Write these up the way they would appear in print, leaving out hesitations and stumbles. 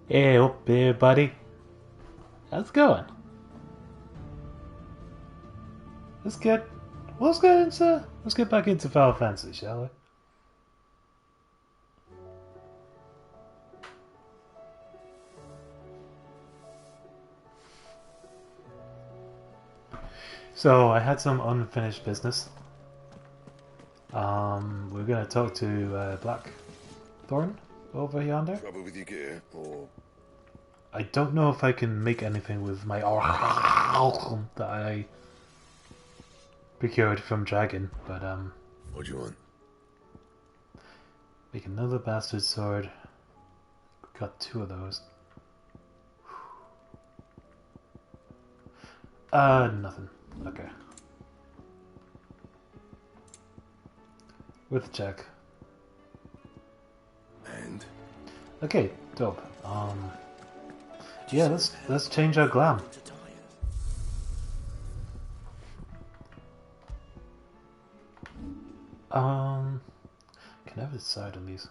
Hey up there, buddy. How's it going? Let's get let's get back into Final Fantasy, shall we? So I had some unfinished business. We're gonna talk to Blackthorn over yonder. Trouble with your gear, or I don't know if I can make anything with my that I procured from Dragon, but what do you want? make another bastard sword. Got two of those. Nothing. Okay. With check. And Okay, dope. Yeah, let's change our glam. Can never decide on these.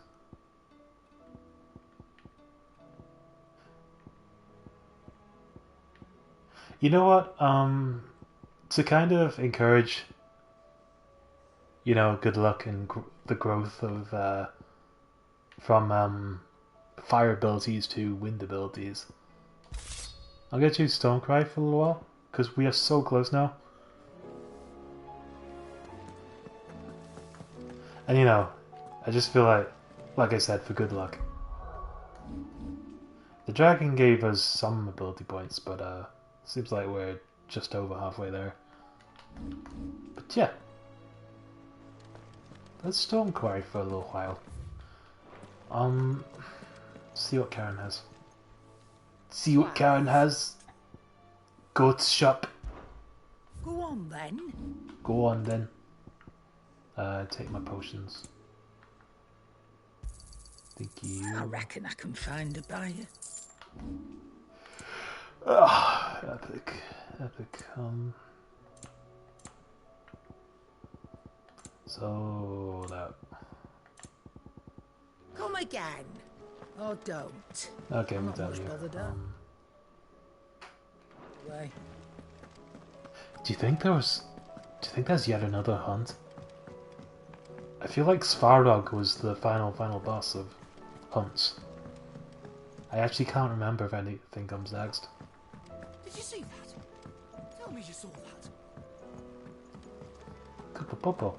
You know what? To kind of encourage, good luck and the growth of from fire abilities to wind abilities. I'm gonna choose Stormcry for a little while because we are so close now. And I just feel like I said, for good luck. The dragon gave us some ability points, but seems like we're just over halfway there. But yeah, let's Stormcry for a little while. See what Karen has. See what Karen has. Go to shop. Go on then. Go on then. Take my potions. Thank you. I reckon I can find a buyer. Ah, epic, epic. So that. Come again. Or don't. Okay, I'm I'm not done much here. bothered Way. Do you think there's yet another hunt? I feel like Svarog was the final boss of hunts. I actually can't remember if anything comes next. Did you see that? Tell me you saw that. Kupopopo.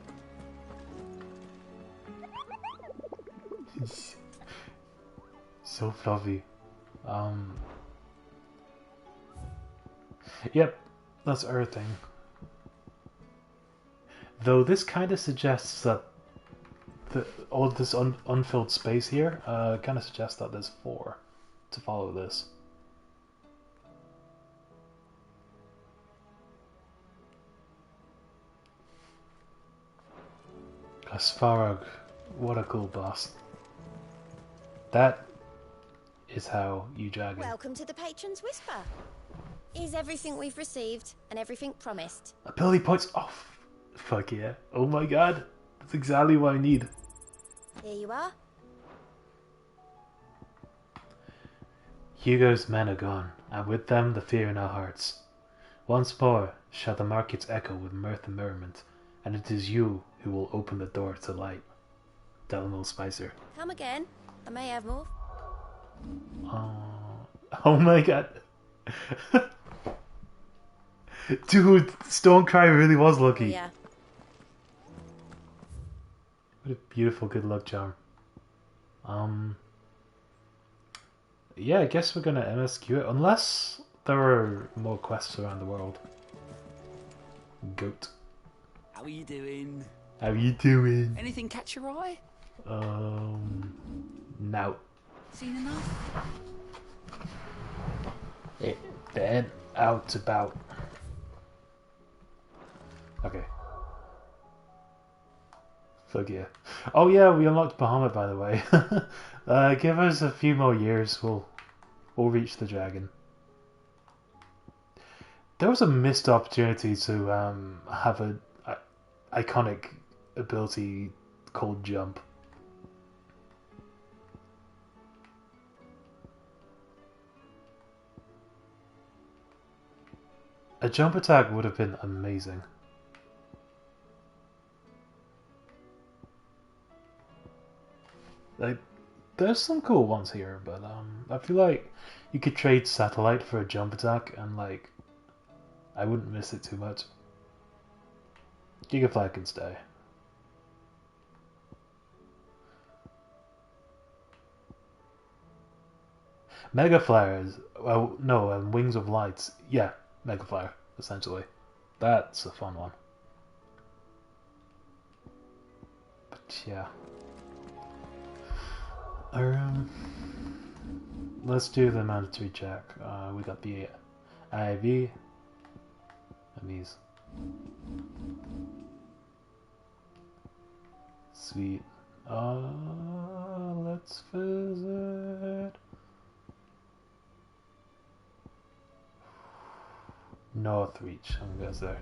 So fluffy. Yep, that's everything. Though this kind of suggests that all of this unfilled space here kind of suggests that there's four to follow this. Asfarag, what a cool boss. That is how you dragon. Welcome to the Patron's Whisper. Is everything we've received and everything promised? Ability points off. Fuck yeah. Oh my god. That's exactly what I need. Here you are. Hugo's men are gone, and with them the fear in our hearts. Once more shall the markets echo with mirth and merriment, and it is you who will open the door to light. Delano Spicer. Come again. I may have more. Oh my god. Dude, Stonecry really was lucky. Yeah. What a beautiful good luck charm. Yeah, I guess we're gonna MSQ it, unless there are more quests around the world. Goat. How are you doing? How you doing? Anything catch your eye? No. Seen enough? It then out about. Okay. Fuck yeah. Oh yeah, we unlocked Bahamut, by the way. Give us a few more years, we'll reach the dragon. There was a missed opportunity to have a iconic ability called Jump. A jump attack would have been amazing. Like, there's some cool ones here, but I feel like you could trade satellite for a jump attack, and like, I wouldn't miss it too much. Gigafly can stay. Mega Flares, well, no, Wings of Lights. Yeah, Mega Flare, essentially. That's a fun one. But yeah. Let's do the mandatory check. We got the IV and these. Sweet. Let's visit. Northreach, I'm gonna say.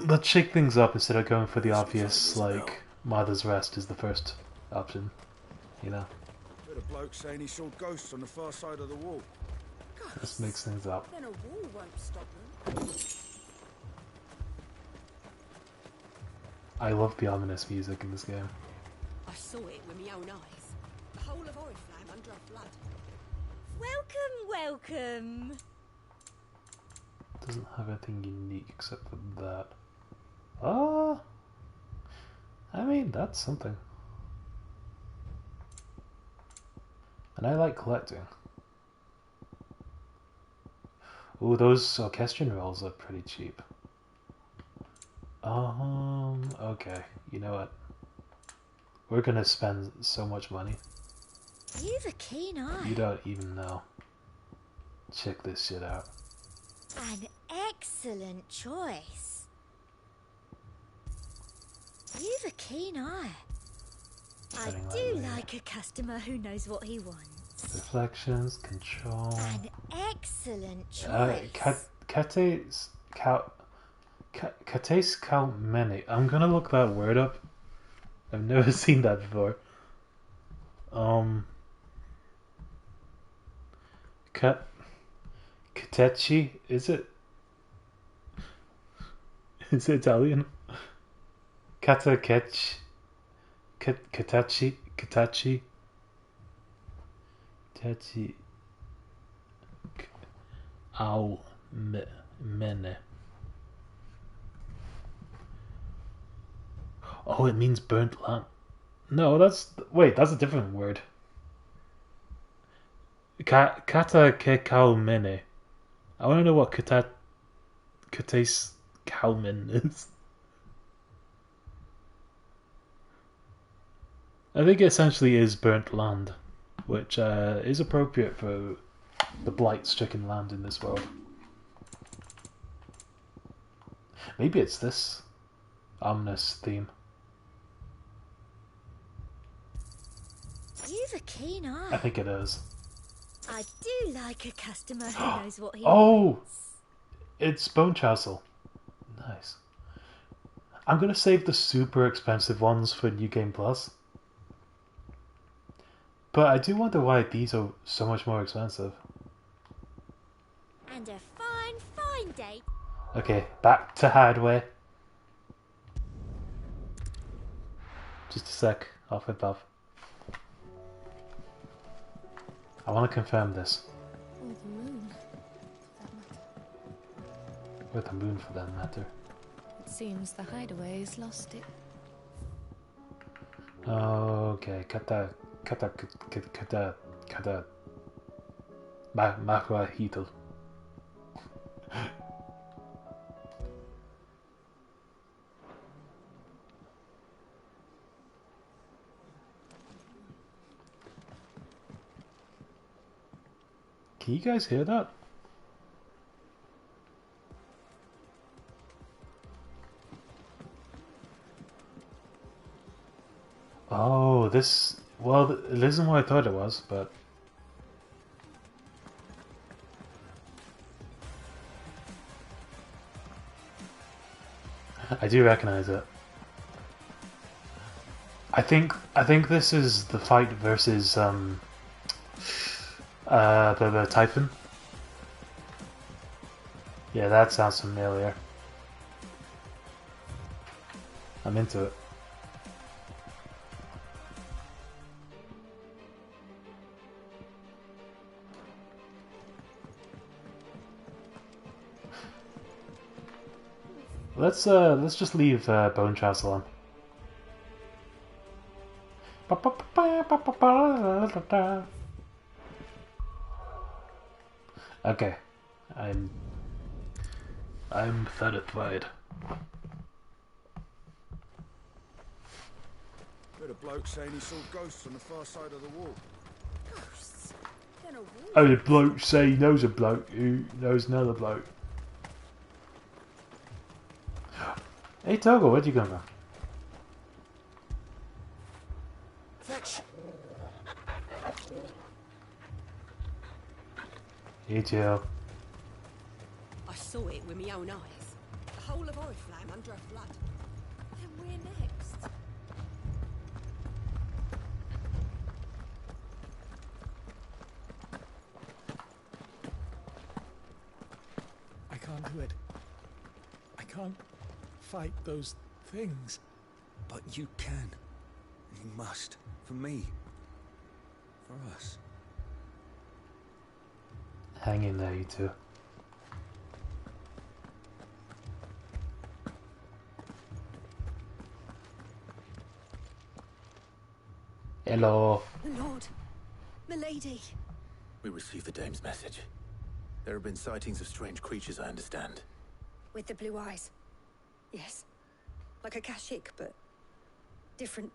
Let's shake things up instead of going for the obvious, like, Mother's Rest is the first option, you know? Heard a bloke saying he saw ghosts on the far side of the wall. Let's mix things up. Then a wall won't stop them. I love the ominous music in this game. I saw it with my own eyes. The whole of Oriflamme under a flood. Welcome, welcome. Doesn't have anything unique except for that. I mean, that's something. And I like collecting. Ooh, those orchestrion rolls are pretty cheap. Okay, you know what? We're gonna spend so much money. You've a keen eye. You don't even know. Check this shit out. An excellent choice. You've a keen eye. I Setting do lightly. like a customer who knows what he wants. Reflections, control. An excellent choice. Cates Calmene. I'm gonna look that word up. I've never seen that before. Catecci, is it? Is it Italian? Cataceci. Catachi. Au mene. Oh, it means burnt lamp. No, that's a different word. Kata kekalmene. I want to know what kates kalmen is. I think it essentially is burnt land, which is appropriate for the blight-stricken land in this world. Maybe it's this ominous theme. You've a keen eye. I think it is. I do like a customer who knows what he Oh! wants. It's Bone Castle. Nice. I'm gonna save the super expensive ones for New Game Plus. But I do wonder why these are so much more expensive. And a fine, fine day. Okay, back to hardware. Just a sec, off and puff. I want to confirm this. Or the moon, for that matter. Or the moon, for that matter. It seems the hideaway's lost it. Okay, kata. Mahra. Can you guys hear that? Oh, this... Well, it isn't what I thought it was, but... I do recognize it. I think this is the fight versus the Typhon. Yeah, that sounds familiar. I'm into it. Let's just leave Bone Traps alone. Okay, I'm satisfied. Heard a bloke saying he saw ghosts on the far side of the wall. Ghosts. Then a wall. Oh, the bloke say he knows a bloke who knows another bloke. Hey Togo, where'd you come from? Fetch! Hey Jill. I saw it with my own eyes. The whole of Oriflamme under a flood. Then we're next. I can't do it. I can't fight those things. But you can. You must. For me. For us. Hang in there, you two. Hello. Lord. Milady. We received the dame's message. There have been sightings of strange creatures, I understand. With the blue eyes. Yes. Like a Kashik, but different.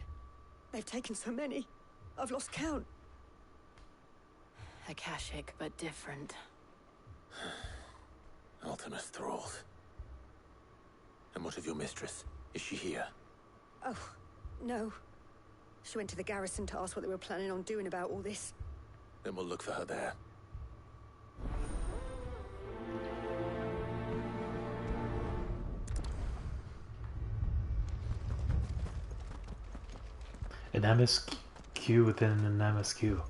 They've taken so many. I've lost count. Akashic, but different. Ultimus thralls. And what of your mistress? Is she here? Oh, no. She went to the garrison to ask what they were planning on doing about all this. Then we'll look for her there. An MSQ within an MSQ.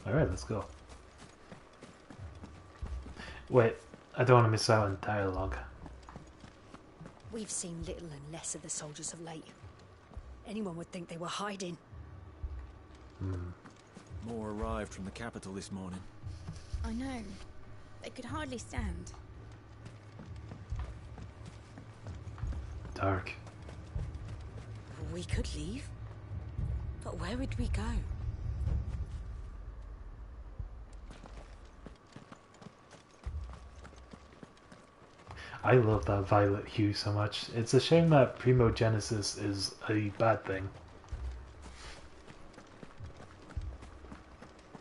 Alright, let's go. Wait, I don't want to miss out on dialogue. We've seen little and less of the soldiers of late. Anyone would think they were hiding. More arrived from the capital this morning. I know. They could hardly stand. Dark. We could leave. But where would we go? I love that violet hue so much. It's a shame that primogenesis is a bad thing.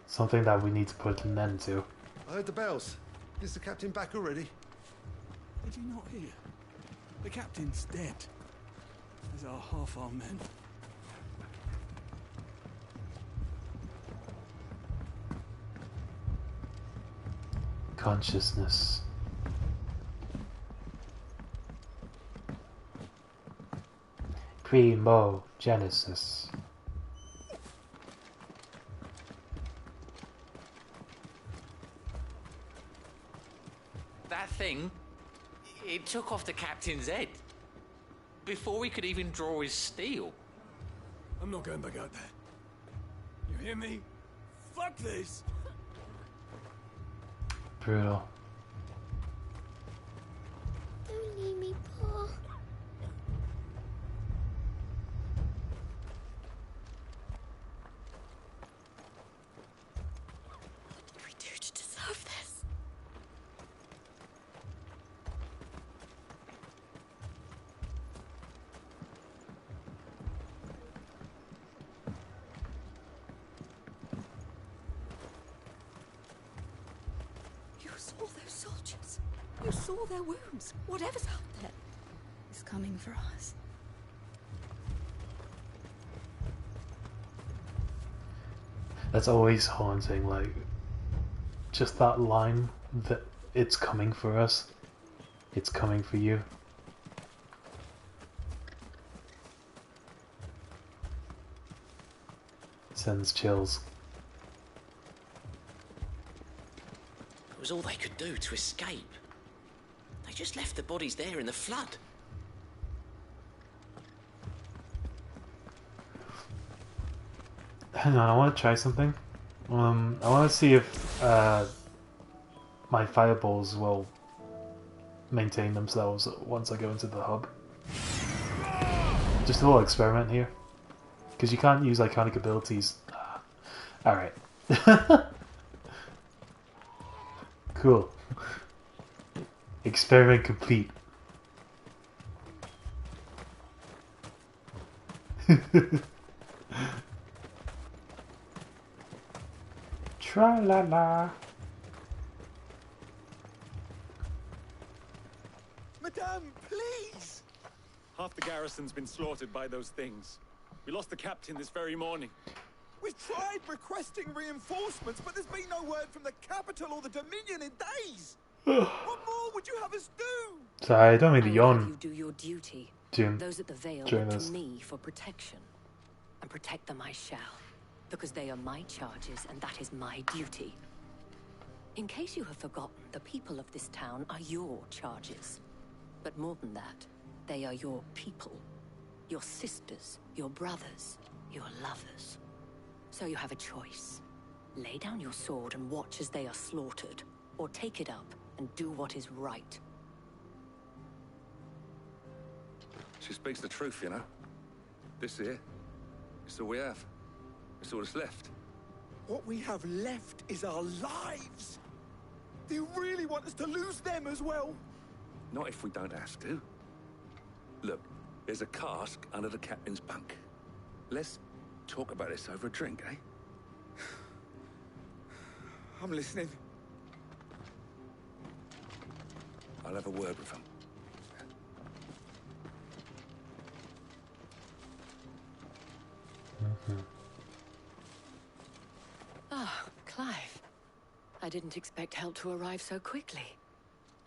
Something that we need to put an end to. I heard the bells. Is the captain back already? Did you not hear? The captain's dead. As are half our men. Consciousness. Primogenesis. That thing, it took off the captain's head. Before he could even draw his steel. I'm not going back out there. You hear me? Fuck this! Brutal. Don't leave me, Paul. What did we do to deserve this? You saw those soldiers. You saw their wounds. Whatever's out there. It's coming for us. That's always haunting, like, just that line that it's coming for us. It's coming for you. Sends chills. was all they could do to escape. They just left the bodies there in the flood. Hang on, I want to try something. I want to see if my fireballs will maintain themselves once I go into the hub. Just a little experiment here. Because you can't use iconic abilities. Alright. Cool. Experiment complete. Tra-la-la. Madame, please! Half the garrison's been slaughtered by those things. We lost the captain this very morning. We've tried requesting reinforcements, but there's been no word from the capital or the Dominion in days. What more would you have us do? Sorry, I don't mean to I will yawn. have you do your duty. June, Those at the Vale during look this. to me for protection. And protect them I shall. Because they are my charges, and that is my duty. In case you have forgotten, the people of this town are your charges. But more than that, they are your people. Your sisters, your brothers, your lovers. So you have a choice. Lay down your sword and watch as they are slaughtered, or take it up and do what is right. She speaks the truth, you know. This here, it's all we have. It's all that's left. What we have left is our lives. Do you really want us to lose them as well? Not if we don't have to. Look, there's a cask under the captain's bunk. Let's talk about this over a drink, eh? I'm listening. I'll have a word with him. Ah, Clive. I didn't expect help to arrive so quickly.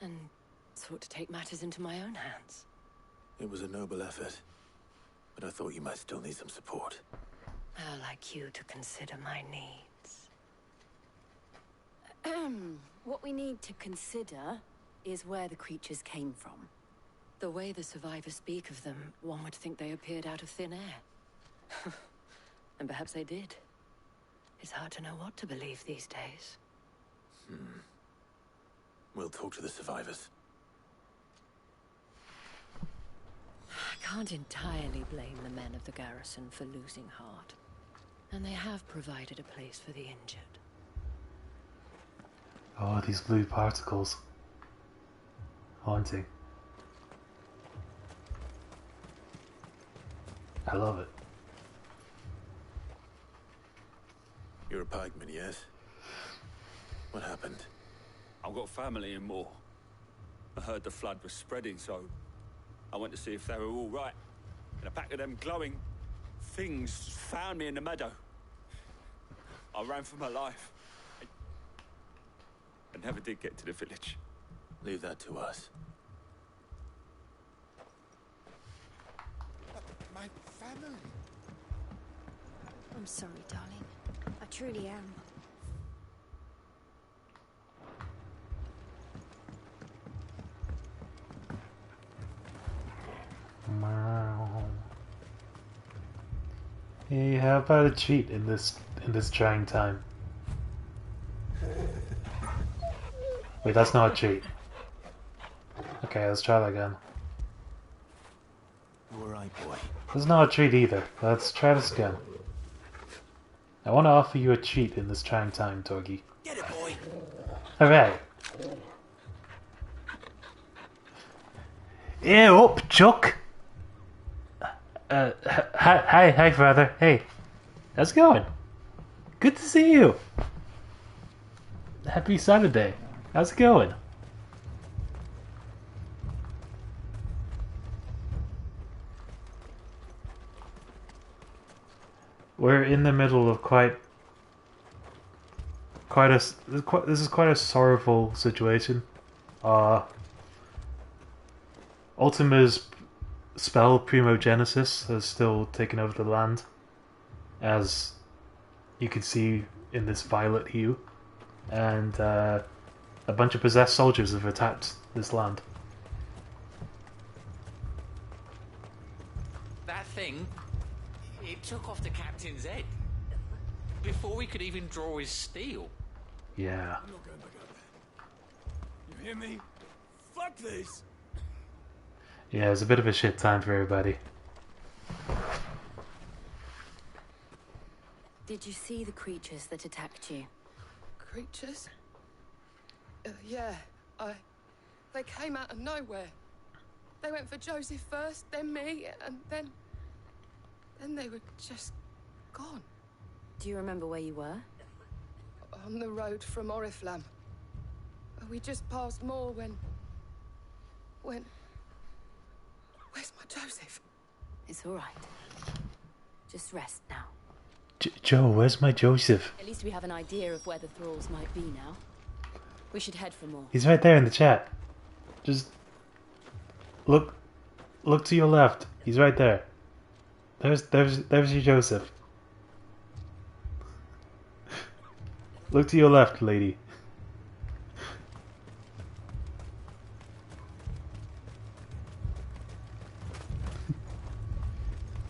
And sought to take matters into my own hands. It was a noble effort, but I thought you might still need some support. How like you to consider my needs. What we need to consider is where the creatures came from. The way the survivors speak of them, one would think they appeared out of thin air. And perhaps they did. It's hard to know what to believe these days. We'll talk to the survivors. I can't entirely blame the men of the garrison for losing heart. And they have provided a place for the injured. Oh, these blue particles. Haunting. I love it. You're a pikeman, yes? What happened? I've got family in Moor. I heard the flood was spreading, so I went to see if they were all right. And a pack of them glowing things found me in the meadow. I ran for my life. I never did get to the village. Leave that to us. My family. I'm sorry, darling. I truly am. Hey, how about a cheat in this trying time? Wait, that's not a cheat. Okay, let's try that again. You alright, boy? That's not a cheat either. Let's try this again. I want to offer you a cheat in this trying time, Torgi. Get it, boy. Alright. Hey up, Chuck! Hi, brother. Hey. How's it going? Good to see you. Happy Saturday. How's it going? We're in the middle of this is quite a sorrowful situation. Ultima's spell Primogenesis has still taken over the land, as you can see in this violet hue, and A bunch of possessed soldiers have attacked this land. That thing, it took off the captain's head before we could even draw his steel. Yeah. I'm not going back up there. You hear me? Fuck this! Yeah, it's a bit of a shit time for everybody. Did you see the creatures that attacked you? Creatures? Yeah, they came out of nowhere. They went for Joseph first, then me, and then they were just gone. Do you remember where you were? On the road from Oriflamme. We just passed more when... Where's my Joseph? It's all right. Just rest now. Joe, where's my Joseph? At least we have an idea of where the thralls might be now. We should head for more. He's right there in the chat. Just look to your left. He's right there. There's your Joseph. Look to your left, lady.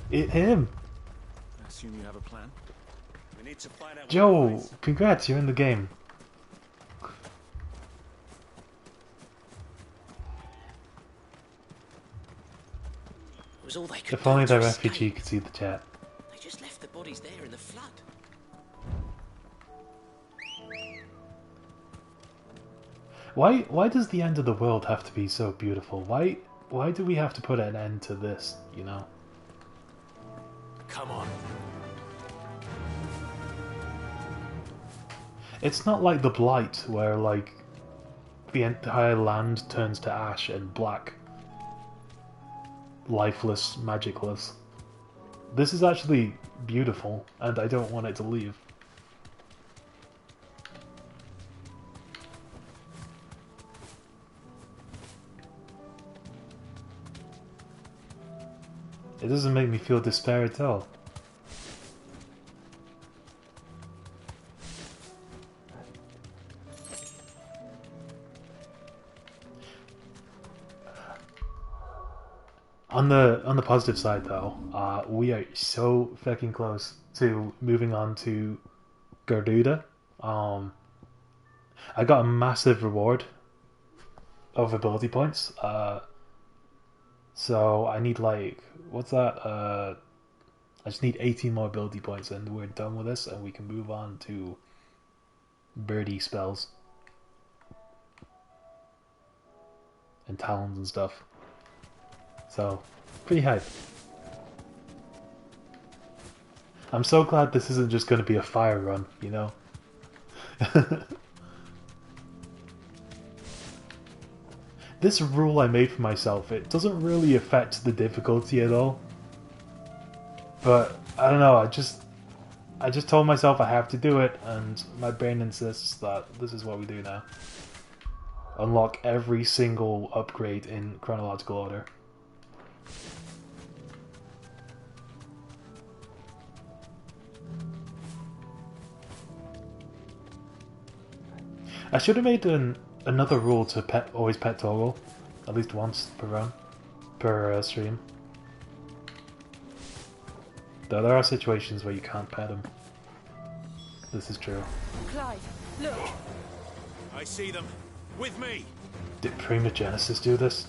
Him. I assume you have a plan. We need to find out. Joe, congrats, you're in the game. It was all they could If only do the to refugee escape. could see the chat. They just left the bodies there in the flood. Why does the end of the world have to be so beautiful? Why do we have to put an end to this, you know? Come on. It's not like the Blight, where like the entire land turns to ash and black. Lifeless, magicless. This is actually beautiful, and I don't want it to leave. It doesn't make me feel despair at all. On the positive side, though, we are so fucking close to moving on to Gerduda. I got a massive reward of ability points. So I need like, what's that? I just need 18 more ability points, and we're done with this, and we can move on to birdie spells and talons and stuff. So, pretty hype. I'm so glad this isn't just going to be a fire run, you know? This rule I made for myself, it doesn't really affect the difficulty at all. But, I don't know, I just told myself I have to do it, and my brain insists that this is what we do now. Unlock every single upgrade in chronological order. I should have made another rule to always pet Toggle, at least once per run, per stream. Though there are situations where you can't pet him. This is true. Clive, look! I see them. With me! Did Prima Genesis do this?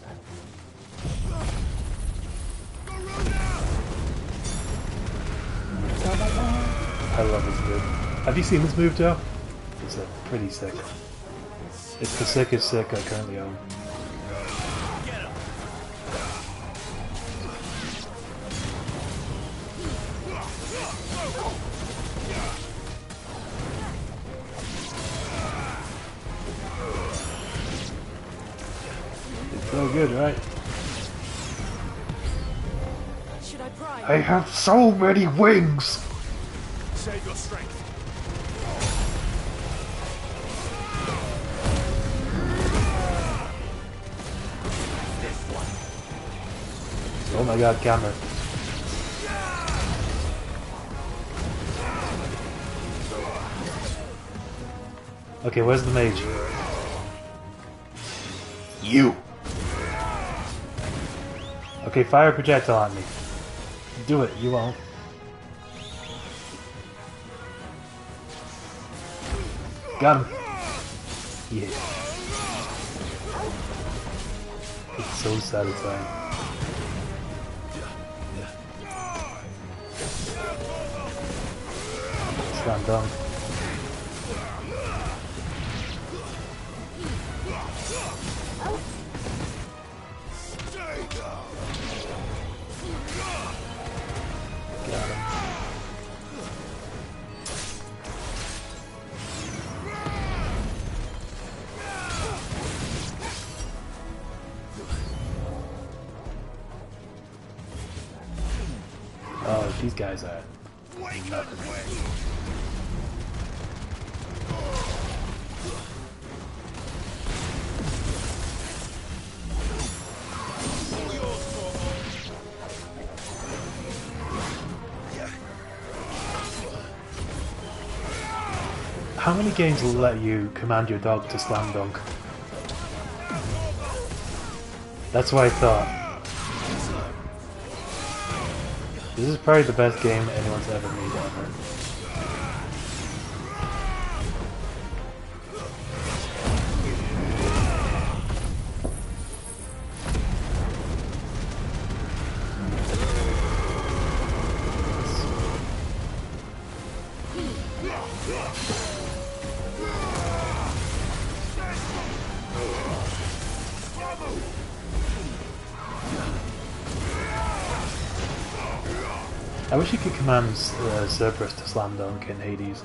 I love this move. Have you seen this move, Joe? It's pretty sick. It's the sickest sick I currently own. It's so good, right? Should I pry? I have so many wings! Save your strength. Oh my god, camera. Okay, where's the mage? You! Okay, fire a projectile at me. Do it, you won't. Got him. Yeah. It's so satisfying. Slam dunk. Got him. Oh, these guys are nothing. How many games will let you command your dog to slam dunk? That's what I thought. This is probably the best game anyone's ever made ever. I wish you could command Cerberus to slam dunk in Hades.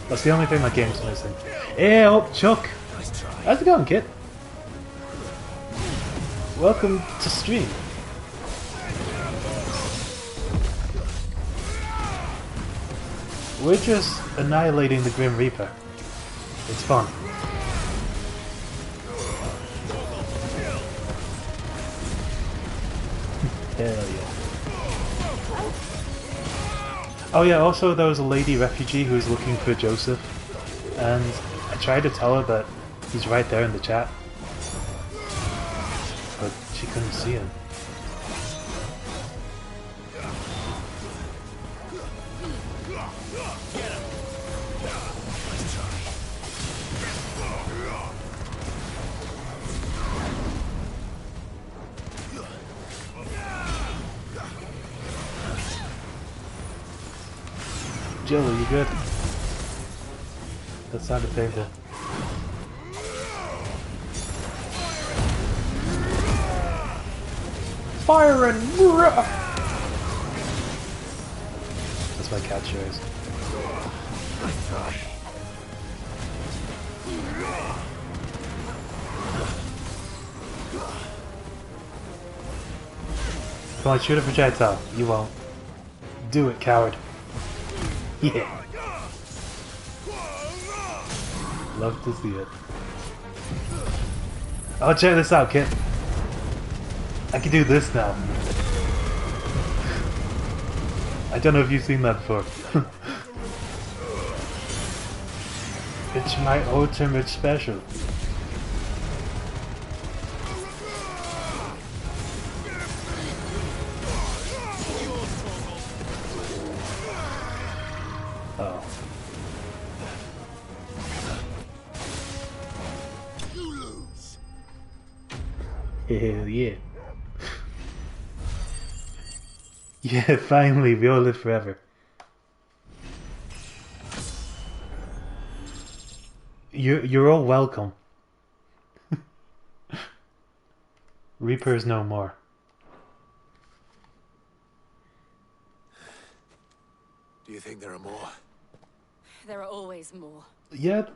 That's the only thing my game's missing. Hey up, Chuck! How's it going, kid? Welcome to stream. We're just annihilating the Grim Reaper. It's fun. Hell yeah. Oh yeah, also there was a lady refugee who was looking for Joseph, and I tried to tell her that he's right there in the chat, but she couldn't see him. Jill, are you good? That sounded painful. Fire and that's my catchphrase. Come on, shoot a projectile. You won't. Do it, coward. Yeah. Love to see it. Oh, check this out, kid. I can do this now. I don't know if you've seen that before. It's my ultimate special. Oh. Hell yeah. Yeah, finally, we all live forever. You're all welcome. Reapers no more. Do you think there are more? There are always more. Yeah,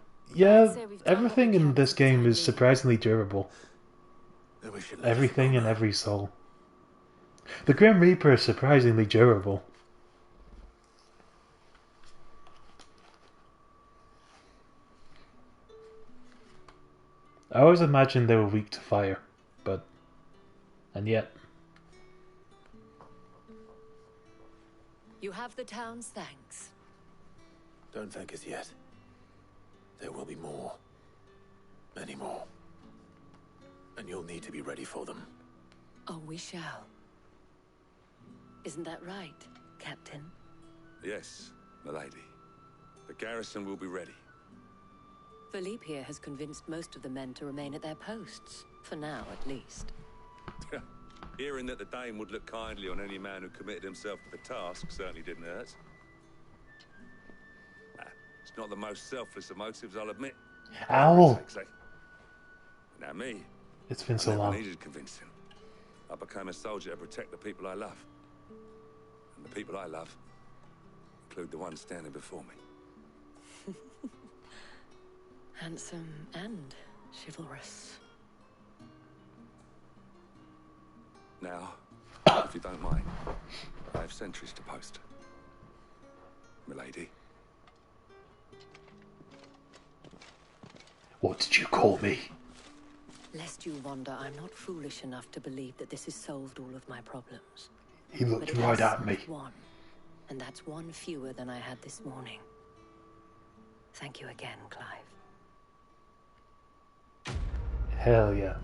everything in this game is surprisingly durable. Everything and every soul. The Grim Reaper is surprisingly durable. I always imagined they were weak to fire, and yet. You have the town's thanks. Don't thank us yet. There will be more. Many more. And you'll need to be ready for them. Oh, we shall. Isn't that right, Captain? Yes, milady. The garrison will be ready. Philippe here has convinced most of the men to remain at their posts. For now, at least. Hearing that the Dame would look kindly on any man who committed himself to the task certainly didn't hurt. It's not the most selfless of motives, I'll admit. Ow! Now me, It's been I so never long. needed convincing. I became a soldier to protect the people I love. And the people I love include the ones standing before me. Handsome and chivalrous. Now, if you don't mind, I have sentries to post. Milady. What did you call me? Lest you wonder, I'm not foolish enough to believe that this has solved all of my problems. He looked But it right has at me. solved one, and that's one fewer than I had this morning. Thank you again, Clive. Hell yeah.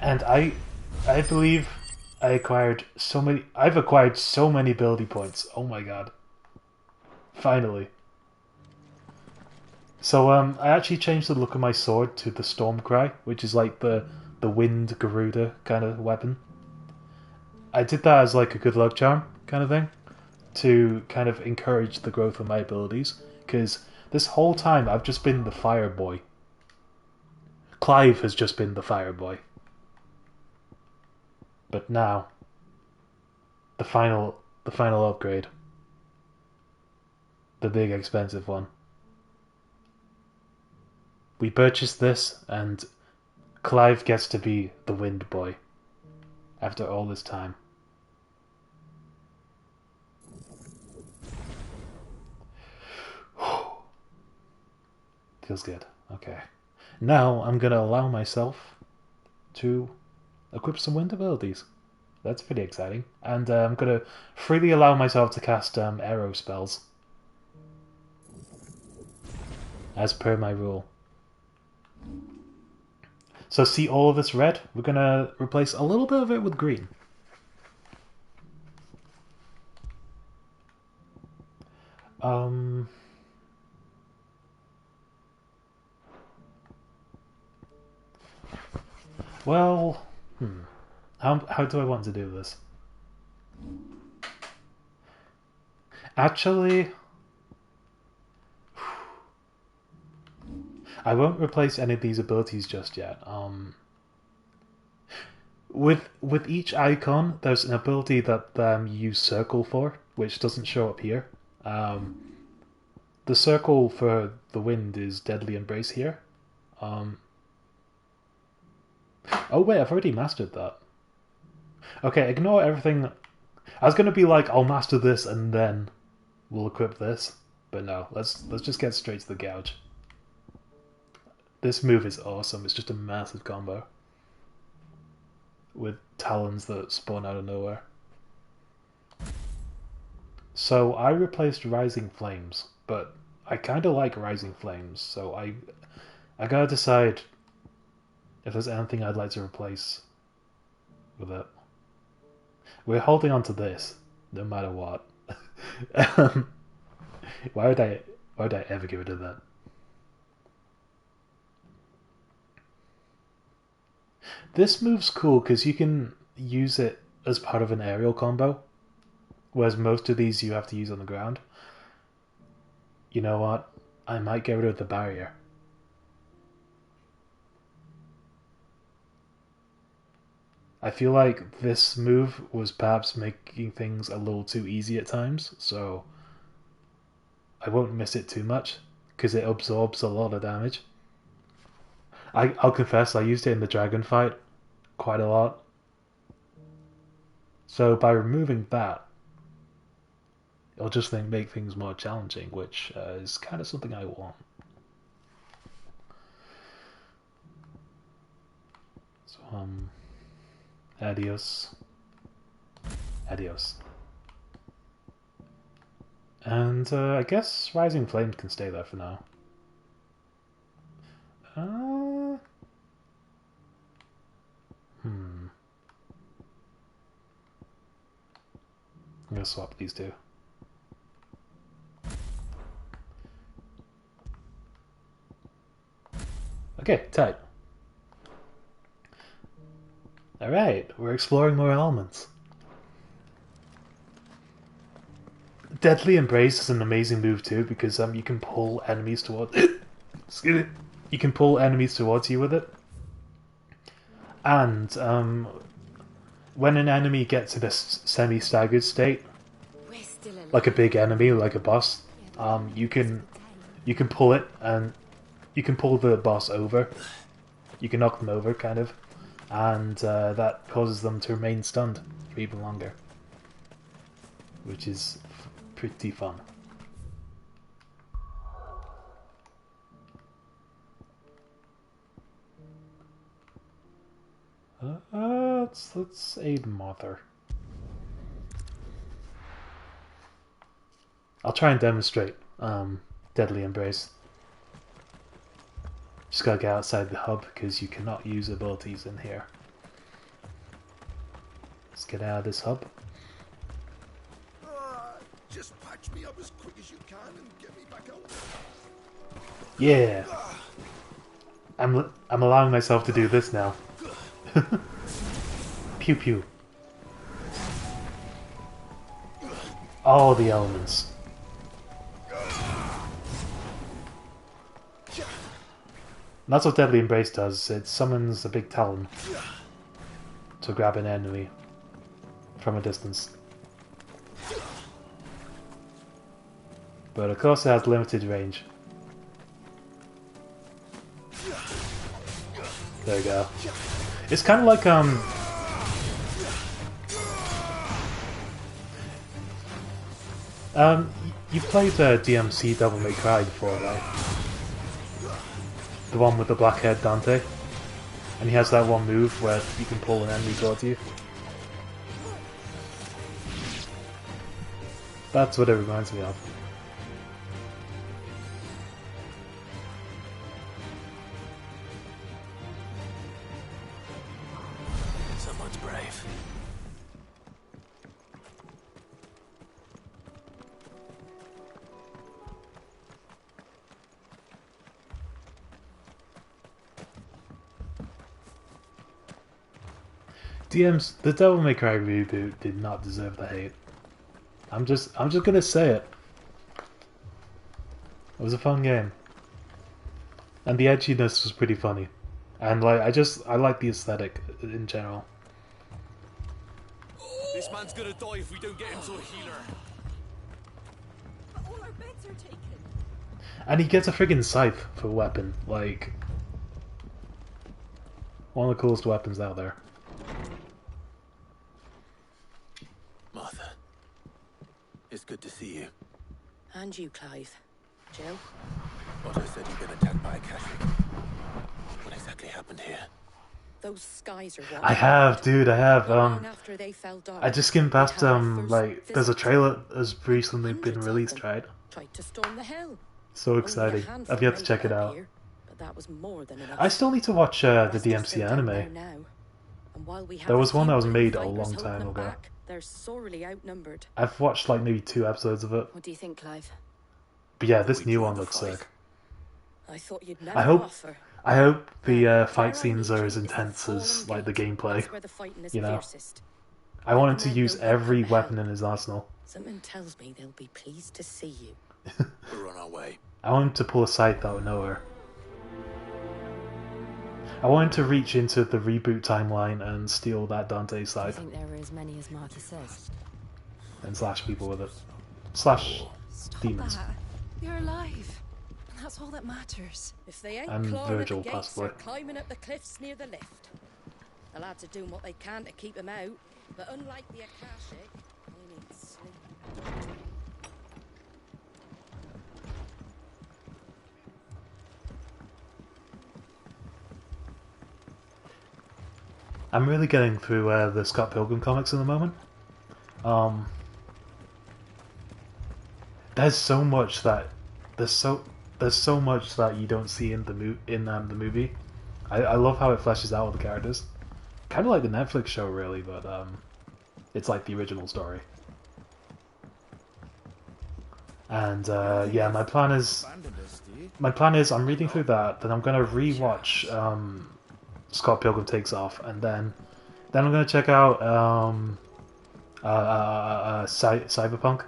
And I believe I've acquired so many ability points. Oh my god. Finally. So I actually changed the look of my sword to the Stormcry, which is like the wind Garuda kind of weapon. I did that as like a good luck charm kind of thing to kind of encourage the growth of my abilities, because this whole time I've just been the fire boy. Clive has just been the fire boy. But now the final upgrade. The big expensive one. We purchased this, and Clive gets to be the Wind Boy after all this time. Feels good. Okay. Now I'm going to allow myself to equip some wind abilities. That's pretty exciting. And I'm going to freely allow myself to cast arrow spells. As per my rule. So see all of this red? We're going to replace a little bit of it with green. Well, how do I want to do this? Actually, I won't replace any of these abilities just yet. With each icon, there's an ability that you use circle for, which doesn't show up here. The circle for the wind is Deadly Embrace here. Oh wait, I've already mastered that. Okay, ignore everything. I was gonna be like, I'll master this and then we'll equip this, but no. Let's just get straight to the gouge. This move is awesome. It's just a massive combo with talons that spawn out of nowhere. So I replaced Rising Flames, but I kind of like Rising Flames, so I gotta decide if there's anything I'd like to replace with it. We're holding on to this, no matter what. Why would I ever get rid of that? This move's cool because you can use it as part of an aerial combo, whereas most of these you have to use on the ground. You know what? I might get rid of the barrier. I feel like this move was perhaps making things a little too easy at times, so I won't miss it too much, because it absorbs a lot of damage. I'll confess, I used it in the dragon fight quite a lot. So by removing that, it'll just make things more challenging, which is kind of something I want. So, adios. Adios. And I guess Rising Flames can stay there for now. gonna swap these two. Okay, tight. Alright, we're exploring more elements. Deadly Embrace is an amazing move too, because you can pull enemies towards excuse me. You can pull enemies towards you with it. And when an enemy gets to this semi-staggered state, like a big enemy, like a boss, you can pull it and you can pull the boss over. You can knock them over, kind of, and that causes them to remain stunned for even longer, which is pretty fun. Let's aid Mother. I'll try and demonstrate Deadly Embrace. Just gotta get outside the hub because you cannot use abilities in here. Let's get out of this hub. Just patch me up as quick as you can and get me back out. Yeah. I'm allowing myself to do this now. Pew pew. All the elements. And that's what Deadly Embrace does. It summons a big talon to grab an enemy from a distance. But of course it has limited range. There we go. It's kind of like you've played DMC Devil May Cry before, right? The one with the black haired Dante, and he has that one move where you can pull an enemy towards you. That's what it reminds me of. Someone's brave. The Devil May Cry reboot did not deserve the hate. I'm just gonna say it. It was a fun game, and the edginess was pretty funny, and like I like the aesthetic in general. This man's gonna die if we don't get him to a healer. But all our beds are taken. And he gets a friggin' scythe for a weapon, like one of the coolest weapons out there. Martha, it's good to see you. And you, Clive. Jill? Otto said you'd been attacked by a Kashik. What exactly happened here? Those skies are what I have, dude. I have. long after they fell dark, I just skimmed past. we had our first Like there's a trailer has recently been Hundreds of released, them right? tried to storm the hill. So Only a exciting! handful I've yet to made check it up out. here, but that was more than enough. I still need to watch the Rest are DMC still down anime. there now, and while we have There a was one few that was willing made a fighters long holding time them ago. back, they're sorely outnumbered. I've watched like maybe 2 episodes of it. What do you think, Clive? But yeah, this new one looks sick. I thought you'd never I hope offer. the fight scenes are as intense as like the gameplay. That's where the fighting is You know, fiercest. I want him to use every weapon in his arsenal. Something tells me they'll be pleased to see you. We're on our way. I want him to pull a scythe out of nowhere. I want him to reach into the reboot timeline and steal that Dante I scythe think there are as many as Martha says. and slash people with it. Slash demons. That. You're alive. And that's all that matters. If they ain't And clawing Virgil, at the gates, possibly. they're climbing up the cliffs near the lift. The lads are doing what they can to keep him out, but unlike the Akashic, he needs sleep. I'm really getting through the Scott Pilgrim comics at the moment. There's so much that there's so much that you don't see in the movie. I love how it fleshes out all the characters. Kind of like the Netflix show, really, but it's like the original story. And yeah, my plan is I'm reading through that, then I'm gonna rewatch Scott Pilgrim Takes Off, and then I'm gonna check out Cyberpunk,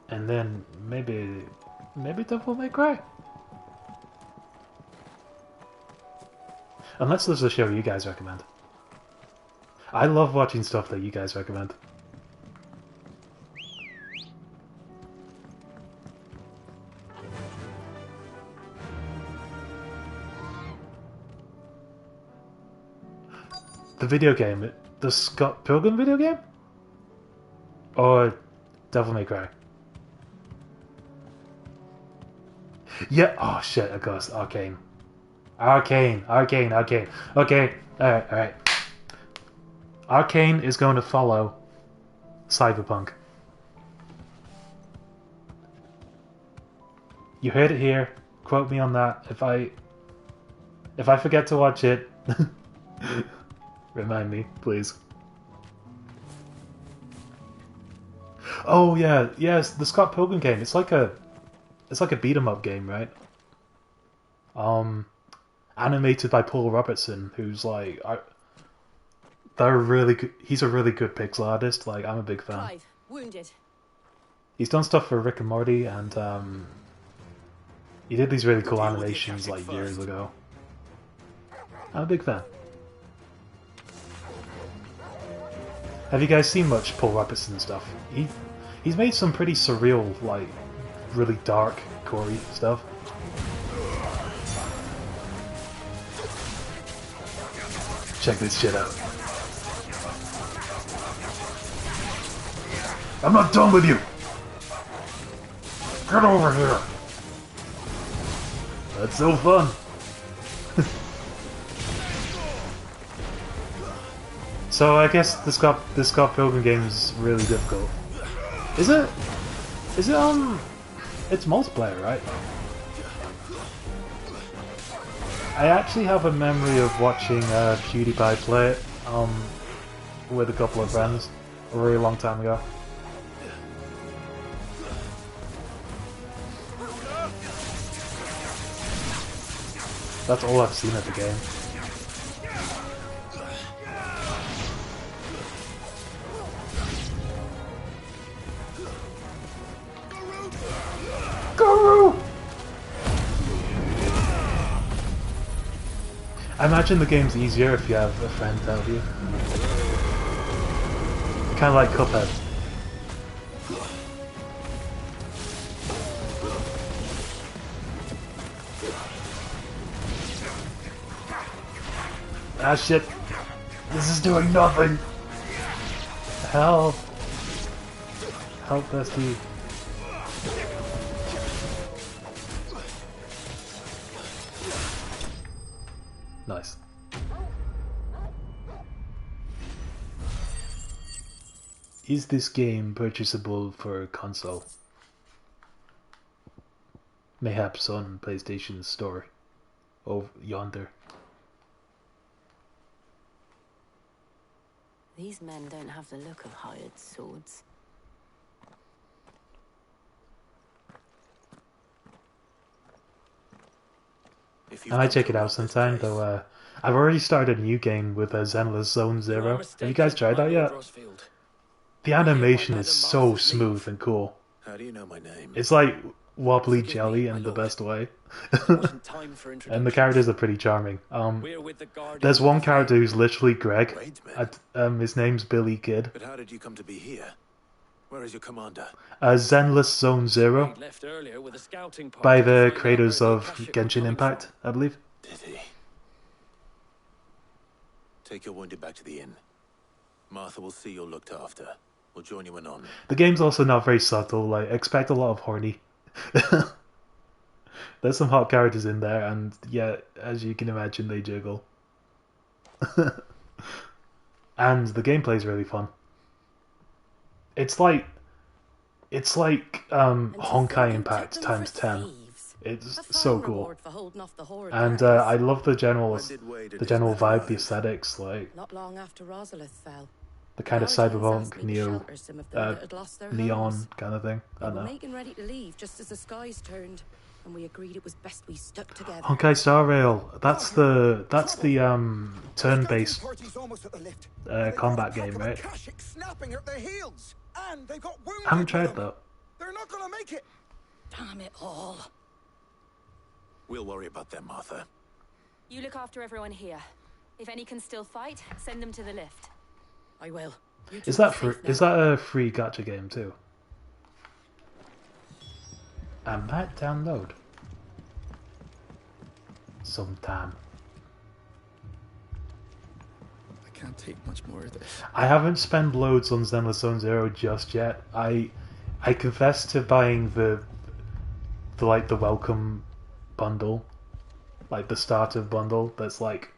and then maybe Devil May Cry. Unless there's a show you guys recommend. I love watching stuff that you guys recommend. The video game, the Scott Pilgrim video game? Or Devil May Cry? Yeah, oh shit, of course, Arcane. Okay, alright. Arcane is going to follow Cyberpunk. You heard it here, quote me on that. If I forget to watch it, remind me, please. Oh yeah, yes, the Scott Pilgrim game. It's like a beat 'em up game, right? Animated by Paul Robertson, who's like, they're really good. He's a really good pixel artist. Like, I'm a big fan. Clive, wounded. He's done stuff for Rick and Morty, and he did these really cool animations like years ago. I'm a big fan. Have you guys seen much Paul Robertson stuff? He's made some pretty surreal, like, really dark, gory stuff. Check this shit out. I'm not done with you! Get over here! That's so fun! So I guess the Scott Pilgrim game is really difficult. Is it? It's multiplayer, right? I actually have a memory of watching PewDiePie play it with a couple of friends a very long time ago. That's all I've seen of the game. Guru! I imagine the game's easier if you have a friend to help you. Kind of like Cuphead. Ah shit! This is doing nothing! Help! Help, bestie. Nice. Is this game purchasable for console? Mayhaps on PlayStation Store. Over yonder. These men don't have the look of hired swords. I might check it out sometime, though I've already started a new game with Zenless Zone Zero. Have you guys tried that yet? The animation is so smooth and cool. How do you know my name? It's like wobbly jelly in the best way. And the characters are pretty charming. There's one character who's literally Greg. His name's Billy Kid. But how did you come to be here? Where is your commander? Zenless Zone Zero. By the creators of Genshin Impact, I believe. Did he? Take your wounded back to the inn. Martha will see you're looked after. We'll join you in on. The game's also not very subtle. Like, expect a lot of horny. There's some hot characters in there, and yeah, as you can imagine, they jiggle. And the gameplay is really fun. It's like Honkai Impact times 10. It's so cool, and I love the general vibe, the aesthetics. Like, not long after Rosalith fell, the kind of Our teams cyberpunk asked me to neo shelter some of them that had lost their neon homes. kind of thing. I They don't were know. making ready to leave just as the skies turned, and we agreed it was best we stuck together. Honkai Star Rail. That's the turn-based Party's almost at the lift. combat game, right? Kashik snapping at their heels, and they've got wounded. I haven't tried with them. that. They're not gonna make it. Damn it all. We'll worry about them, Martha. You look after everyone here. If any can still fight, send them to the lift. I will. You two Is that are free? safe now. Is that a free gacha game too? I might download sometime. I can't take much more of this. I haven't spent loads on Zenless Zone Zero just yet. I confess to buying the welcome bundle, like the starter bundle that's like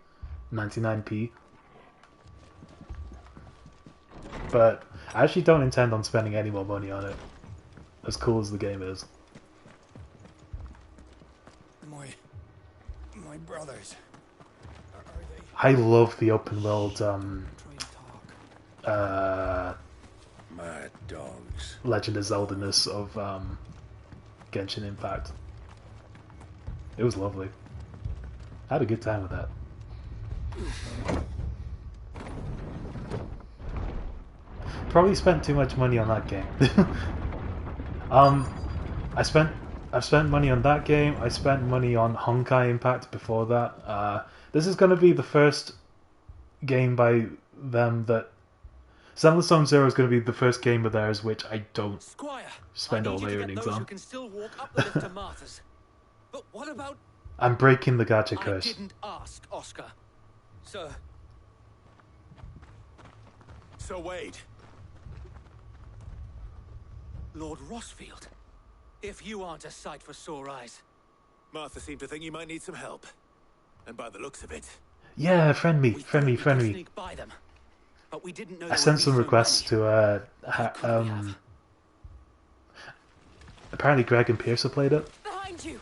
99p. But I actually don't intend on spending any more money on it, as cool as the game is. My brothers. I love the open world Mad dogs. Legend of Zelda-ness of Genshin Impact. It was lovely. I had a good time with that. Probably spent too much money on that game. I've spent money on that game. I spent money on Honkai Impact before that. This is going to be the first game by them that Zenless Zone Zero is going to be the first game of theirs which I don't spend all my earnings on. Can still walk up the lift to Martha's. But what about... I'm breaking the gacha curse. I didn't ask, Oscar. Sir. So Wade. Lord Rossfield. If you aren't a sight for sore eyes. Martha seemed to think you might need some help. And by the looks of it... Yeah, friend me. Sneak by them, but we didn't know I sent some requests to apparently Greg and Pierce have played it. Behind you.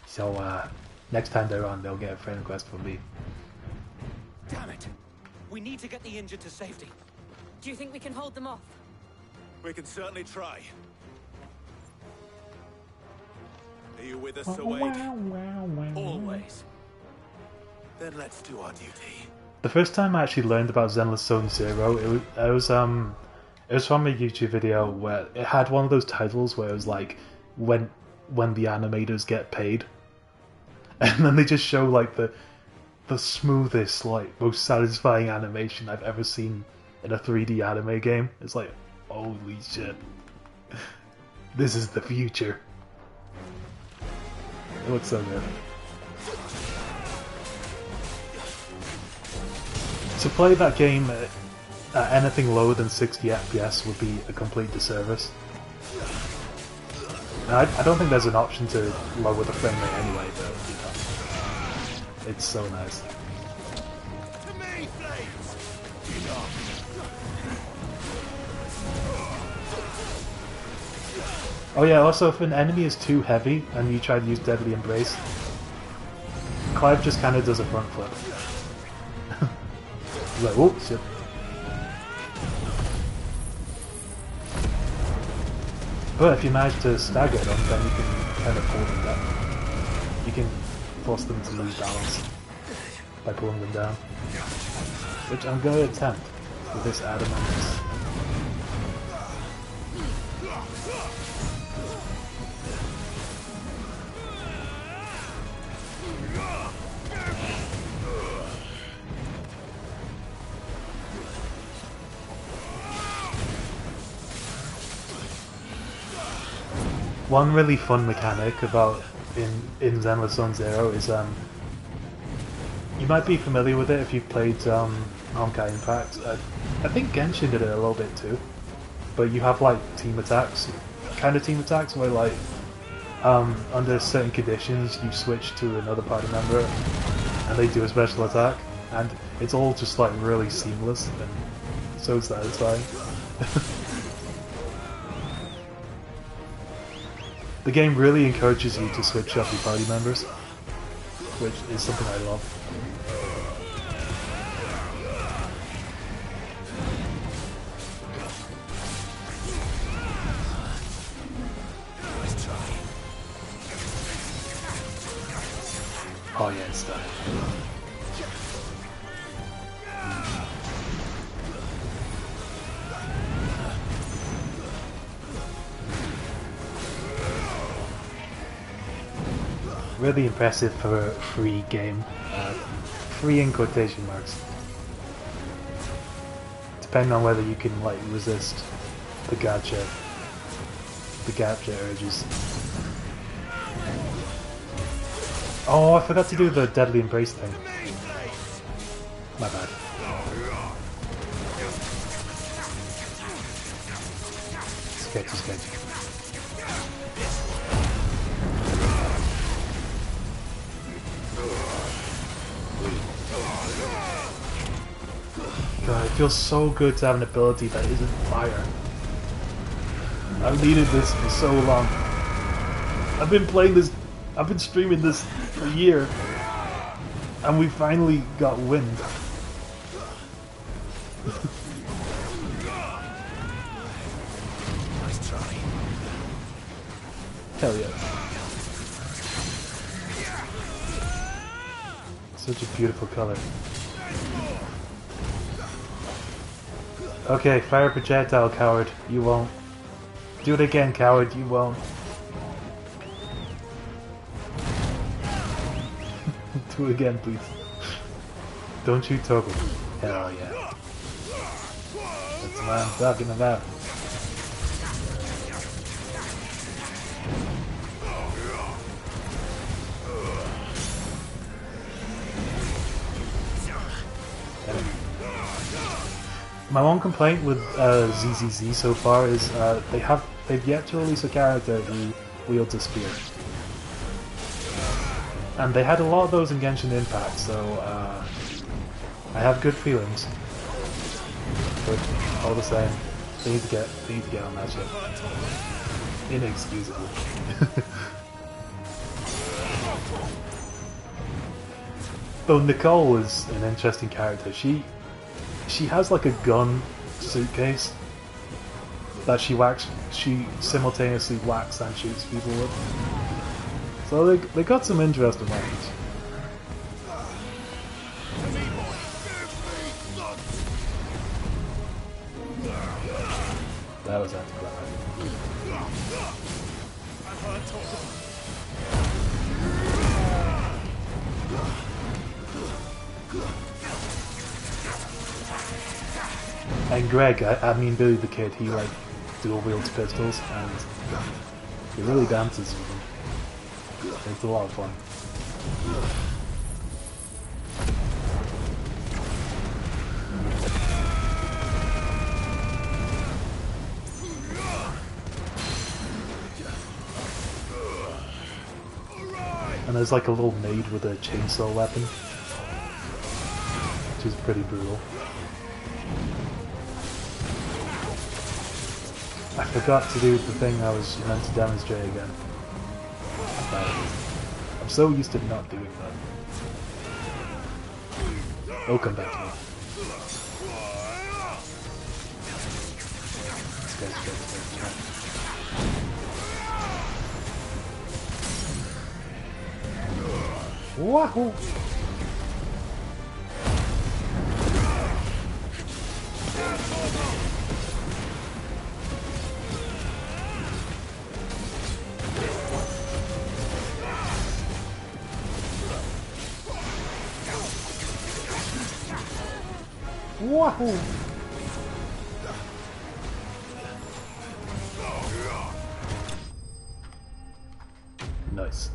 So next time they're on, they'll get a friend request from me. Damn it. We need to get the injured to safety. Do you think we can hold them off? We can certainly try. Are you with us, Sir Wade? Always. Then let's do our duty. The first time I actually learned about Zenless Zone Zero, it was from a YouTube video where it had one of those titles where it was like when the animators get paid, and then they just show like the smoothest, like most satisfying animation I've ever seen in a 3D anime game. It's like, holy shit, this is the future. It looks so good. To play that game at anything lower than 60 FPS would be a complete disservice. And I don't think there's an option to lower the frame rate anyway, but you know, it's so nice. To me, Flames! Oh yeah, also if an enemy is too heavy and you try to use Deadly Embrace, Clive just kind of does a front flip. He's like, oh shit. But if you manage to stagger them, then you can kind of pull them down. You can force them to lose balance by pulling them down. Which I'm going to attempt with this Adamant's. One really fun mechanic about in Zenless Zone Zero is you might be familiar with it if you've played Honkai Impact. I think Genshin did it a little bit too, but you have like team attacks, where like under certain conditions you switch to another party member and they do a special attack, and it's all just like really seamless and so satisfying. The game really encourages you to switch up your party members, which is something I love. Oh yeah, it's done. Really impressive for a free game. Free in quotation marks. Depending on whether you can like resist the gacha urges. Oh, I forgot to do the deadly embrace thing. My bad. Sketchy, sketchy. God, it feels so good to have an ability that isn't fire. I've needed this for so long. I've been playing this, I've been streaming this for a year, and we finally got wind. Nice try. Hell yeah. Such a beautiful color. Okay, fire projectile, coward. You won't. Do it again, coward. You won't. Do it again, please. Don't shoot Toggle. Hell yeah. That's what I'm talking about. My one complaint with ZZZ so far is they've yet to release a character who wields a spear, and they had a lot of those in Genshin Impact, so I have good feelings. But all the same, they need to get on that shit. Inexcusable. Though Nicole is an interesting character. She has like a gun suitcase that she simultaneously whacks and shoots people with. So they got some interesting weapons. That was anticlimactic. And Greg, I mean Billy the Kid, he like dual wields pistols and he really dances with them. It's a lot of fun. And there's like a little maid with a chainsaw weapon, which is pretty brutal. I forgot to do the thing I was meant to demonstrate again. I'm so used to not doing that. It'll come back to me. Wahoo! Wahoo! Nice.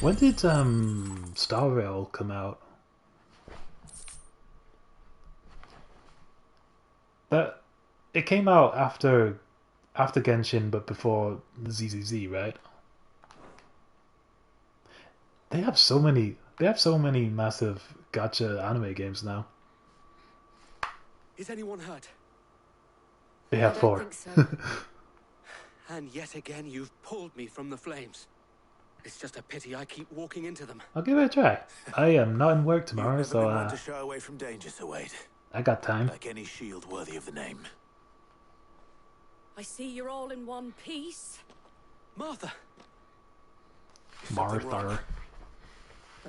When did Star Rail come out? It came out after Genshin, but before ZZZ, right? They have so many massive gacha anime games now. Is anyone hurt? They have 4. Think so. And yet again, you've pulled me from the flames. It's just a pity I keep walking into them. I'll give it a try. I am not in work tomorrow, You've so never been one to shy away from danger, Sir Wade. I got time. Like any shield worthy of the name. I see you're all in one piece. Martha! Martha.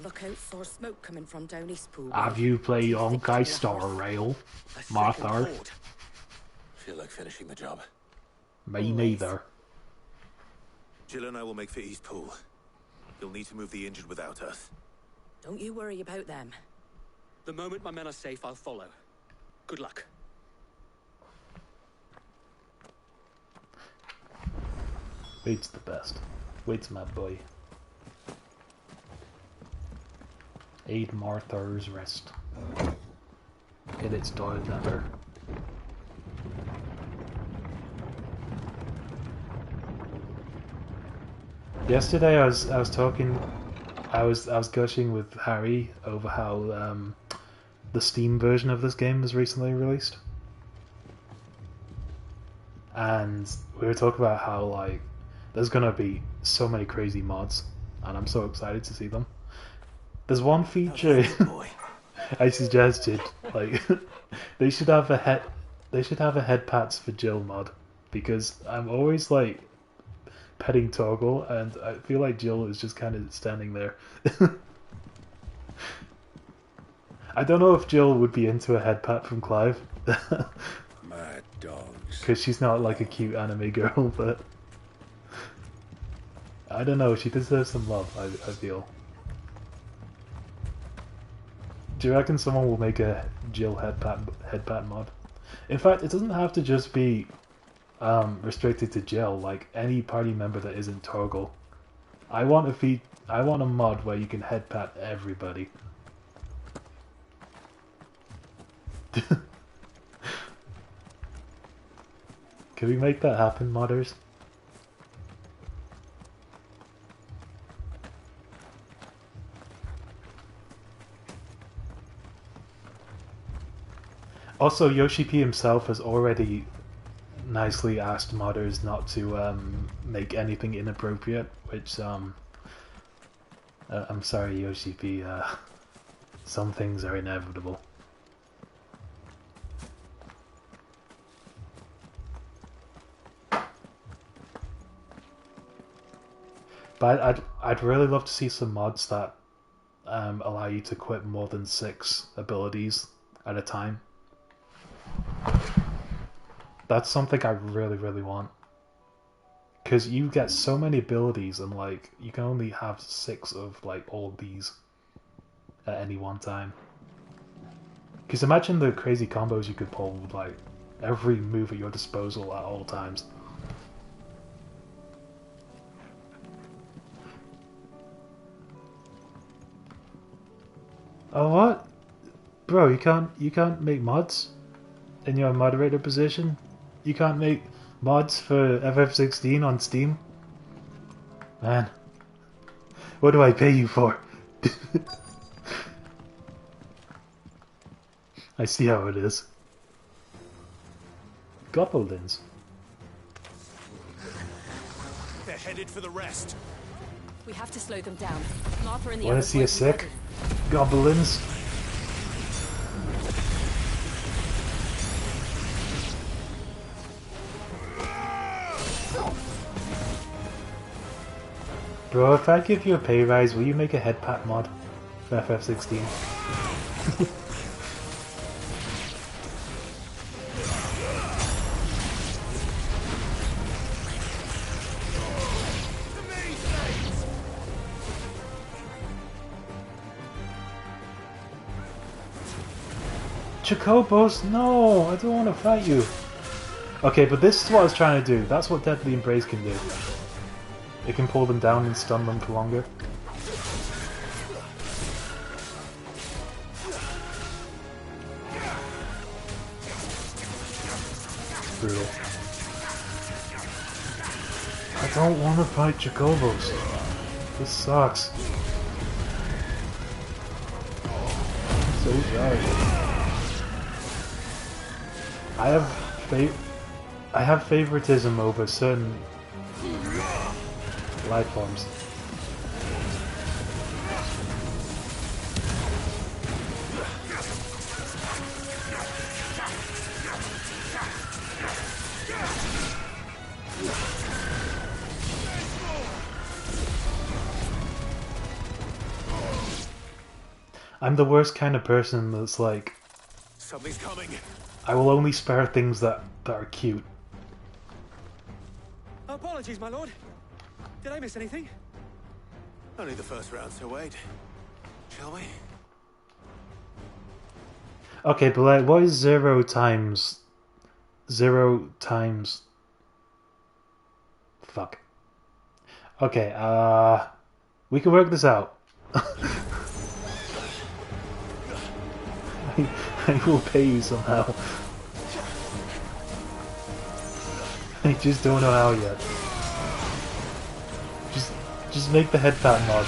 Look out for smoke coming from down East Pool. Have you played Honkai Star Rail, Martha? Feel like finishing the job. Me neither. Jill and I will make for East Pool. You'll need to move the injured without us. Don't you worry about them. The moment my men are safe, I'll follow. Good luck. Wade's the best. Wade's my boy. Aid Martha's rest. Get its toilet number. Yesterday I was gushing with Harry over how the Steam version of this game was recently released. And we were talking about how like there's gonna be so many crazy mods and I'm so excited to see them. There's one feature I suggested, like they should have a head pats for Jill mod, because I'm always like petting Toggle and I feel like Jill is just kind of standing there. I don't know if Jill would be into a head pat from Clive. Mad dogs. Because she's not like a cute anime girl, but I don't know, she deserves some love, I feel. Do you reckon someone will make a Jill head pat mod? In fact, it doesn't have to just be restricted to Jill, like any party member that isn't Torgal. I want a mod where you can head pat everybody. Can we make that happen, modders? Also, Yoshi P himself has already nicely asked modders not to make anything inappropriate, which I'm sorry, Yoshi P, some things are inevitable. But I'd really love to see some mods that allow you to equip more than 6 abilities at a time. That's something I really, really want. Because you get so many abilities and like you can only have 6 of like all of these at any one time. Because imagine the crazy combos you could pull with like every move at your disposal at all times. Oh what? Bro, you can't make mods in your moderator position? You can't make mods for FF16 on Steam? Man, what do I pay you for? I see how it is. Goblins. They're headed for the rest. We have to slow them down. Martha and the Wanna others see a won't be sick? ready. Goblins. Bro, if I give you a pay rise, will you make a head pat mod for FF16? Chocobos, no! I don't want to fight you. Okay, but this is what I was trying to do. That's what Deadly Embrace can do. It can pull them down and stun them for longer. Brutal. I don't want to fight Chocobos. This sucks. I'm so sorry. I have favoritism over certain life forms. I'm the worst kind of person that's like, Something's coming. I will only spare things that are cute. Apologies, my lord. Did I miss anything? Only the first round, so wait. Shall we? Okay, but like, what is 0 times... Fuck. Okay, we can work this out. I will pay you somehow. I just don't know how yet. Just make the head fat mod.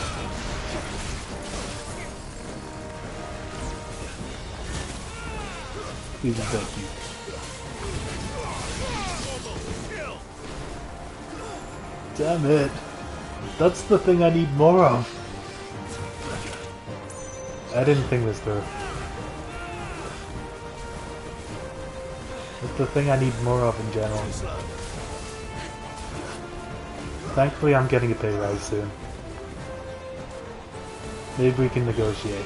Please and thank you. Damn it. That's the thing I need more of. I didn't think this through. It's the thing I need more of in general. Thankfully I'm getting a pay rise soon. Maybe we can negotiate.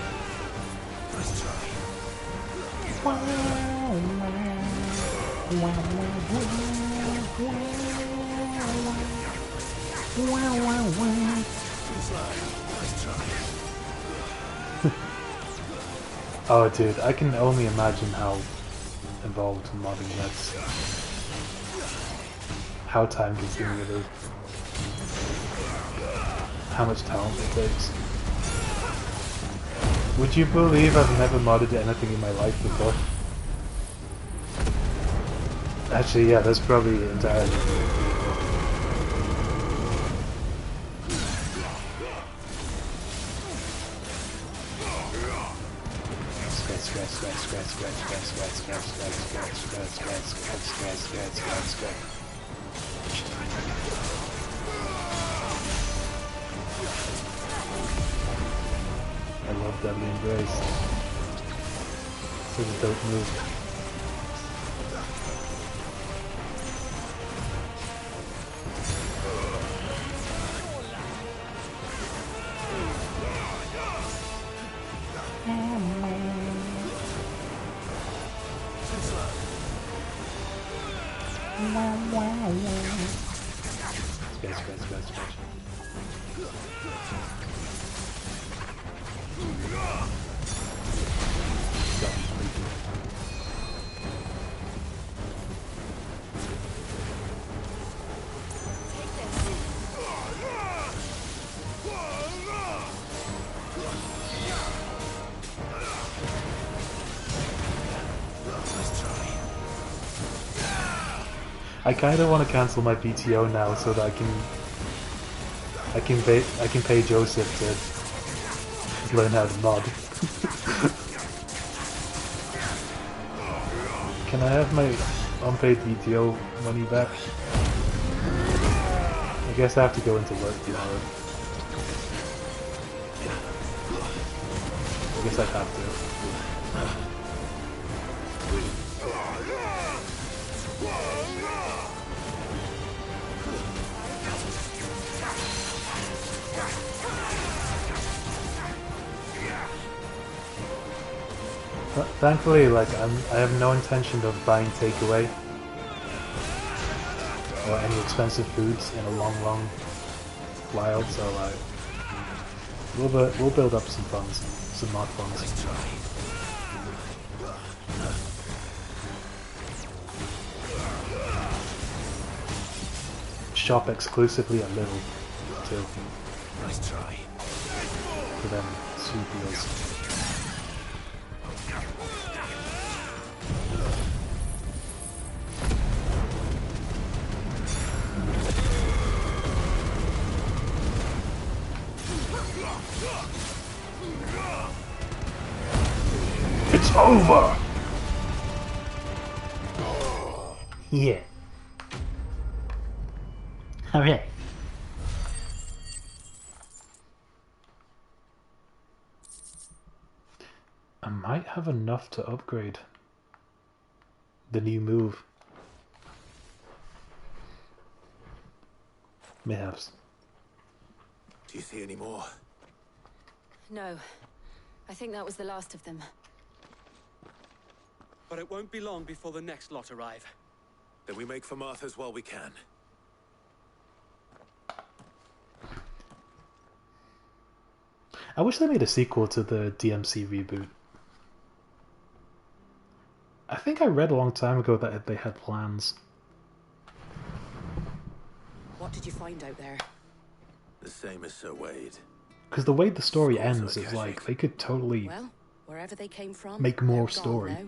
Oh dude, I can only imagine how involved modding gets. How time consuming it is. How much talent it takes. Would you believe I've never modded anything in my life before? Actually, yeah, that's probably entirely. I love Deadly Embrace. Such a dope move. Scratch. I kind of want to cancel my PTO now so that I can pay Joseph to learn how to mod. Can I have my unpaid PTO money back? I guess I have to go into work tomorrow. I guess I'd have to. Thankfully, like I have no intention of buying takeaway or any expensive foods in a long while. So like, we'll build up some funds, some mod funds. Shop exclusively at Lidl too. Nice try. For them sweet deals. It's over! Yeah. Alright. I might have enough to upgrade the new move. Mayhaps. Do you see any more? No. I think that was the last of them. But it won't be long before the next lot arrive. Then we make for Martha's while we can. I wish they made a sequel to the DMC reboot. I think I read a long time ago that they had plans. What did you find out there? The same as Sir Wade. Because the way the story Scores ends of is cash like, they could totally Well, wherever they came from, make more they're gone story. now.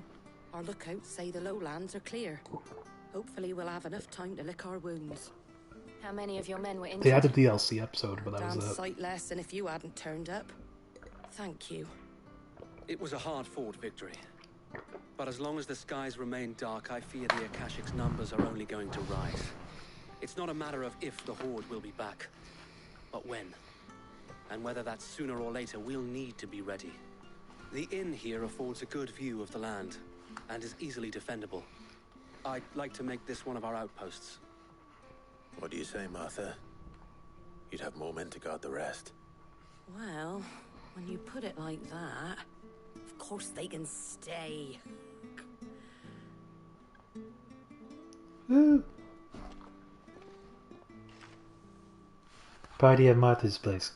Our lookouts say the lowlands are clear. Hopefully we'll have enough time to lick our wounds. How many of your men were injured? They had a DLC episode, but that Damn was it. sight less than if you hadn't turned up. Thank you. It was a hard-fought victory. But as long as the skies remain dark, I fear the Akashic's numbers are only going to rise. It's not a matter of if the Horde will be back, but when. And whether that's sooner or later, we'll need to be ready. The inn here affords a good view of the land, and is easily defendable. I'd like to make this one of our outposts. What do you say, Martha? You'd have more men to guard the rest. Well, when you put it like that, of course they can stay. Woo. Party at Martha's place.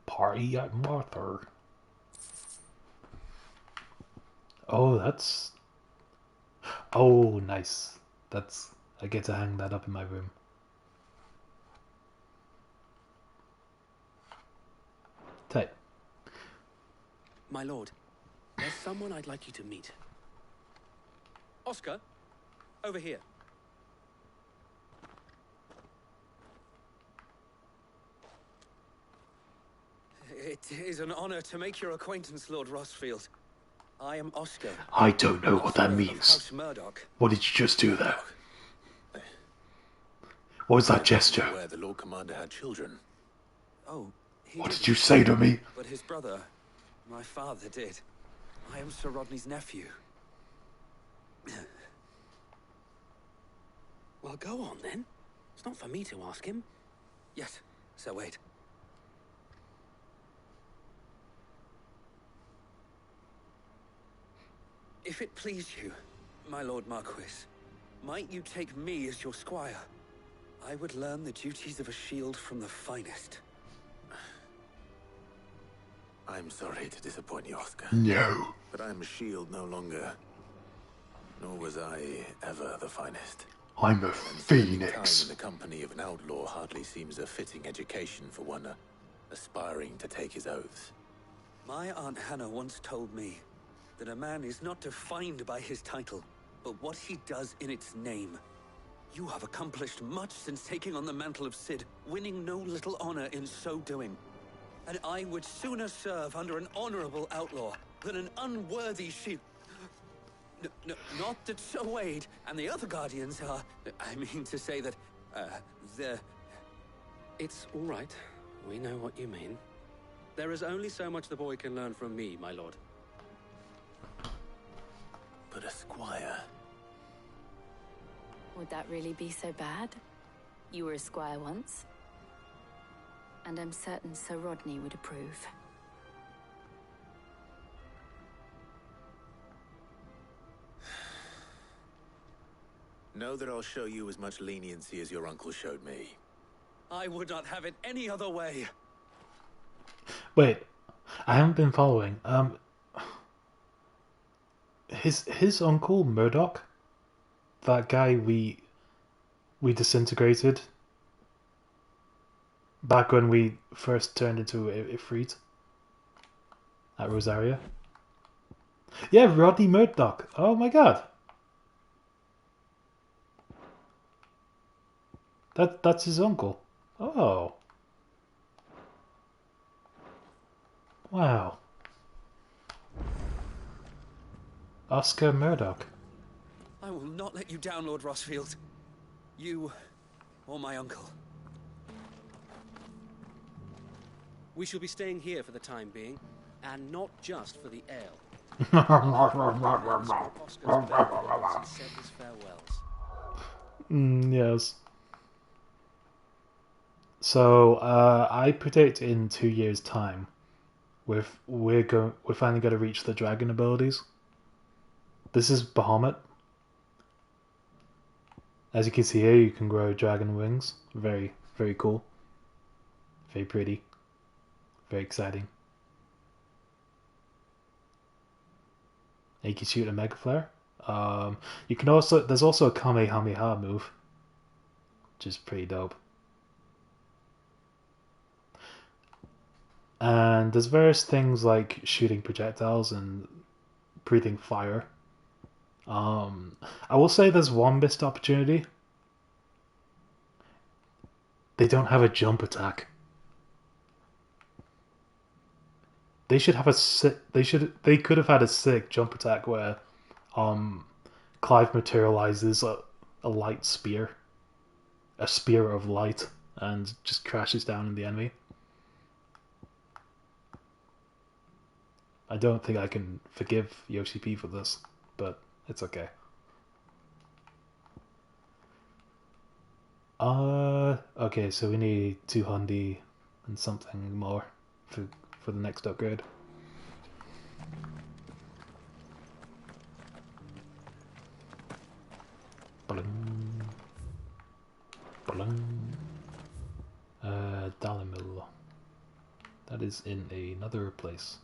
Party at Martha. Oh, that's... Oh, nice. That's... I get to hang that up in my room. Tight. My lord, there's someone I'd like you to meet. Oscar, over here. It is an honor to make your acquaintance, Lord Rossfield. I am Oscar. I don't know what that means. House Murdoch. What did you just do there? What was that gesture? Where the Lord Commander had children. Oh, What did you say to me? But his brother, my father, did. I am Sir Rodney's nephew. Well, go on then. It's not for me to ask him. Yes, Sir Wade. If it please you, my Lord Marquis, might you take me as your squire? I would learn the duties of a shield from the finest. I'm sorry to disappoint you, Oscar. No. But I'm a shield no longer. Nor was I ever the finest. I'm a And spending phoenix. time in the company of an outlaw hardly seems a fitting education for one aspiring to take his oaths. My Aunt Hannah once told me that a man is not defined by his title, but what he does in its name. You have accomplished much since taking on the mantle of Cid, winning no little honor in so doing. And I would sooner serve under an honorable outlaw than an unworthy shield. Not that Sir Wade and the other guardians are... I mean to say that, they're... It's all right. We know what you mean. There is only so much the boy can learn from me, my lord. But a squire... Would that really be so bad? You were a squire once. And I'm certain Sir Rodney would approve. Know that I'll show you as much leniency as your uncle showed me. I would not have it any other way. Wait, I haven't been following. His uncle Murdoch, that guy we disintegrated back when we first turned into Ifrit at Rosaria. Yeah, Rodney Murdoch. Oh my god. That's his uncle. Oh. Wow. Oscar Murdoch. I will not let you down, Lord Rossfield. You or my uncle. We shall be staying here for the time being, and not just for the ale. Oscar's bed as he said his farewells. Yes. So I predict in 2 years' time, we're finally going to reach the dragon abilities. This is Bahamut. As you can see here, you can grow dragon wings. Very, very cool. Very pretty. Very exciting. And you can shoot a Mega Flare. You can also, there's also a Kamehameha move, which is pretty dope. And there's various things like shooting projectiles and breathing fire. I will say there's one missed opportunity. They don't have a jump attack. They should have a sick. They could have had a sick jump attack where, Clive materializes a light spear, a spear of light, and just crashes down in the enemy. I don't think I can forgive Yoshi P for this, but it's okay. Okay, so we need 200 and something more for the next upgrade. Ba-lum. Ba-lum. Dalimil. That is in another place.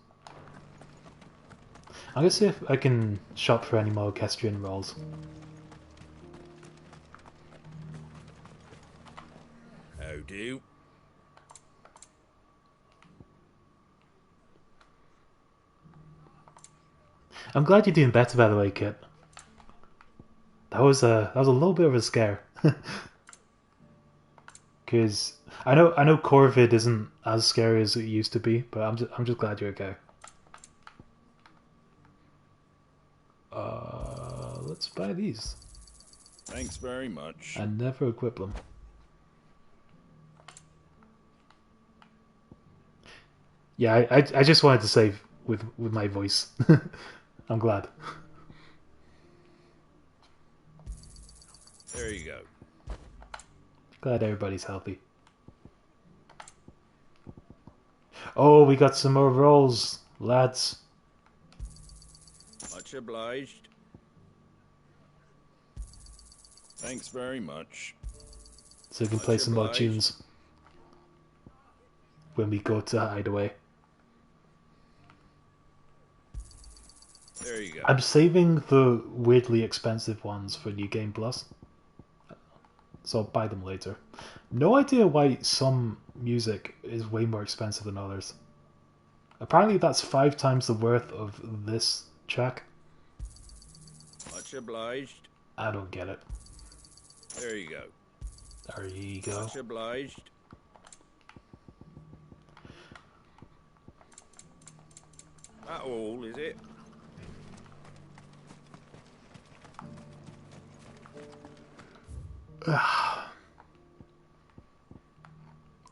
I'm gonna see if I can shop for any more Kestrian rolls. How do? I'm glad you're doing better, by the way, Kit. That was a little bit of a scare. Because I know Corvid isn't as scary as it used to be, but I'm just glad you're okay. Let's buy these. Thanks very much. And never equip them. Yeah, I just wanted to save with my voice. I'm glad. There you go. Glad everybody's healthy. Oh, we got some more rolls, lads. Much obliged. Thanks very much. So we can play some more tunes when we go to Hideaway. There you go. I'm saving the weirdly expensive ones for New Game Plus, so I'll buy them later. No idea why some music is way more expensive than others. Apparently that's 5 times the worth of this track. Much obliged. I don't get it. There you go. There you go. Much obliged. That all, is it?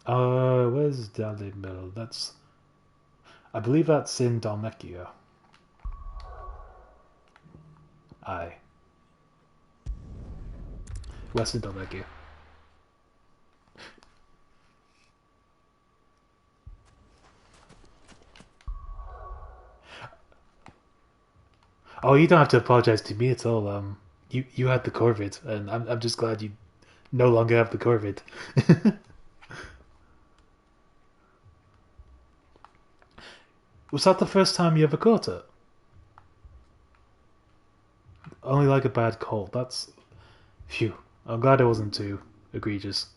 Where's Dalimil? That's... I believe that's in Dalmekia. Aye. Western Dalmekia. Oh, you don't have to apologize to me at all. You had the Corvid, and I'm just glad you no longer have the Corvid. Was that the first time you ever caught it? Only like a bad cold. That's... Phew. I'm glad it wasn't too egregious.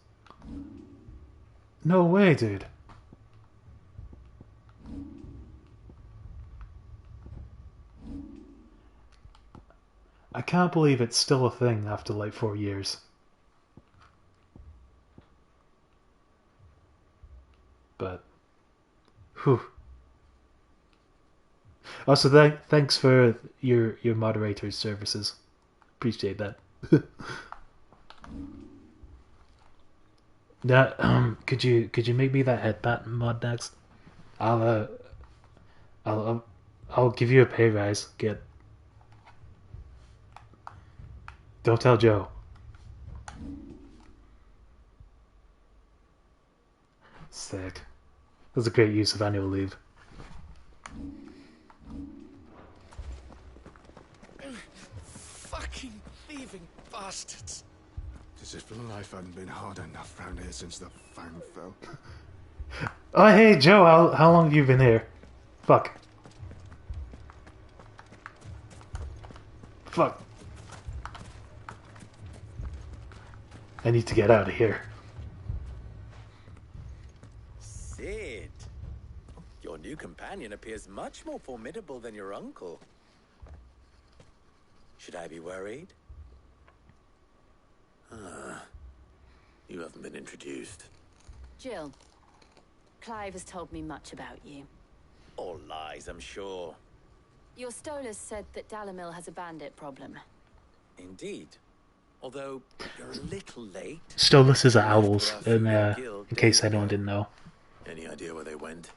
No way, dude. I can't believe it's still a thing after like 4 years. But... Whew. Also, thanks for your moderator's services. Appreciate that. Now, could you make me that headbat mod next? I'll give you a pay rise. Don't tell Joe. Sick. That's a great use of annual leave. Fucking thieving bastards. As if life hadn't been hard enough round here since the fang fell. Oh hey Joe, how long have you been here? Fuck. Fuck. I need to get out of here. Sid, your new companion appears much more formidable than your uncle. Should I be worried? You haven't been introduced. Jill, Clive has told me much about you. All lies, I'm sure. Your Stolas said that Dalamil has a bandit problem. Indeed. Although, you're a little late. Stolas are owls, in case anyone didn't know. Any idea where they went?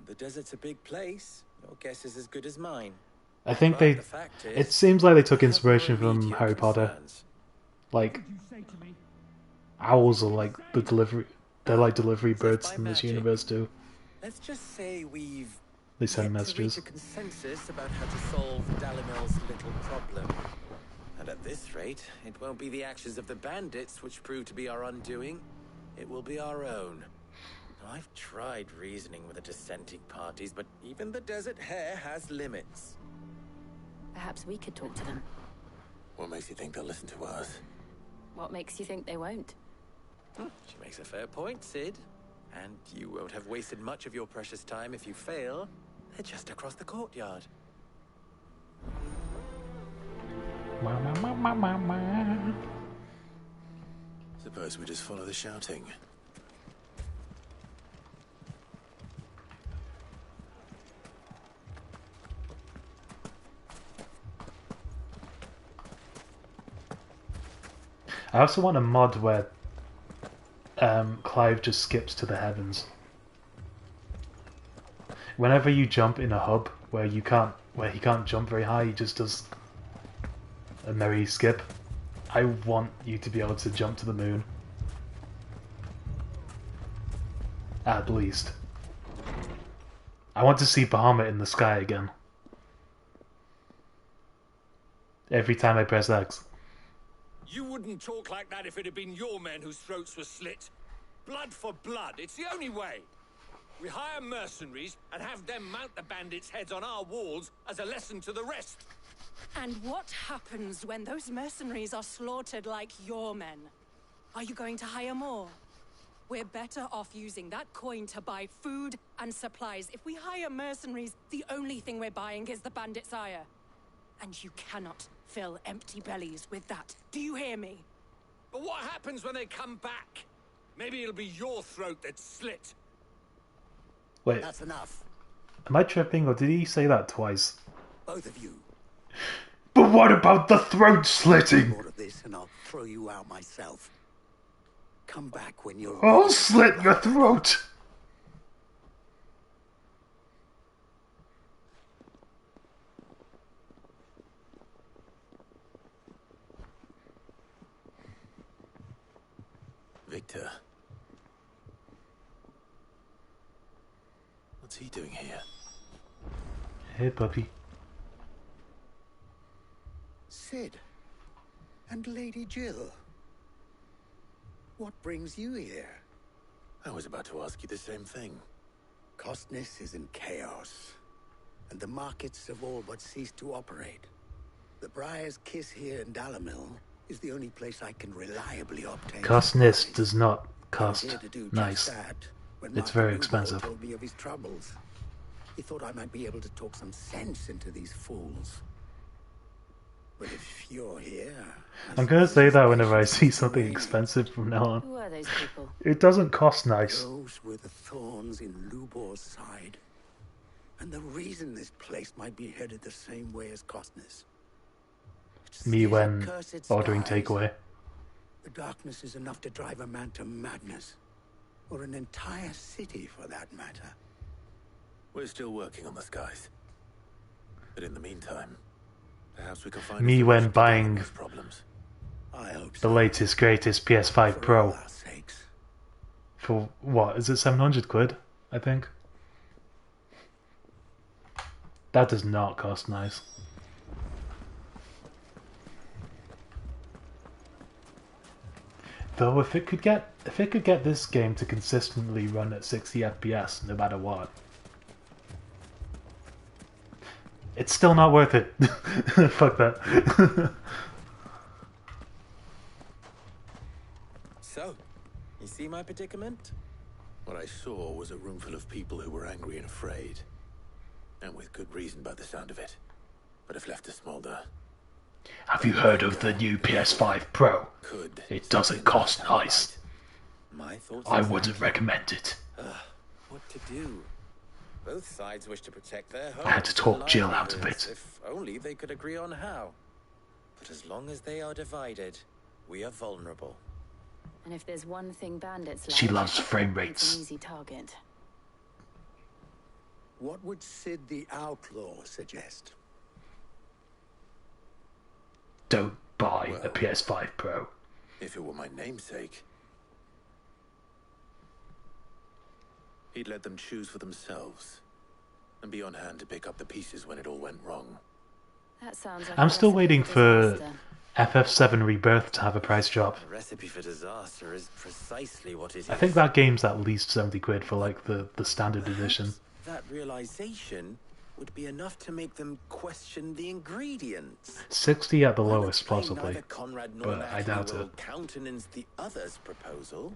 The desert's a big place. Your guess is as good as mine. I think it seems like they took inspiration from Harry Potter. Like, owls are like they're like delivery birds in this universe too. Let's just say They send to messages. reach a consensus about how to solve Dalimil's little problem. And at this rate, it won't be the actions of the bandits which prove to be our undoing. It will be our own. I've tried reasoning with the dissenting parties, but even the Desert Hare has limits. Perhaps we could talk to them. What makes you think they'll listen to us? What makes you think they won't? She makes a fair point, Sid. And you won't have wasted much of your precious time if you fail. They're just across the courtyard. Suppose we just follow the shouting. I also want a mod where Clive just skips to the heavens. Whenever you jump in a hub where he can't jump very high, he just does a merry skip. I want you to be able to jump to the moon. At least. I want to see Bahamut in the sky again. Every time I press X. You wouldn't talk like that if it had been your men whose throats were slit. Blood for blood, it's the only way. We hire mercenaries and have them mount the bandits' heads on our walls as a lesson to the rest. And what happens when those mercenaries are slaughtered like your men? Are you going to hire more? We're better off using that coin to buy food and supplies. If we hire mercenaries, the only thing we're buying is the bandits' ire. And you cannot fill empty bellies with that. Do you hear me? But what happens when they come back? Maybe it'll be your throat that's slit. Wait. That's enough. Am I tripping or did he say that twice? Both of you. But what about the throat slitting? More of this and I'll throw you out myself. Come back when you're... I'll slit your throat! Victor. What's he doing here? Hey, puppy. Sid. And Lady Jill. What brings you here? I was about to ask you the same thing. Costness is in chaos, and the markets have all but ceased to operate. The Briar's Kiss here in Dalamil is the only place I can reliably obtain. Costness does not cost I'm here to do nice. just that, when It's Martin very Hugo expensive. told me of his troubles. He thought I might be able to talk some sense into these fools. But if you're here... I'm gonna say that whenever I see something expensive from now on. Who are those people? It doesn't cost nice. Those were the thorns in Lubor's side. And the reason this place might be headed the same way as Costness. Me when Cursed ordering skies. takeaway. The darkness is enough to drive a man to madness. Or an entire city, for that matter. We're still working on the skies. But in the meantime, perhaps we can find Me when buying problems. I hope the latest greatest PS5 Pro For what? Is it 700 quid? I think. That does not cost nice. Though if it could get this game to consistently run at 60 FPS no matter what, it's still not worth it. Fuck that. So, you see my predicament? What I saw was a room full of people who were angry and afraid. And with good reason by the sound of it. But if left to smolder... Have you heard of the new PS5 Pro? It doesn't cost nice. My thoughts I wouldn't recommend it. What to do? Both sides wish to protect their homes. I had to talk Jill out of it. If only they could agree on how. But as long as they are divided, we are vulnerable. And if there's one thing bandits She like, loves frame it's rates. an easy target. What would Sid the Outlaw suggest? Don't buy a PS5 Pro. If it were my namesake, he'd let them choose for themselves and be on hand to pick up the pieces when it all went wrong. That sounds like I'm a still recipe waiting for disaster. FF7 Rebirth to have a price drop. A recipe for disaster is precisely what it is. I think that game's at least 70 quid for like the standard edition. That realization would be enough to make them question the ingredients. 60 at the While lowest, it's plain possibly. neither Conrad nor But I Natalie doubt will it. countenance the other's proposal.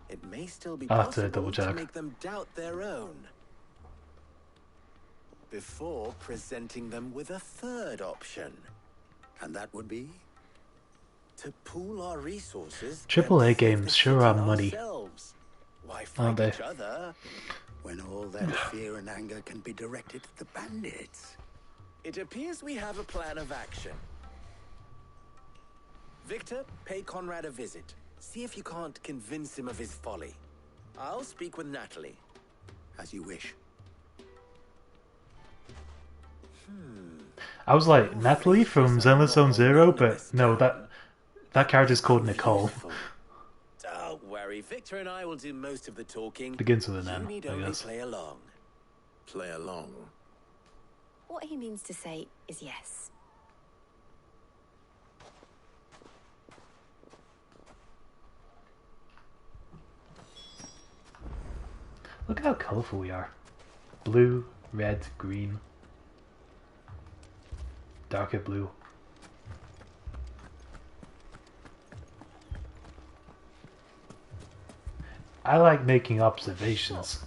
It may still be I'll have to possible double check. make them doubt their own. Before presenting them with a third option. And that would be? To pool our resources. AAA games sure are money, ourselves. Why aren't fight they? each other? When all that fear and anger can be directed at the bandits. It appears we have a plan of action. Victor, pay Conrad a visit. See if you can't convince him of his folly. I'll speak with Natalie. As you wish. I was like, Natalie from Zenless Zone Zero, but no, that character's called Nicole. Don't worry, Victor and I will do most of the talking. Begins with an You N, need I only guess. play along. Play along. What he means to say is yes. Look at how colourful we are. Blue, red, green. Darker blue. I like making observations.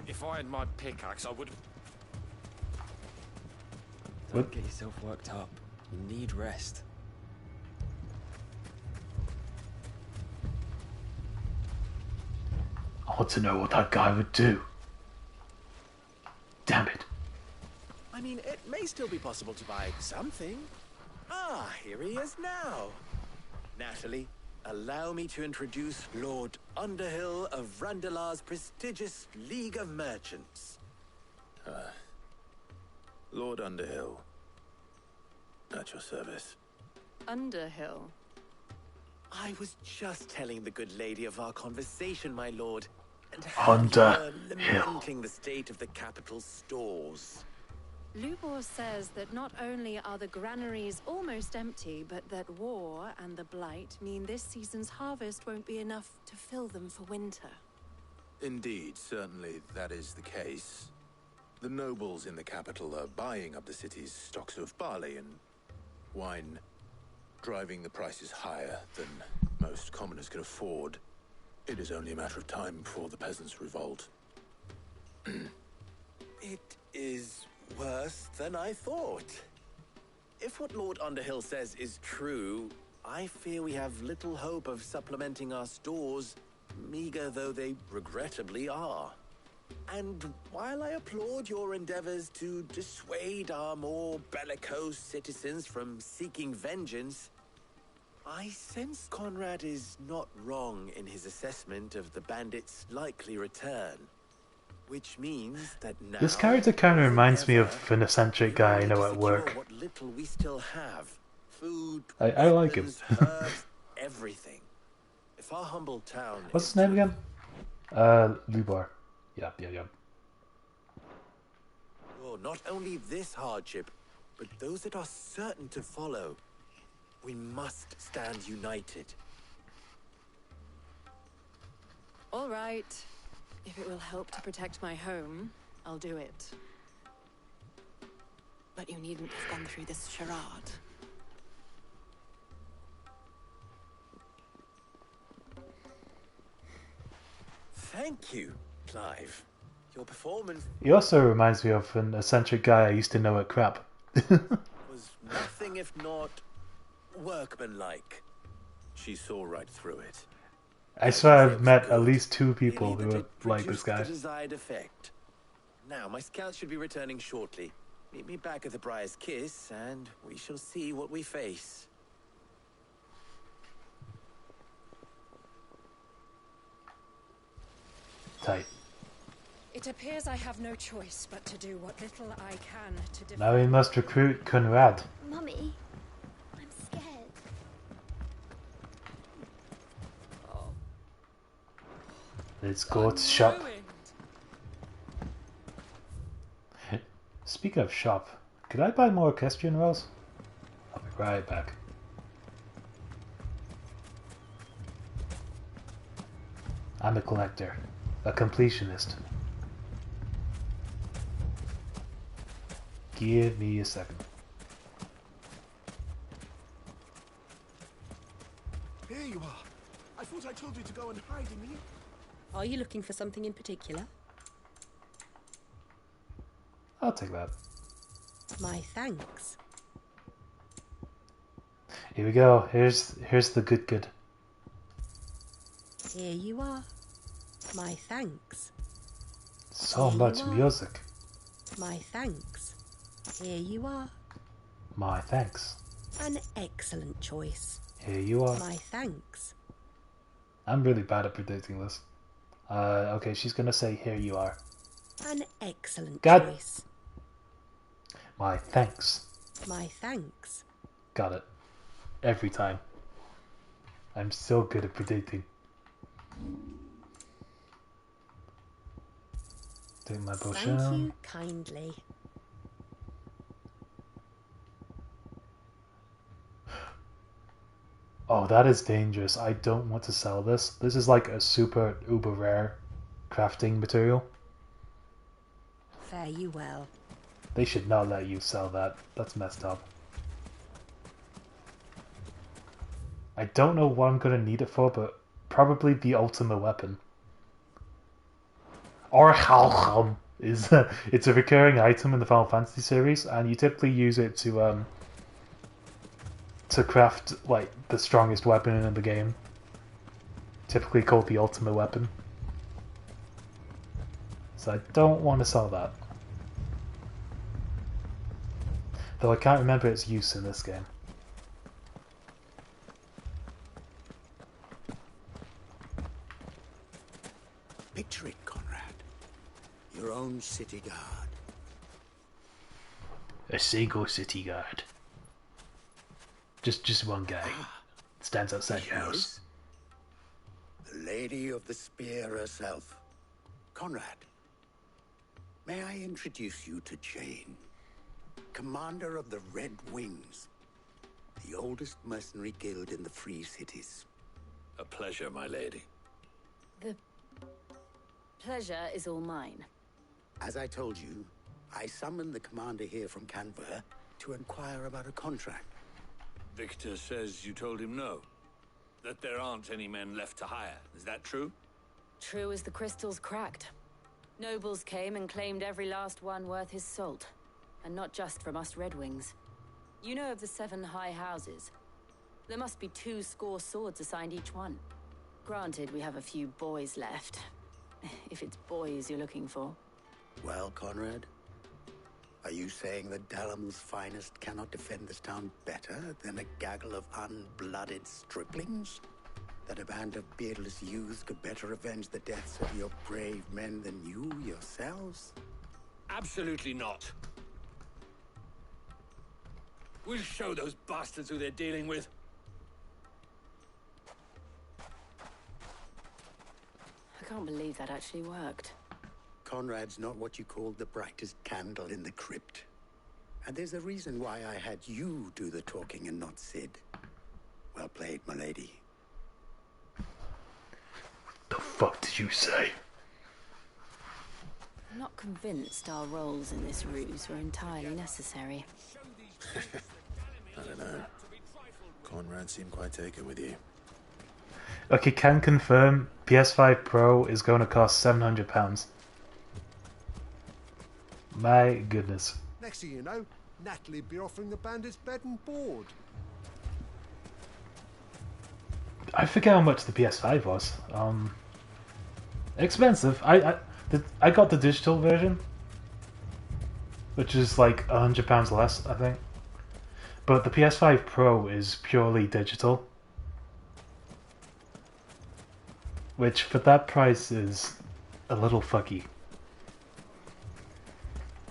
If I had my pickaxe, I would have... What? Don't get yourself worked up. You need rest. I want to know what that guy would do. Damn it. I mean, it may still be possible to buy something. Ah, here he is now. Natalie, allow me to introduce Lord Underhill of Randalar's prestigious League of Merchants. Lord Underhill. At your service. Underhill. I was just telling the good lady of our conversation, my lord, and how you Underhill. were lamenting the state of the capital's stores. Lubor says that not only are the granaries almost empty, but that war and the blight mean this season's harvest won't be enough to fill them for winter. Indeed, certainly that is the case. The nobles in the capital are buying up the city's stocks of barley and wine, driving the prices higher than most commoners can afford. It is only a matter of time before the peasants revolt. It is worse than I thought. If what Lord Underhill says is true, I fear we have little hope of supplementing our stores, meager though they regrettably are. And while I applaud your endeavors to dissuade our more bellicose citizens from seeking vengeance, I sense Conrad is not wrong in his assessment of the bandits' likely return. Which means that now... This character kind of reminds me of an eccentric guy I know at work. What little we still have. Food, I like him. weapons, herbs, everything. If our humble town What's is his name to- again? Lubar. Yep. Oh, not only this hardship, but those that are certain to follow. We must stand united. All right. If it will help to protect my home, I'll do it. But you needn't have gone through this charade. Thank you, Clive. Your performance He also reminds me of an eccentric guy I used to know at Crap. was nothing if not workmanlike. She saw right through it. I swear I've met at least 2 people who are like this Produced guy. the desired effect. Now, my scouts should be returning shortly. Meet me back at the Briar's Kiss, and we shall see what we face. Tight. It appears I have no choice but to do what little I can to defend. Now we must recruit Conrad. Mummy, I'm scared. Let's go to shop. Speaking of shop, could I buy more equestrian rolls? I'll be right back. I'm a collector, a completionist. Give me a second. Here you are. I thought I told you to go and hide in here. Are you looking for something in particular? I'll take that. My thanks. Here we go. Here's the good. Here you are. My thanks. So Here much you are. music. My thanks. Here you are. My thanks. An excellent choice. Here you are. My thanks. I'm really bad at predicting this. Okay, she's gonna say here you are. An excellent God. choice. My thanks. My thanks. Got it. Every time. I'm so good at predicting. Take my potion. Thank you kindly. Oh, that is dangerous. I don't want to sell this. This is like a super uber rare crafting material. Fare you well. They should not let you sell that. That's messed up. I don't know what I'm gonna need it for, but probably the ultimate weapon. Orchalchum is it's a recurring item in the Final Fantasy series, and you typically use it to craft like the strongest weapon in the game. Typically called the ultimate weapon. So I don't want to sell that. Though I can't remember its use in this game. Picture it, Conrad. Your own city guard. A single city guard. Just one guy. Stands outside your house. The Lady of the Spear herself. Conrad, may I introduce you to Jane, commander of the Red Wings, the oldest mercenary guild in the Free Cities. A pleasure, my lady. The pleasure is all mine. As I told you, I summoned the commander here from Canver to inquire about a contract. Victor says you told him no. That there aren't any men left to hire. Is that true? True as the crystals cracked. Nobles came and claimed every last one worth his salt. And not just from us Red Wings. You know of the 7 high houses. There must be 2 swords assigned each one. Granted, we have a few boys left. If it's boys you're looking for. Well, Conrad, are you saying that Dalamul's finest cannot defend this town better than a gaggle of unblooded striplings? That a band of beardless youths could better avenge the deaths of your brave men than you yourselves? Absolutely not. We'll show those bastards who they're dealing with. can't believe that actually worked. Conrad's not what you call the brightest candle in the crypt. And there's a reason why I had you do the talking and not Sid. Well played, my lady. The fuck did you say? I'm not convinced our roles in this ruse were entirely necessary. I don't know. Conrad seemed quite taken with you. Okay, can confirm PS5 Pro is going to cost £700. My goodness. Next thing you know, Natalie'd be offering the bandits bed and board. I forget how much the PS5 was. Expensive. I got the digital version, which is like £100 less, I think. But the PS5 Pro is purely digital, which for that price is a little fucky.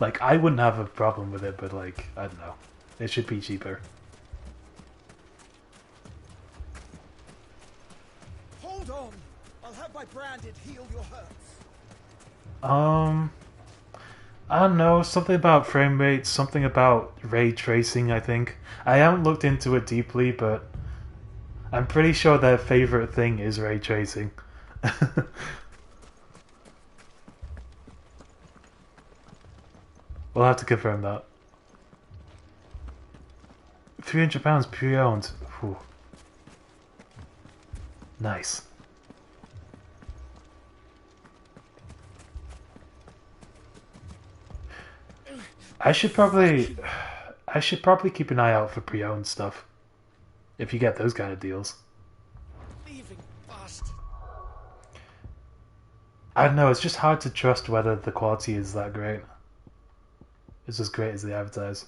Like, I wouldn't have a problem with it, but like, I don't know. It should be cheaper. Hold on! I'll have my branded heal your hurts. I don't know, something about frame rate, something about ray tracing, I think. I haven't looked into it deeply, but I'm pretty sure their favorite thing is ray tracing. We'll have to confirm that. £300 pre-owned. Whew. Nice. I should probably keep an eye out for pre-owned stuff. If you get those kind of deals. Leaving fast. I don't know, it's just hard to trust whether the quality is that great. It's as great as they advertise.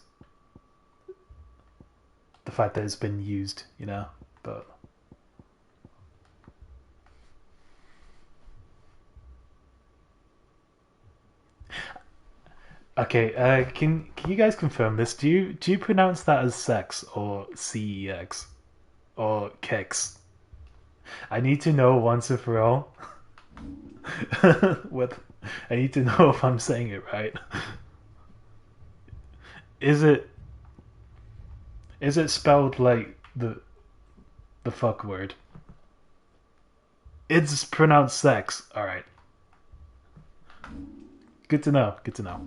The fact that it's been used, you know, but... Okay, can you guys confirm this? Do you pronounce that as sex or CEX? Or kex? I need to know once and for all. I need to know if I'm saying it right. Is it spelled like the fuck word? It's pronounced sex. Alright. Good to know. Good to know.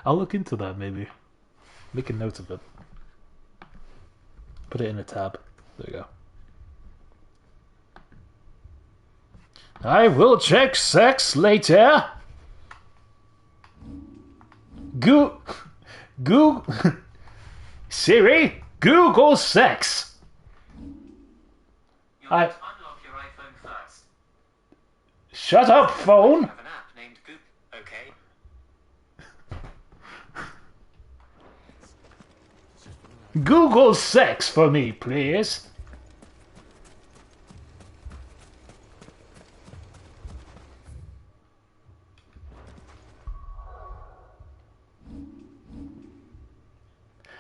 I'll look into that maybe. Make a note of it. Put it in a tab. There you go. I will check sex later. Siri, Google sex. You'll need to unlock your iPhone first. Shut up, phone. I have an app named okay. Google sex for me, please.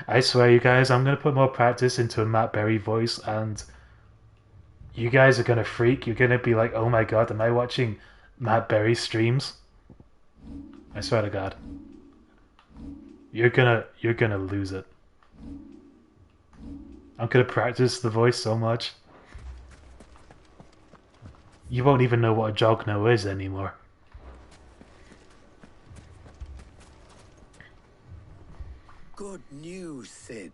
I swear, you guys, I'm going to put more practice into a Matt Berry voice, and you guys are going to freak. You're going to be like, oh my god, am I watching Matt Berry streams? I swear to god. You're gonna lose it. I'm going to practice the voice so much. You won't even know what a jogno is anymore. Good news, Sid.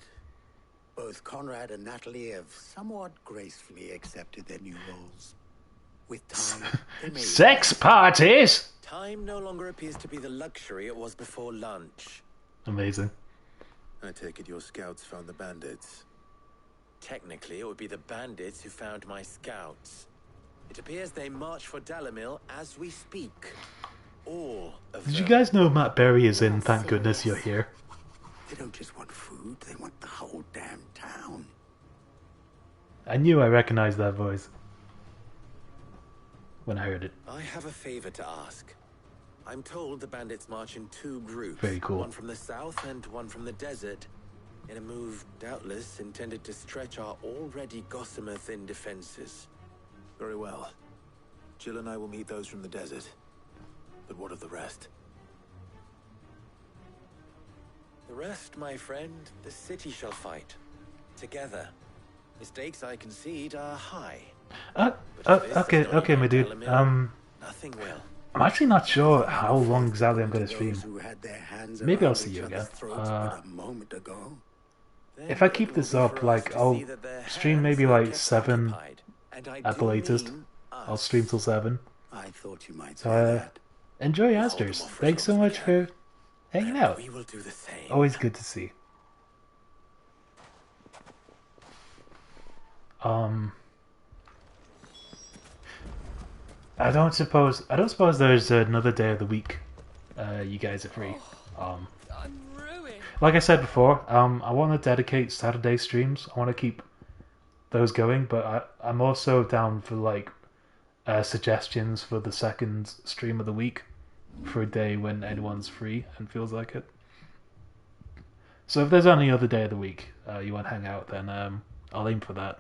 Both Conrad and Natalie have somewhat gracefully accepted their new roles. With time, they may... Sex parties! Time no longer appears to be the luxury it was before lunch. Amazing. I take it your scouts found the bandits. Technically, it would be the bandits who found my scouts. It appears they march for Dalimil as we speak. All of them. Did you guys know Matt Berry is in Thank Goodness You're Here? They don't just want food, they want the whole damn town. I knew I recognized that voice when I heard it. I have a favor to ask. I'm told the bandits march in two groups. Very cool. One from the south and one from the desert. in a move doubtless intended to stretch our already gossamer-thin defenses. Very well. Jill and I will meet those from the desert. But what of the rest? The rest, my friend, the city shall fight. Together. The stakes, I concede, are high. Okay, my dude. Nothing will. I'm actually not sure how long exactly I'm going to stream. Maybe I'll see you again. If I keep this up, like, I'll stream maybe like 7 at the latest. I'll stream till 7. So, enjoy Asters. Thanks so much for hanging out. Always good to see. I don't suppose there's another day of the week you guys are free. Like I said before, I want to dedicate Saturday streams. I want to keep those going, but I'm also down for like suggestions for the second stream of the week for a day when anyone's free and feels like it. So if there's any other day of the week you want to hang out, then I'll aim for that.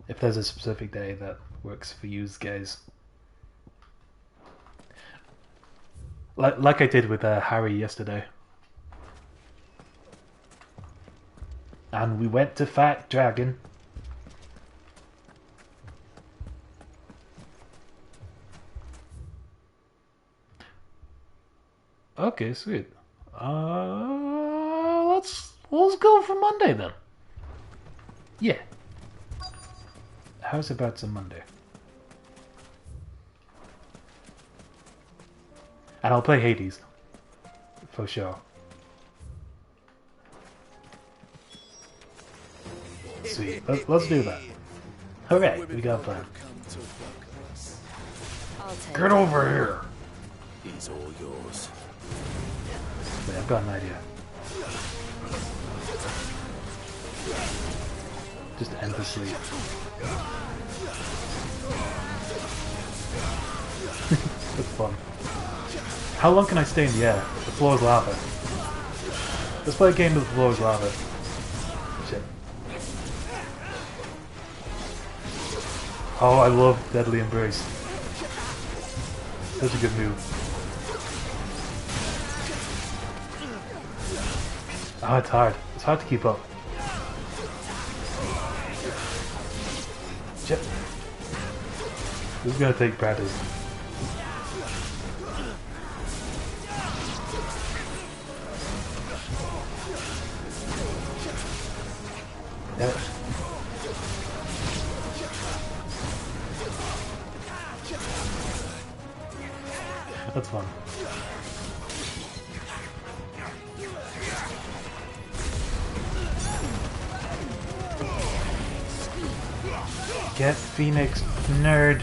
If there's a specific day that works for you guys. Like I did with Harry yesterday. And we went to Fat Dragon. Okay, sweet. Let's go for Monday then. Yeah. How's about some Monday? And I'll play Hades. For sure. Sweet. Let's do that. Alright, we got a plan. Get over here! He's all yours. Wait, I've got an idea. Just end the sleep. That's fun. How long can I stay in the air? The floor is lava. Let's play a game with the floor is lava. Shit. Oh, I love Deadly Embrace. Such a good move. Oh, it's hard. It's hard to keep up. Shit. This is gonna take practice. Damn it. That's fun. Get Phoenix, nerd.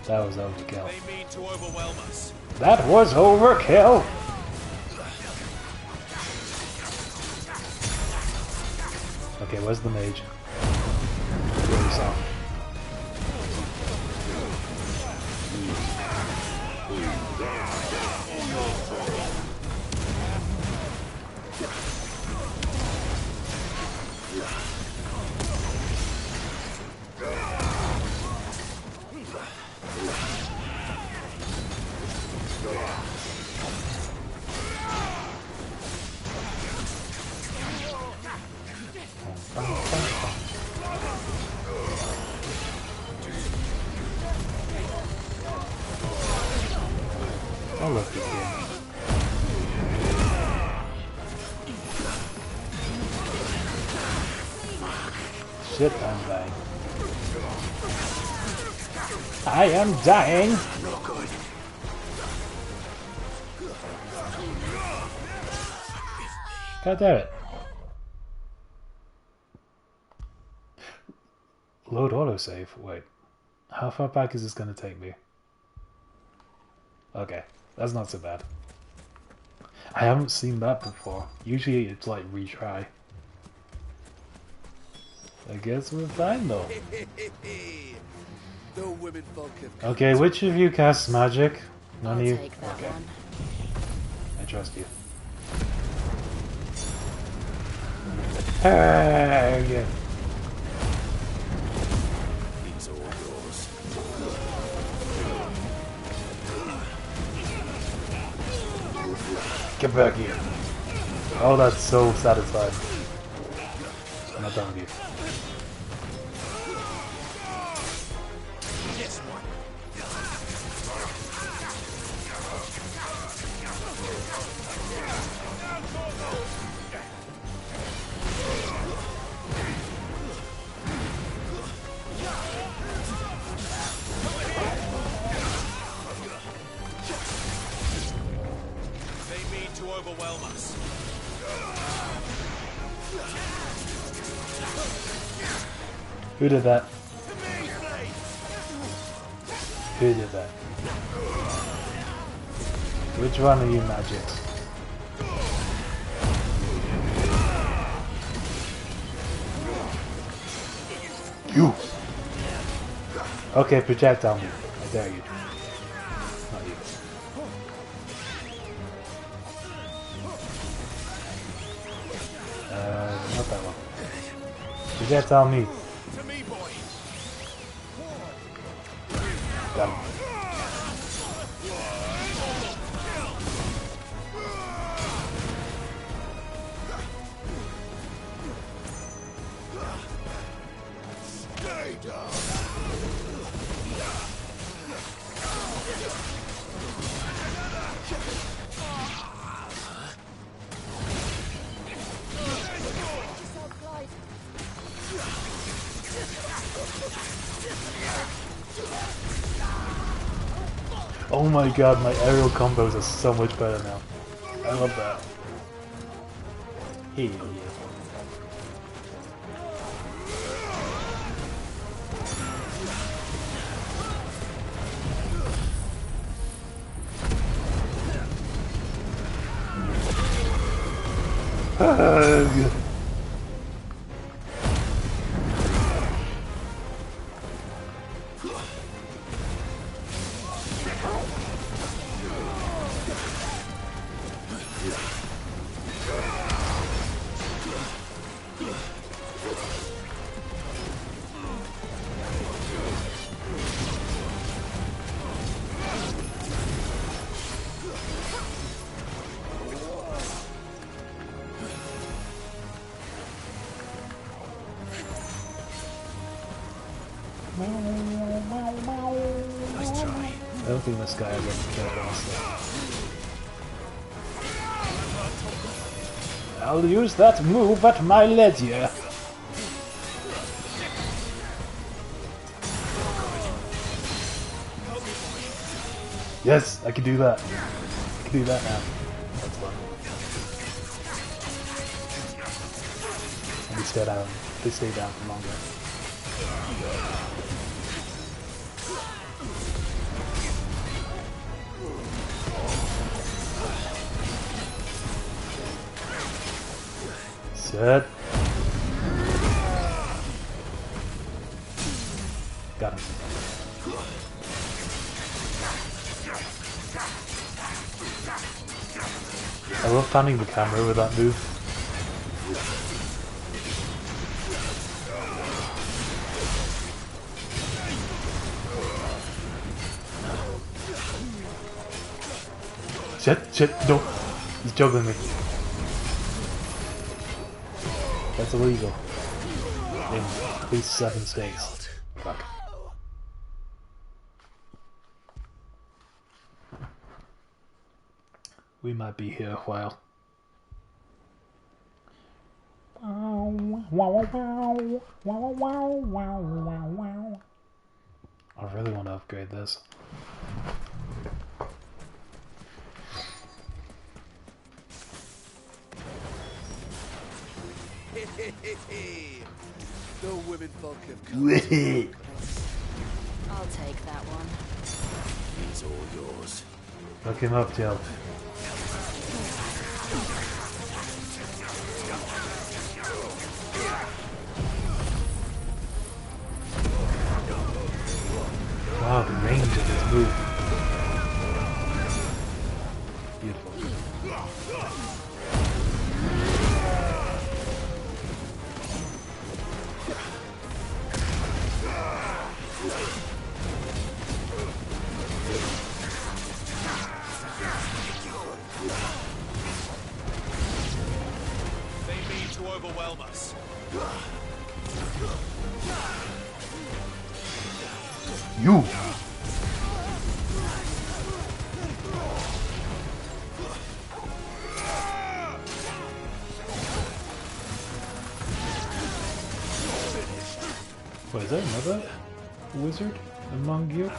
That was overkill. They mean to overwhelm us. That was overkill. Okay, where's the mage? Really soft. I love this game. Shit, I'm dying. I am dying! Not good. God damn it. Load autosave? Wait. How far back is this gonna take me? Okay, that's not so bad. I haven't seen that before. Usually it's like retry. I guess we're fine though. The women folk have Okay, which of you casts magic? None of you? Take that Okay. one. I trust you. Hey! These all yours. Get back here. Oh, that's so satisfying. I'm not done with you. This one. They mean to overwhelm us. Who did that? Who did that? Which one of you magics? You! Okay, projectile me. I dare you. Not you. Not that one. Projectile me. Got him. Stay down. Oh my god, my aerial combos are so much better now. I love that. Hey, Hug. Nice try. I don't think this guy has any character. I'll use that move at my leisure. Yes, I can do that. I can do that now. That's fun. And they stay down. They stay down for longer. Set. Got him. I love panning the camera with that move. Shit, no. He's juggling me. That's illegal. In at least 7 states. Fuck. We might be here a while. I really want to upgrade this. The women folk have come. I'll take that one. He's all yours. Look him up, Jill. Ooh. Beautiful. They mean to overwhelm us. You! What is that? Another wizard among you?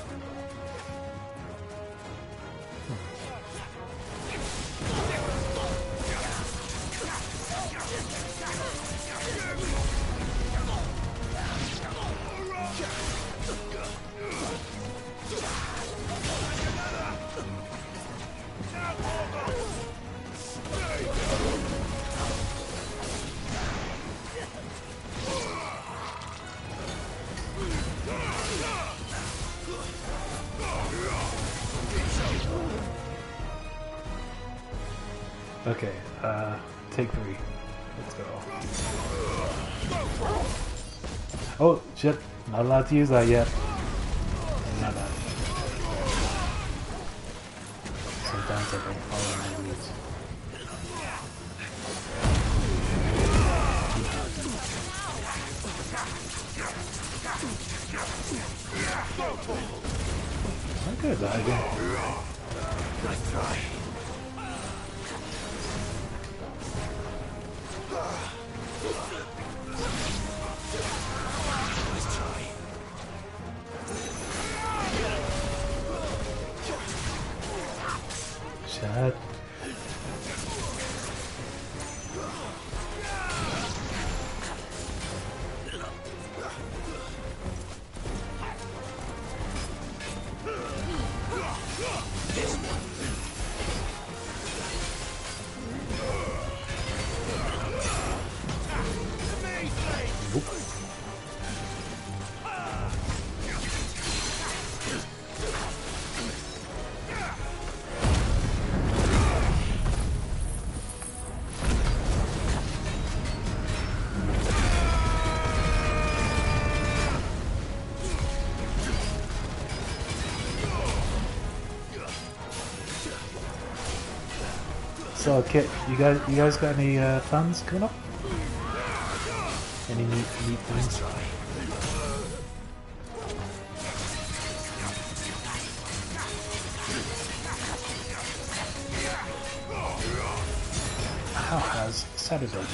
Okay, take 3. Let's go. Oh, shit. Not allowed to use that yet. Not bad. Sometimes I don't follow my rules. I'm good at that again. Nice try. Shut. So, Kit, you guys got any plans coming up? Any neat things? How has Saturday been?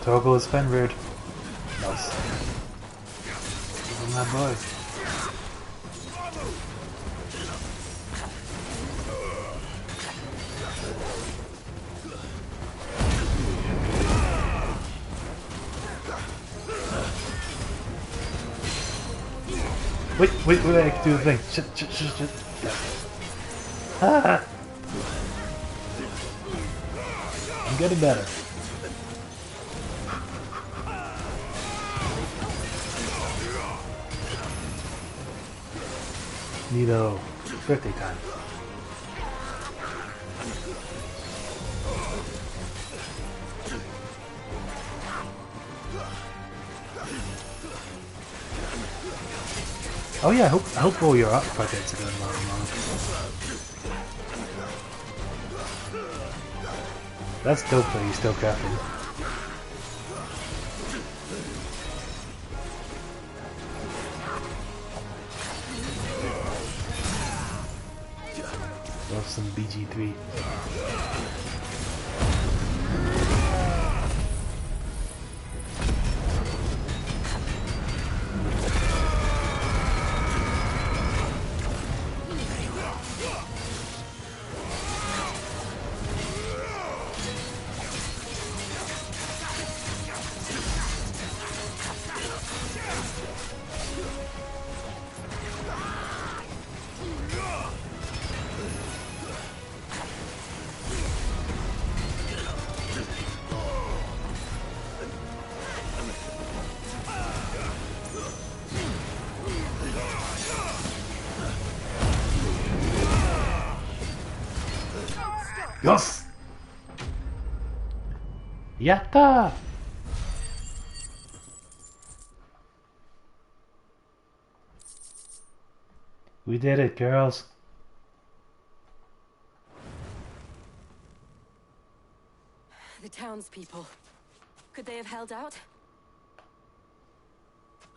Toggle is Fenrir. Nice. Give my boy. Wait, I can do the thing. Shit. Ah! I'm getting better. Neato. Birthday time. Oh yeah, I hope all your art projects are going well. That's dope that you're still crafting. Love some BG3. Yes! Yatta! We did it, girls. The townspeople. Could they have held out?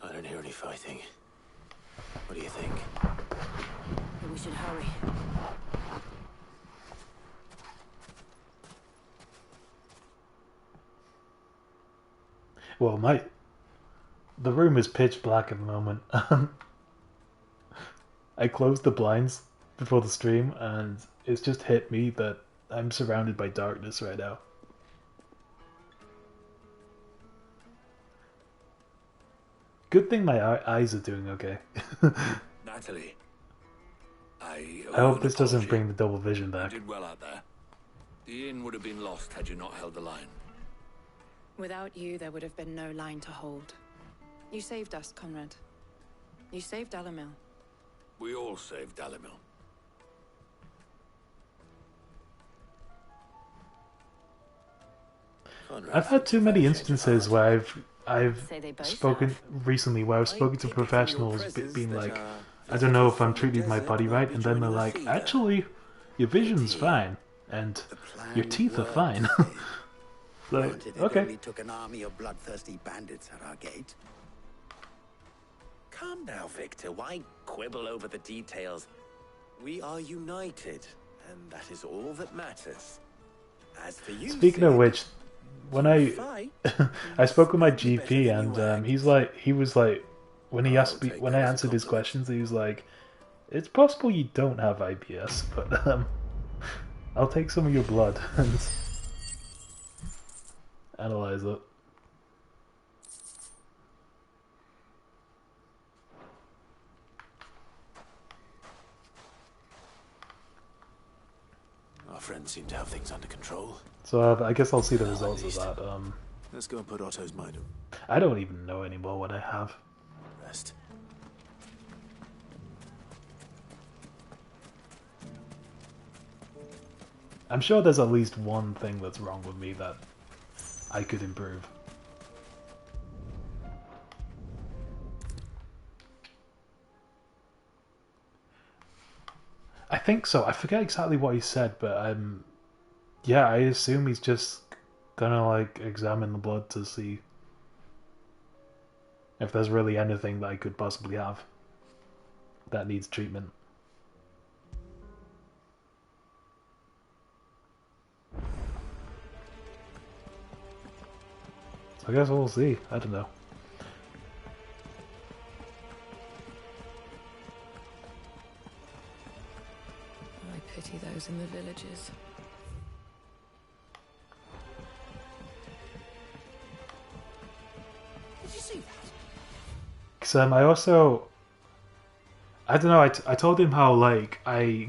I don't hear any fighting. What do you think? But we should hurry. Well, the room is pitch black at the moment. I closed the blinds before the stream, and it's just hit me that I'm surrounded by darkness right now. Good thing my eyes are doing okay. Natalie, I hope this doesn't bring the double vision back. You did well out there. The inn would have been lost had you not held the line. Without you, there would have been no line to hold. You saved us, Conrad. You saved Dalimil. We all saved Dalimil. I've had too many instances where I've spoken recently where I've spoken to professionals being like, I don't know if I'm treating my body right, and then they're like, actually, your vision's fine, and your teeth are fine. Like, okay. Only took an army of bloodthirsty bandits at our gate. Calm now, Victor. Why quibble over the details? We are united, and that is all that matters. As for you, speaking of which, when I I spoke with my GP, and he was like, when I answered his questions, he was like, it's possible you don't have IBS, but I'll take some of your blood and analyze it. Our friends seem to have things under control. So I guess I'll see the results of that. Let's go and put Otto's mind on. I don't even know anymore what I have. Rest. I'm sure there's at least one thing that's wrong with me that I could improve. I think so. I forget exactly what he said, but yeah, I assume he's just gonna like examine the blood to see if there's really anything that I could possibly have that needs treatment. So I guess we'll see. I don't know. I pity those in the villages. Did you see that? Because I also, I don't know. I told him how like I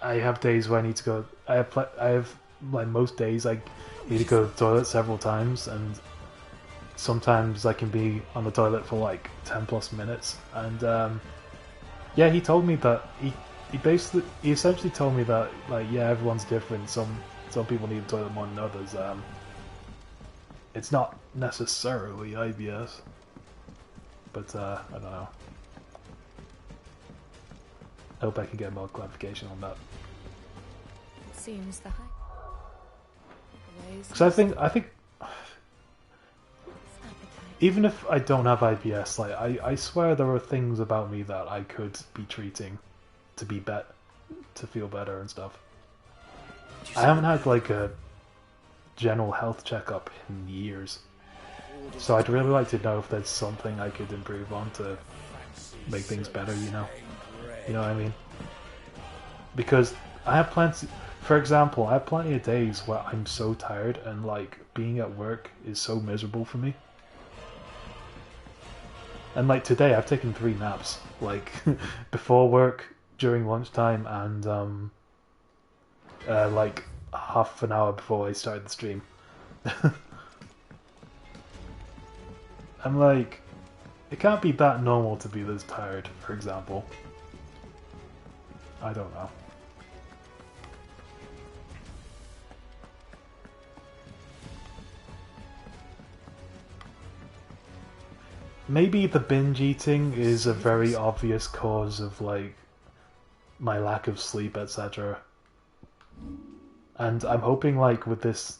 have days where I need to go. I have like most days I need to go to the toilet several times, and sometimes I can be on the toilet for like 10+ minutes. And yeah, he told me that he essentially told me that like, yeah, everyone's different. Some people need the toilet more than others. It's not necessarily IBS, but I don't know. I hope I can get more clarification on that. It seems the high. Because I think even if I don't have IBS, like I swear there are things about me that I could be treating to feel better and stuff. I haven't had like a general health checkup in years, so I'd really like to know if there's something I could improve on to make things better. You know what I mean? Because I have plenty. For example, I have plenty of days where I'm so tired and like being at work is so miserable for me. And like today, I've taken 3 naps, like before work, during lunchtime, and like half an hour before I started the stream. I'm like, it can't be that normal to be this tired, for example. I don't know. maybe the binge eating is a very obvious cause of like my lack of sleep, etc. And I'm hoping like with this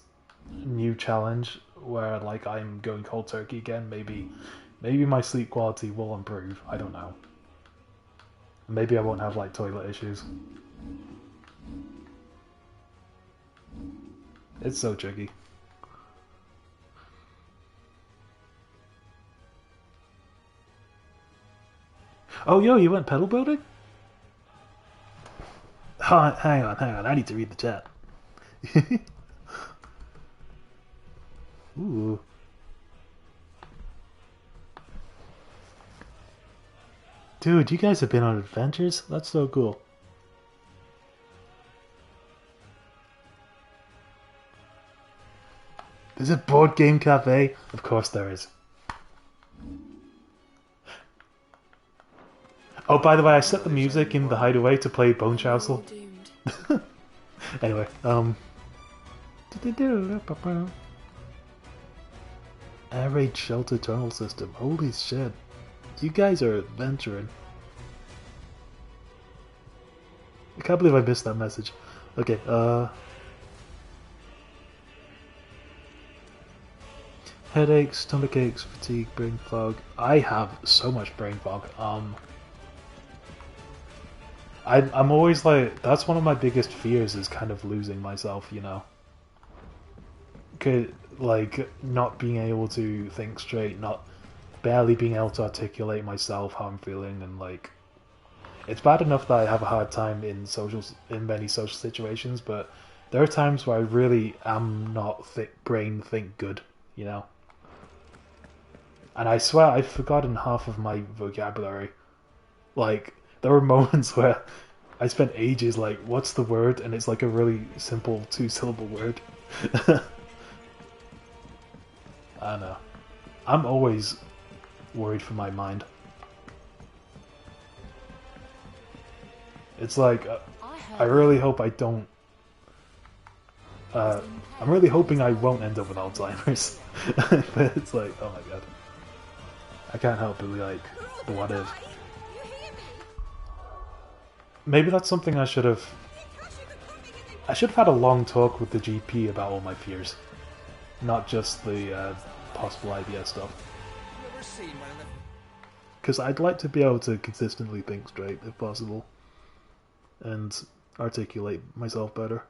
new challenge where like I'm going cold turkey again, maybe my sleep quality will improve. I don't know. Maybe I won't have like toilet issues. It's so tricky. Oh, yo, you went pedal boating? Hang on. I need to read the chat. Ooh. Dude, you guys have been on adventures? That's so cool. There's a board game cafe? Of course there is. Oh, by the way, I set the music in the hideaway to play Bone Chousel. Anyway, Air raid shelter tunnel system. Holy shit. You guys are adventuring. I can't believe I missed that message. Okay, headaches, stomach aches, fatigue, brain fog. I have so much brain fog. I'm always like, that's one of my biggest fears is kind of losing myself, you know? Like, not being able to think straight, barely being able to articulate myself, how I'm feeling, and like, it's bad enough that I have a hard time in many social situations, but there are times where I really am not brain think good, you know? And I swear I've forgotten half of my vocabulary. Like, there were moments where I spent ages like, what's the word? And it's like a really simple 2-syllable word. I don't know. I'm always worried for my mind. It's like, I really hope I don't... I'm really hoping I won't end up with Alzheimer's. But it's like, oh my god. I can't help but be like, what if? Maybe that's something I should have had a long talk with the GP about all my fears. Not just the possible IBS stuff. Because I'd like to be able to consistently think straight, if possible. And articulate myself better.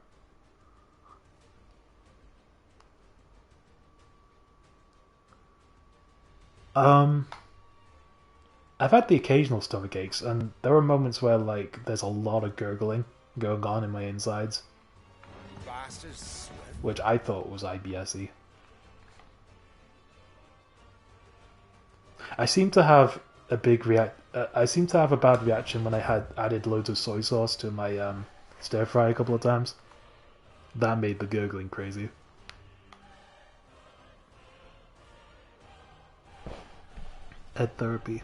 I've had the occasional stomach aches, and there are moments where, like, there's a lot of gurgling going on in my insides. Which I thought was IBS-y. I seem to have a bad reaction when I had added loads of soy sauce to my stir fry a couple of times. That made the gurgling crazy. Head therapy.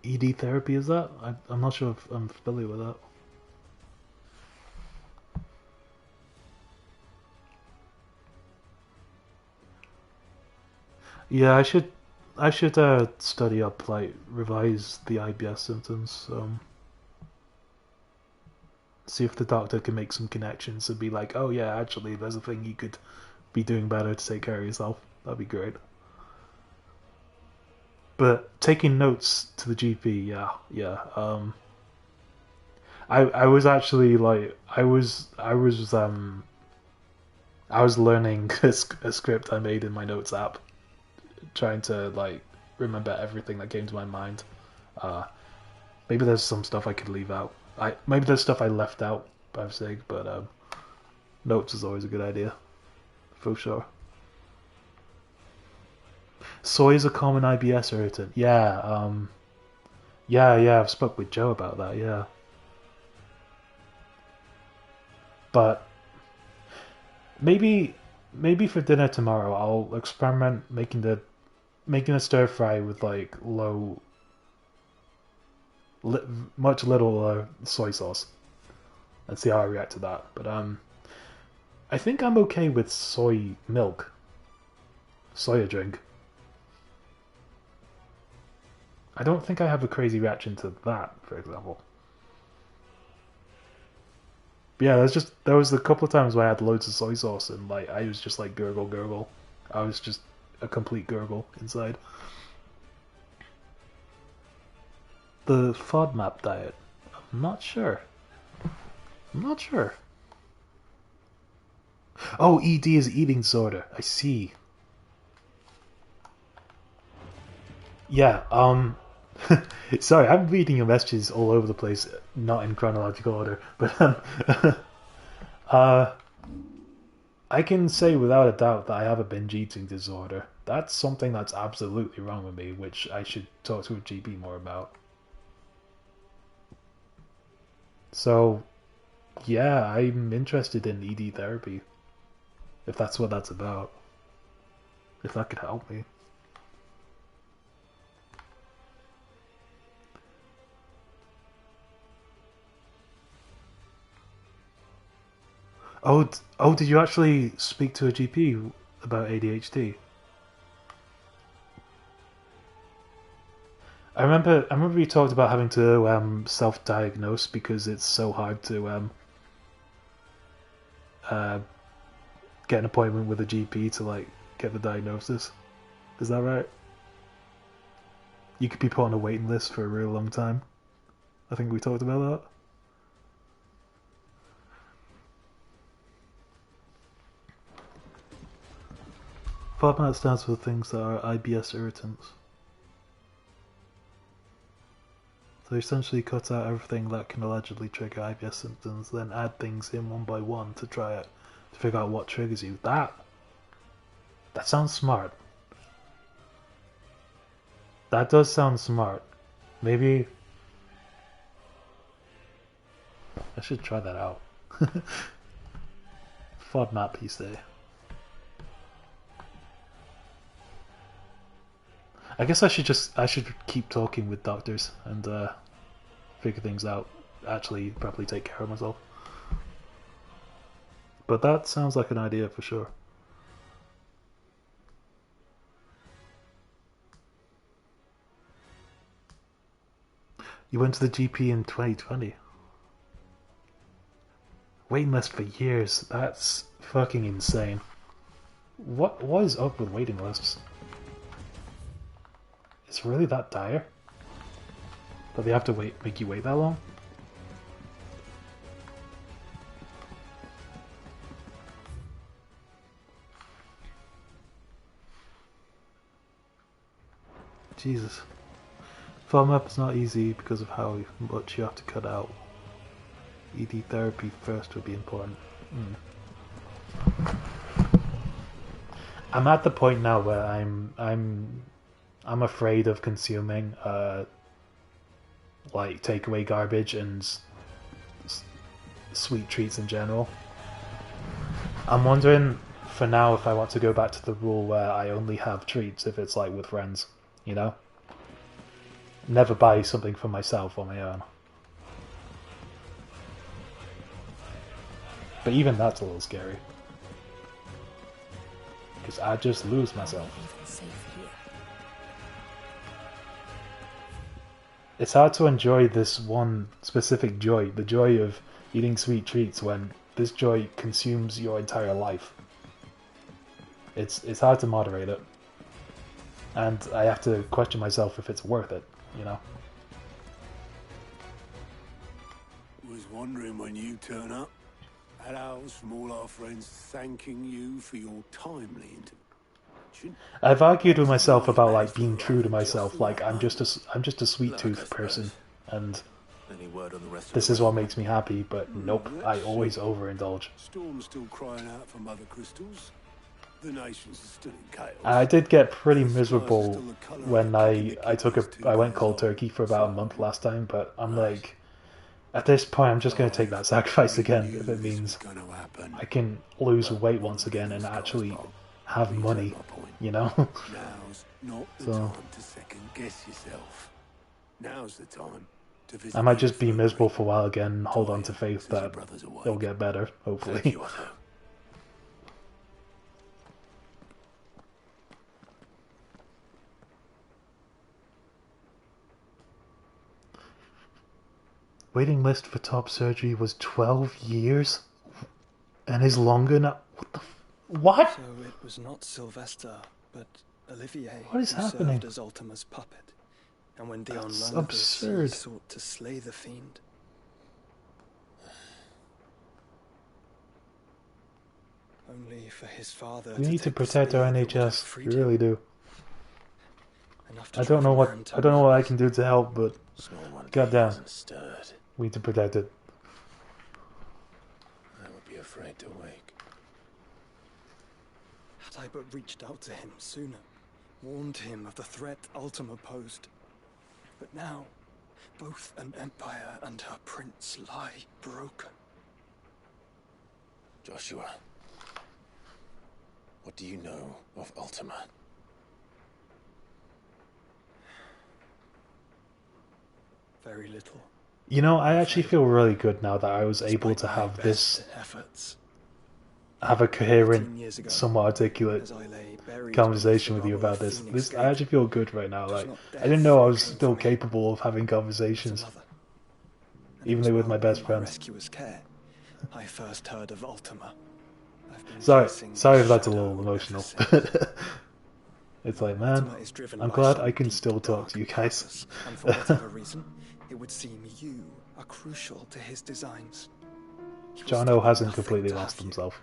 ED therapy, is that? I'm not sure if I'm familiar with that. Yeah, I should study up, like, revise the IBS symptoms, see if the doctor can make some connections and be like, oh yeah, actually, there's a thing you could be doing better to take care of yourself. That'd be great. But taking notes to the GP, yeah. I was actually like, I was learning a script I made in my notes app, trying to like remember everything that came to my mind. Maybe there's some stuff I could leave out. Maybe there's stuff I left out by mistake, but notes is always a good idea, for sure. Soy is a common IBS irritant. Yeah, yeah, I've spoke with Joe about that, yeah. But maybe for dinner tomorrow I'll experiment making a stir fry with like much little soy sauce and see how I react to that. But I think I'm okay with soy milk, soya drink. I don't think I have a crazy reaction to that, for example. But yeah, there was a couple of times where I had loads of soy sauce and like I was just like gurgle gurgle. I was just a complete gurgle inside. The FODMAP diet. I'm not sure. Oh, ED is eating disorder. I see. Yeah, sorry, I'm reading your messages all over the place, not in chronological order, but I can say without a doubt that I have a binge eating disorder. That's something that's absolutely wrong with me, which I should talk to a GP more about. So, yeah, I'm interested in ED therapy, if that's what that's about. If that could help me. Oh, did you actually speak to a GP about ADHD? I remember you talked about having to self-diagnose because it's so hard to get an appointment with a GP to like get the diagnosis. Is that right? You could be put on a waiting list for a real long time. I think we talked about that. FODMAP stands for things that are IBS irritants. So essentially cut out everything that can allegedly trigger IBS symptoms, then add things in one by one to try it, to figure out what triggers you. That sounds smart. That does sound smart. Maybe I should try that out. FODMAP, you say? I guess I should keep talking with doctors and figure things out. Actually, probably take care of myself. But that sounds like an idea for sure. You went to the GP in 2020. Waiting list for years. That's fucking insane. What is up with waiting lists? It's really that dire? That they have to make you wait that long? Jesus. FODMAP is not easy because of how much you have to cut out. ED therapy first would be important. I'm at the point now where I'm afraid of consuming like takeaway garbage and sweet treats in general. I'm wondering for now if I want to go back to the rule where I only have treats if it's like with friends, you know? Never buy something for myself on my own. But even that's a little scary. Because I just lose myself. It's hard to enjoy this one specific joy, the joy of eating sweet treats, when this joy consumes your entire life. It's hard to moderate it. And I have to question myself if it's worth it, you know? Was wondering when you turn up. Had owls from all our friends thanking you for your timely intervention. I've argued with myself about like being true to myself, like I'm just a sweet tooth person, and this is what makes me happy. But nope, I always overindulge. Storm's still crying out for mother crystals. The nations are still in chaos. I did get pretty miserable when I went cold turkey for about a month last time, but I'm like, At this point, I'm just going to take that sacrifice again if it means I can lose weight once again and actually have money, you know? Now's not the So time to second guess yourself. Now's the time to visit I might the just be infirmary. miserable for a while again and hold on to faith that it'll get better, hopefully. Thank you, Otto. Waiting list for top surgery was 12 years? And is longer now? What the what? So it was not Sylvester, but Olivier What is who happening? served as Ultima's puppet. And when Dion That's learned of this, he absurd. sought to slay the fiend. Only for his father We need to take the protect our spear that would have NHS. freed We him. really do. Enough to I don't know drive a what man to I don't know what I madness. can do to help, but goddamn, we need to protect it. I would be afraid to wake. Had I but reached out to him sooner, warned him of the threat Ultima posed. But now, both an empire and her prince lie broken. Joshua, what do you know of Ultima? Very little. You know, I actually feel really good now that I was able to Despite my have this, best efforts, have a 18 coherent, years ago, somewhat articulate as I lay buried conversation beneath with the you rubble about of this. Phoenix I Gate, actually feel good right now. it was Like, not I didn't death know I that was came still for me, capable of having but a conversations, mother. And it even was though with while my best in friends. rescuer's care, I first heard of Ultima. I've been Sorry, chasing sorry the if that's a shadow little ever emotional. since. It's like, man, Ultima is driven I'm by glad some I can deep, still talk dark to you guys. purpose, and for whatever reason, it would seem you are crucial to his designs. He will Jono stop at hasn't nothing completely to lost have you, himself.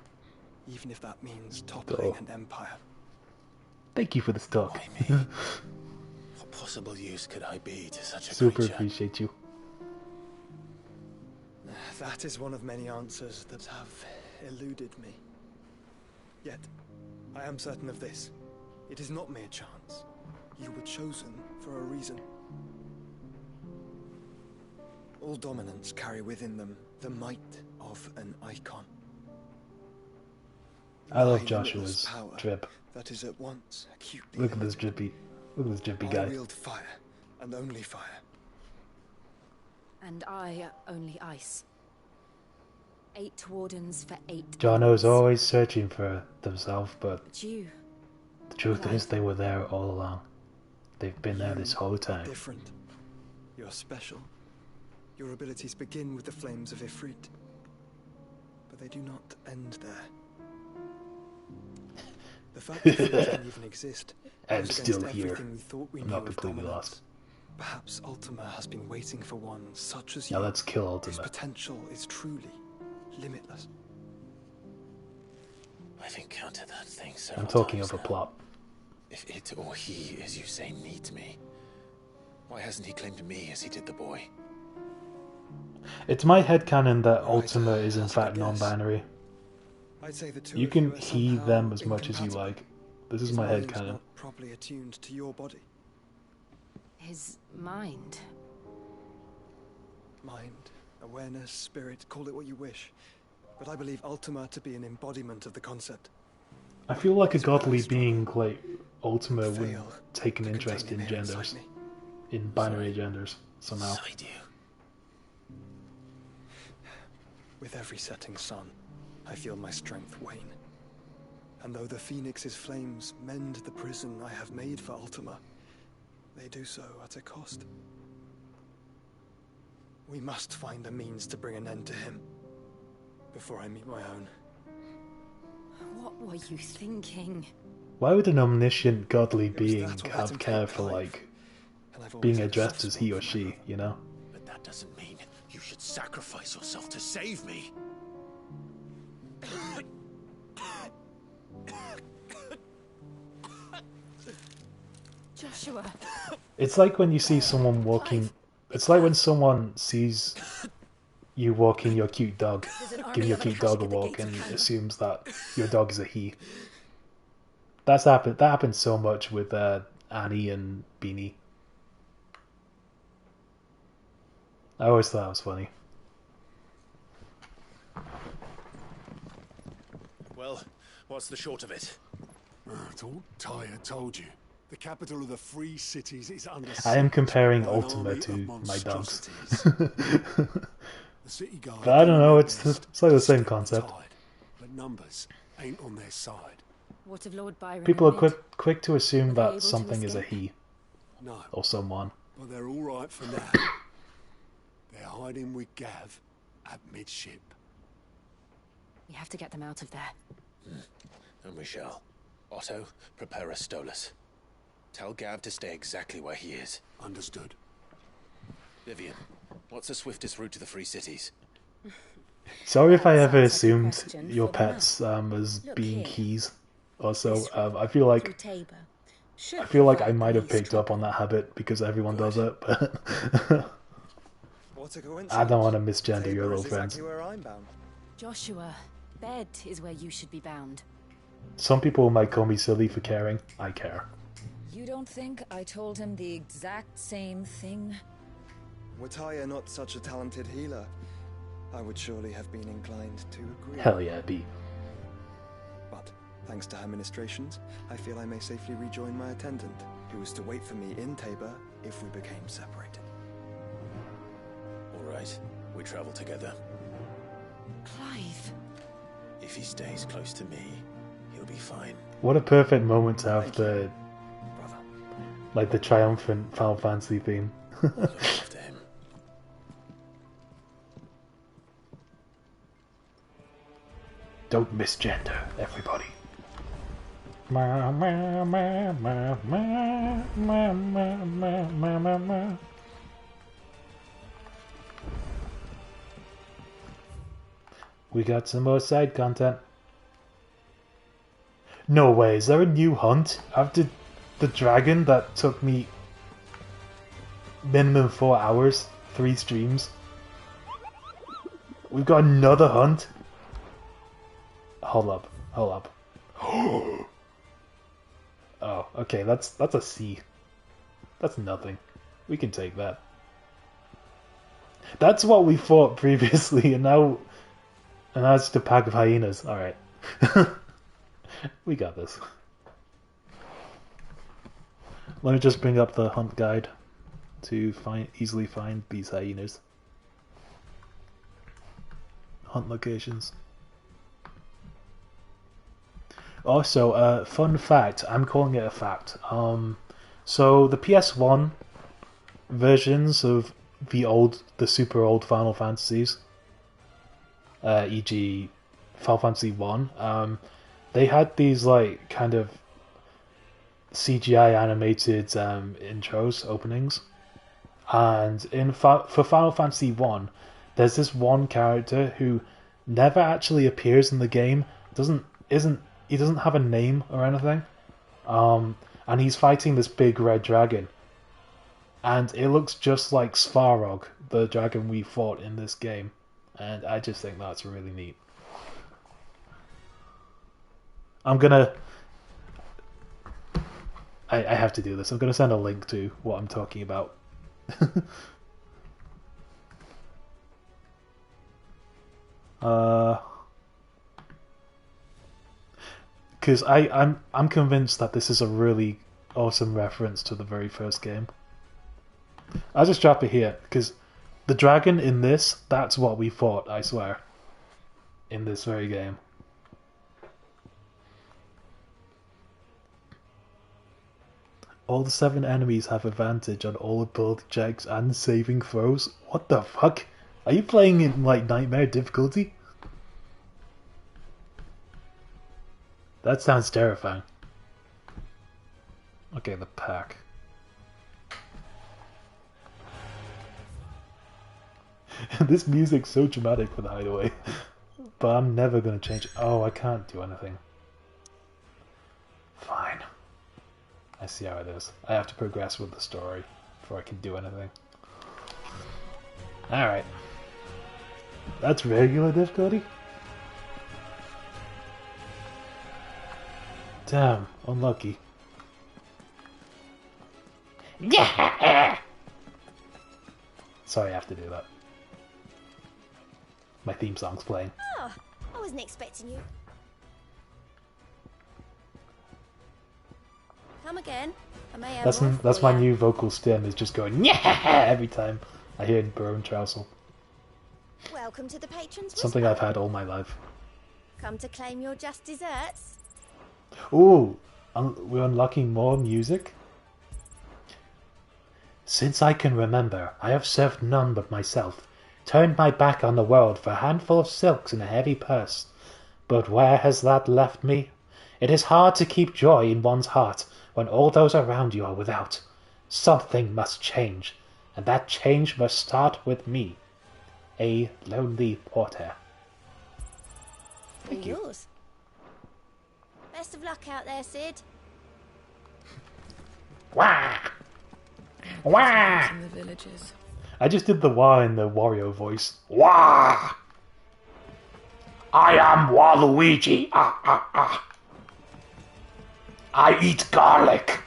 even if that means toppling Oh. an empire. Thank you for this talk. What possible use could I be to such a Super creature? appreciate you. That is one of many answers that have eluded me. Yet, I am certain of this. It is not mere chance. You were chosen for a reason. All dominants carry within them the might of an icon. I love My Joshua's limitless power drip. that is at once acutely Look at this limited. drippy. Look at this drippy I guy. wield fire, and only fire. And I only ice. 8 wardens for 8 Jono's elements. always searching for themselves, but But you, the truth alive. is they were there all along. They've been there this whole time. Different. You're special. Your abilities begin with the flames of Ifrit. But they do not end there. The fact that Ifrit can even exist I'm goes still against here. everything we thought we I'm knew not of completely dominance. lost. Perhaps Ultima has been waiting for one such as Now you, let's kill whose Ultima. potential is truly limitless. I've encountered that thing I'm several talking times of a now. plot. If it or he, as you say, needs me, why hasn't he claimed me as he did the boy? It's my headcanon that Ultima is in fact non-binary. I'd say the two You of can are he somehow them as much as you incompatible. like. This is His my mind's headcanon. not properly attuned to your body. his mind. Mind, awareness, spirit, call it what you wish. But I believe Ultima to be an embodiment of the concept. I feel like a His will godly is strong. being like Ultima would Fail take an to interest contain in him here inside genders. me. In binary genders, somehow. Inside you. With every setting sun, I feel my strength wane. And though the Phoenix's flames mend the prison I have made for Ultima, they do so at a cost. We must find a means to bring an end to him before I meet my own. What were you thinking? Why would an omniscient godly It was being that or let have him care take for Clive. like And I've always being had a addressed soft as he spot or for my she, brother. you know? But that doesn't mean you should sacrifice yourself to save me. Joshua. It's like when you see someone walking. It's like when someone sees you walking your cute dog, giving your cute dog a walk, and assumes that your dog is a he. That's happened. That happens so much with Annie and Beanie. I always thought it was funny. What's the short of it? It's all Tyre told you. The capital of the Free Cities is under I am siege comparing by an Ultima army to of my dogs. monstrosities. The city guard But I don't know, doing it's their best like the to same stem the concept. tide, but numbers ain't on their side. What of Lord Byron? People are and Mid? quick to assume Were they able that to something is a escape? he. No, Or someone. but they're all right for now. They're hiding with Gav at midship. We have to get them out of there. And we shall. Otto, prepare a Stolas. Tell Gav to stay exactly where he is. Understood. Vivian, what's the swiftest route to the Free Cities? Sorry if I ever Sounds like a assumed question your for the pets as Look being here. keys. Also, This route I feel like through Tabor should I feel like I provide might have the least picked up on trouble. that habit because everyone does it, but What a coincidence. I don't want to misgender your Tabor little is friends. exactly where I'm bound. Joshua, bed is where you should be bound. Some people might call me silly for caring. I care. You don't think I told him the exact same thing? Were Tyre not such a talented healer, I would surely have been inclined to agree. Hell yeah, B. But, thanks to her ministrations, I feel I may safely rejoin my attendant, who was to wait for me in Tabor if we became separated. All right, we travel together. Clive. If he stays close to me, he'll be fine. What a perfect moment to have the like the triumphant Final Fantasy theme. Look after him. Don't misgender everybody. We got some more side content. No way, is there a new hunt? After the dragon that took me minimum 4 hours, 3 streams. We've got another hunt. Hold up. Oh, okay, that's a C. That's nothing. We can take that. That's what we fought previously, and now it's just a pack of hyenas. Alright. We got this. Let me just bring up the hunt guide to easily find these hyenas. Hunt locations. Also, fun fact, I'm calling it a fact. So the PS1 versions of the super old Final Fantasies, e.g. Final Fantasy 1, they had these like kind of CGI animated intros, openings. And for Final Fantasy 1, there's this one character who never actually appears in the game. He doesn't have a name or anything. And he's fighting this big red dragon. And it looks just like Svarog, the dragon we fought in this game. And I just think that's really neat. I'm gonna... I have to do this. I'm gonna send a link to what I'm talking about. Because I'm convinced that this is a really awesome reference to the very first game. I'll just drop it here, because the dragon in this, that's what we fought, I swear. In this very game. All the 7 enemies have advantage on all ability checks and saving throws. What the fuck? Are you playing in, like, nightmare difficulty? That sounds terrifying. Okay, the pack. This music's so dramatic for the hideaway. But I'm never gonna change it. Oh, I can't do anything. Fine. I see how it is. I have to progress with the story before I can do anything. Alright. That's regular difficulty? Damn, unlucky. Yeah. Sorry, I have to do that. My theme song's playing. Oh, I wasn't expecting you. Come again. I may have more That's for my ya. new vocal stem, is just going yeah every time I hear Baron Trousel. Welcome to the Patron's Something Whisper. I've had all my life. Come to claim your just desserts? Ooh, we're unlocking more music? Since I can remember, I have served none but myself, turned my back on the world for a handful of silks and a heavy purse. But where has that left me? It is hard to keep joy in one's heart when all those around you are without. Something must change, and that change must start with me, a lonely porter. Thank you. Yours. Best of luck out there, Sid. Wah! Wah! In the villages. I just did the wah in the Wario voice. Wah! I am Waluigi. Ah, ah, ah. I eat garlic.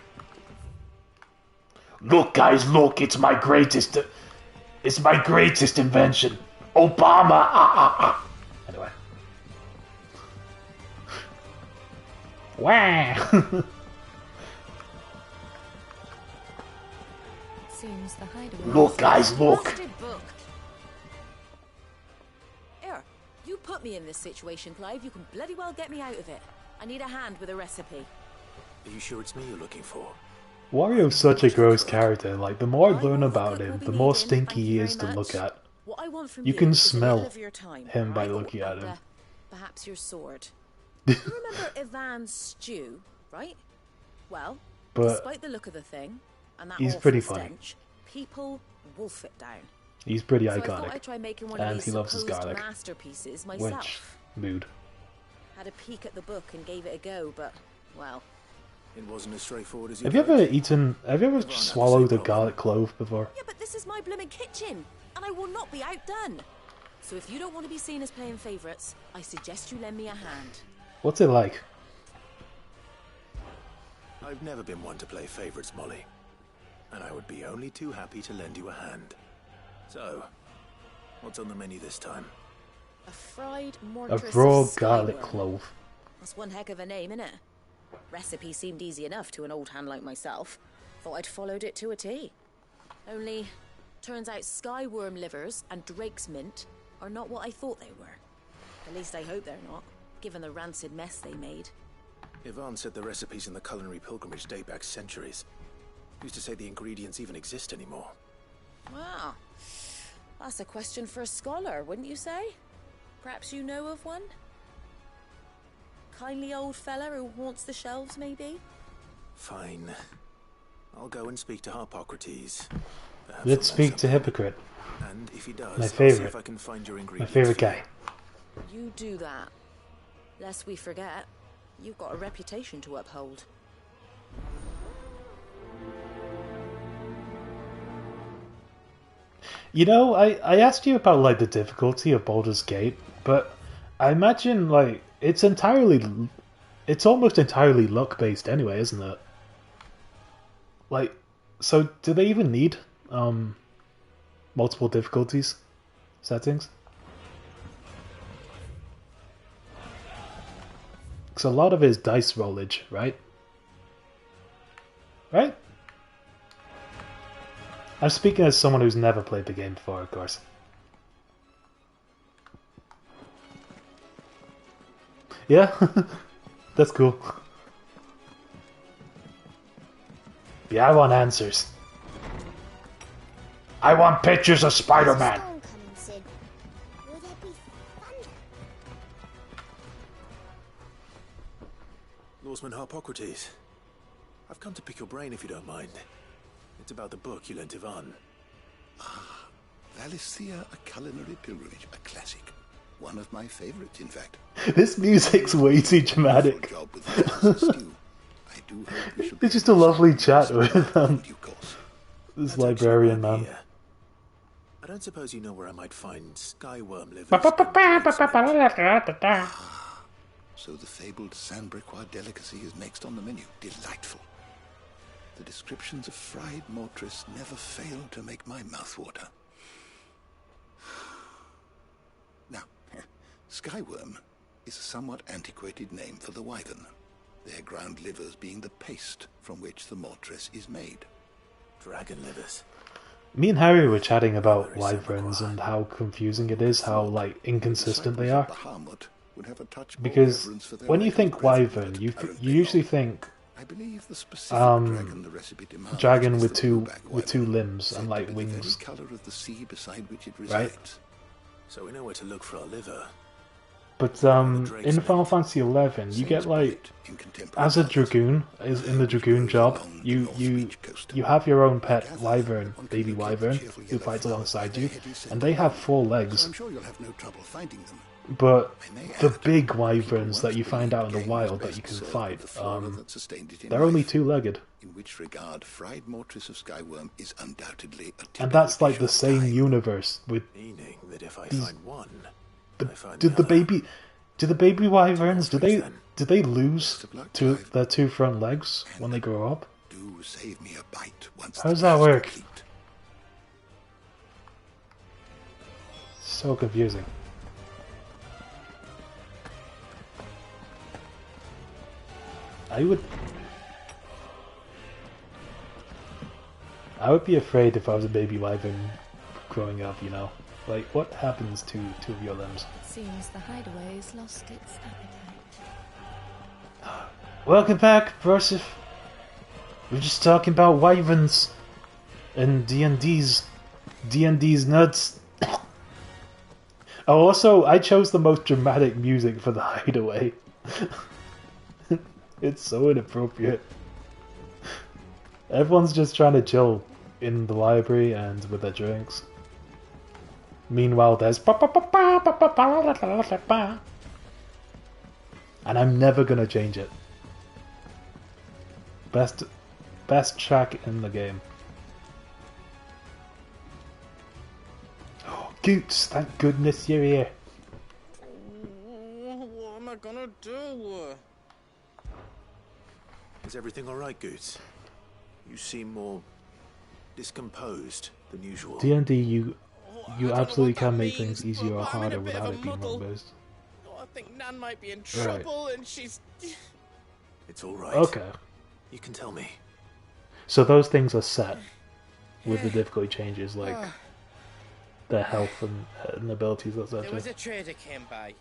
Look, guys, look. It's my greatest invention. Obama. Ah, ah, ah. Anyway. Wah! Seems the hideaway. Look, guys, look. Busted booked. Here, you put me in this situation, Clive. You can bloody well get me out of it. I need a hand with a recipe. Are you sure it's me you're looking for? Wario's such a gross character. Like, the more I learn about him, the more stinky he is to look at. What I want from You can is a little smell of your time, him by alright? looking at him. Perhaps your sword. You remember Ivan's stew, right? Well, But despite the look of the thing and that he's awful pretty funny. stench, people wolf it down. He's pretty So I thought iconic. I'd try making one of And these he loves his supposed garlic. masterpieces Which, myself. mood. Had a peek at the book and gave it a go, but well, It wasn't as straightforward as you Have you ever swallowed a garlic clove before? yeah, but this is my blooming kitchen, and I will not be outdone. So if you don't want to be seen as playing favourites, I suggest you lend me a hand. What's it like? I've never been one to play favourites, Molly. And I would be only too happy to lend you a hand. So, what's on the menu this time? A fried A mortress raw of garlic skyworm. clove. That's one heck of a name, innit? Recipe seemed easy enough to an old hand like myself. Thought I'd followed it to a T. Only, turns out skyworm livers and drake's mint are not what I thought they were. At least I hope they're not, given the rancid mess they made. Ivan said the recipes in the culinary pilgrimage date back centuries. Used to say the ingredients even exist anymore. Wow. That's a question for a scholar, wouldn't you say? Perhaps you know of one? Kindly old fella who haunts the shelves, maybe? Fine. I'll go and speak to Harpocrates. Perhaps Let's he'll know speak to Hypocrite. something. And if he does, My I'll see favorite. if I can find your My ingredients. favorite for you. guy. You do that. Lest we forget, you've got a reputation to uphold. You know, I asked you about like the difficulty of Baldur's Gate, but I imagine like it's almost entirely luck based anyway, isn't it? Like, so do they even need multiple difficulties settings? Because a lot of it is dice rollage, right? Right? I'm speaking as someone who's never played the game before, of course. Yeah? That's cool. Yeah, I want answers. I want pictures of Spider-Man! Storm coming, Sid. Will there be thunder? Norseman Harpocrates. I've come to pick your brain if you don't mind. It's about the book you lent Ivan. Valisthea, a culinary pilgrimage, a classic. One of my favorites, in fact. This music's way too dramatic. It's just a lovely chat with this That's librarian actually man. idea. I don't suppose you know where I might find skyworm livers. So the fabled Sandbricois delicacy is next on the menu. Delightful. The descriptions of fried mortress never fail to make my mouth water. Now, skyworm is a somewhat antiquated name for the wyvern. their ground livers being the paste from which the mortress is made. Dragon livers. Me and Harry were chatting about wyverns and how confusing it is, how like inconsistent they are. Because when you think wyvern, you usually think dragon with two limbs and like wings, right? So we know where to look for our liver. But in Final Fantasy XI, you get like, as a dragoon, in the dragoon job, you have your own pet wyvern, baby wyvern, who fights alongside you, and they have 4 legs. But the big wyverns that you find out in the wild that you can fight, they're only 2-legged. In which regard, fried mortress of Skyworm is undoubtedly a and that's like the same universe with. Meaning that if I find one. Did the baby wyverns do they lose their 2 front legs when they grow up? Do save me a bite once. How does that work? So confusing. I would be afraid if I was a baby wyvern growing up, you know. Like, what happens to 2 of your limbs? It seems the hideaway's lost its appetite. Welcome back, Brosif. We're just talking about wyverns and D&D's nuts. Oh, also, I chose the most dramatic music for the hideaway. It's so inappropriate. Everyone's just trying to chill in the library and with their drinks. Meanwhile, there's and I'm never gonna change it. Best track in the game. Oh, Goots, thank goodness you're here. What am I gonna do? Is everything alright, Goots? You seem more discomposed than usual. D&D, you absolutely can make things easier or harder without it being wrong-based. I think Nan might be in trouble and she's... It's alright. Okay. You can tell me. So those things are set with the difficulty changes, like their health and abilities, etc. There was a trader came by.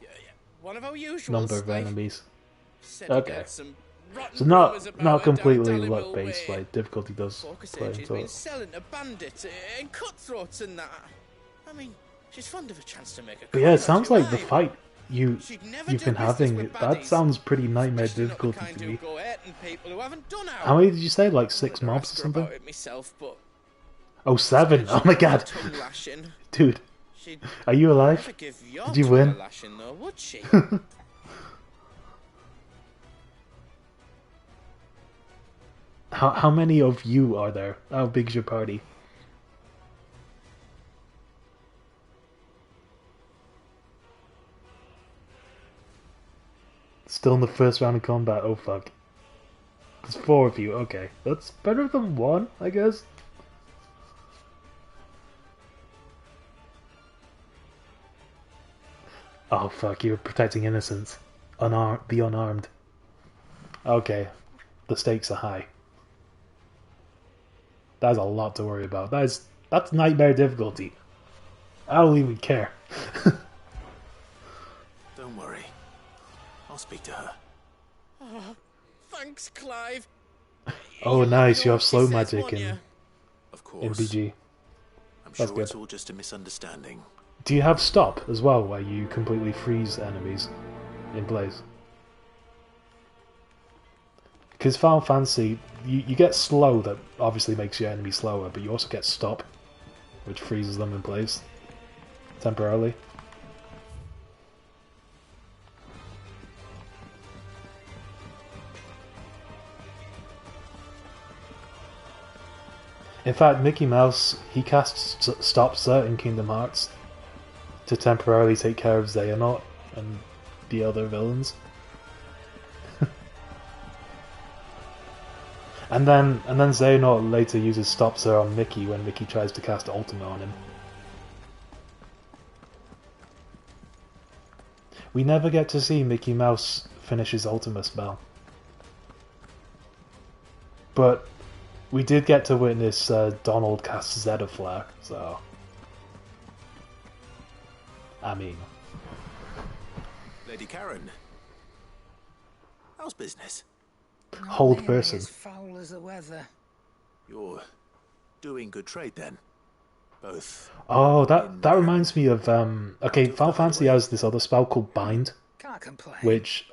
One of our usuals. Number of enemies. Okay. So not completely luck-based, like difficulty does play into She's been it. selling to bandits and cutthroats and that. I mean, she's fond of a chance to make a. But yeah, it sounds like the fight you've been having, that sounds pretty nightmare difficulty to me. How many did you say? Like 6 mobs or something? Oh, 7! Oh my god! Dude, are you alive? Did you win? How many of you are there? How big's your party? Still in the first round of combat, oh fuck. There's 4 of you, okay. That's better than 1, I guess. Oh fuck, you're protecting innocents. The unarmed. Okay, the stakes are high. That's a lot to worry about. That's nightmare difficulty. I don't even care. Don't worry. I'll speak to her. Oh, thanks, Clive. Oh nice, you have slow magic in BG. I'm That's sure good. it's all just a misunderstanding. Do you have stop as well, where you completely freeze enemies in place? Because Final Fantasy, you get slow, that obviously makes your enemy slower, but you also get stop, which freezes them in place temporarily. In fact, Mickey Mouse, he casts Stop Sir in Kingdom Hearts to temporarily take care of Xehanort and the other villains. and then Xehanort later uses Stop Sir on Mickey when Mickey tries to cast Ultima on him. We never get to see Mickey Mouse finish his Ultima spell. But we did get to witness Donald cast Zeta Flare, so I mean, Lady Karen, how's business? hold Nearly person. as foul as the weather. You're doing good trade then, both. Oh, that reminds me of okay, Final Fantasy has this other spell called Bind, Can't complain. which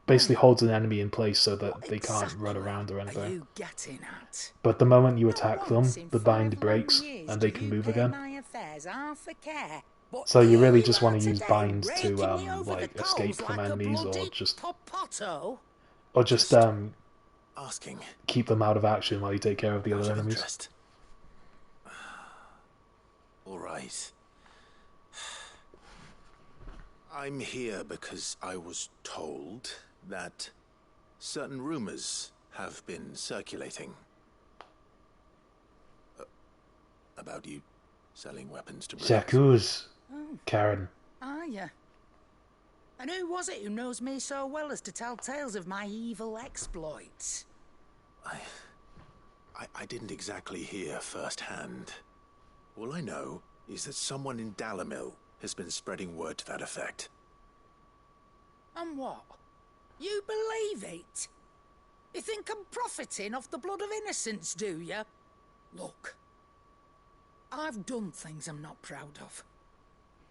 basically holds an enemy in place so that they can't run around or Are anything. you getting at? But the moment you attack them, Once in the 5 bind long breaks years and they do can you move pay again. my affairs half a care. But So you here really you just are want to use today, bind to raking me over like the escape coals from like a enemies bloody or just popoto. Asking. keep them out of action while you take care of the Out other of enemies. interest. All right. I'm here because I was told that certain rumors have been circulating about you selling weapons to brigands. J'accuse, Oh. Karen. Are you? And who was it who knows me so well as to tell tales of my evil exploits? I didn't exactly hear firsthand. All I know is that someone in Dalimil has been spreading word to that effect. And what? You believe it? You think I'm profiting off the blood of innocents, do you? Look, I've done things I'm not proud of.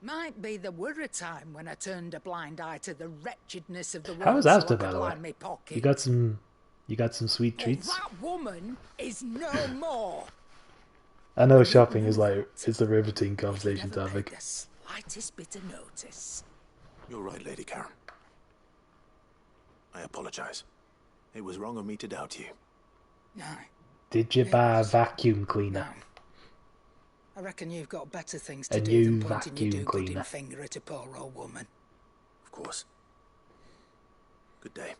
Might be there were a time when I turned a blind eye to the wretchedness of the world. How was so I Asda, by could the way? line me pocket. You got some sweet But treats. that woman is no more. I know shopping is a riveting conversation topic. The slightest bit of notice. You're right, Lady Karen. I apologize. It was wrong of me to doubt you. No, Did you buy a vacuum cleaner? I reckon you've got better things A to do new than pointing your vacuum do-gooding cleaner. finger at a poor old woman. Of course. Good day.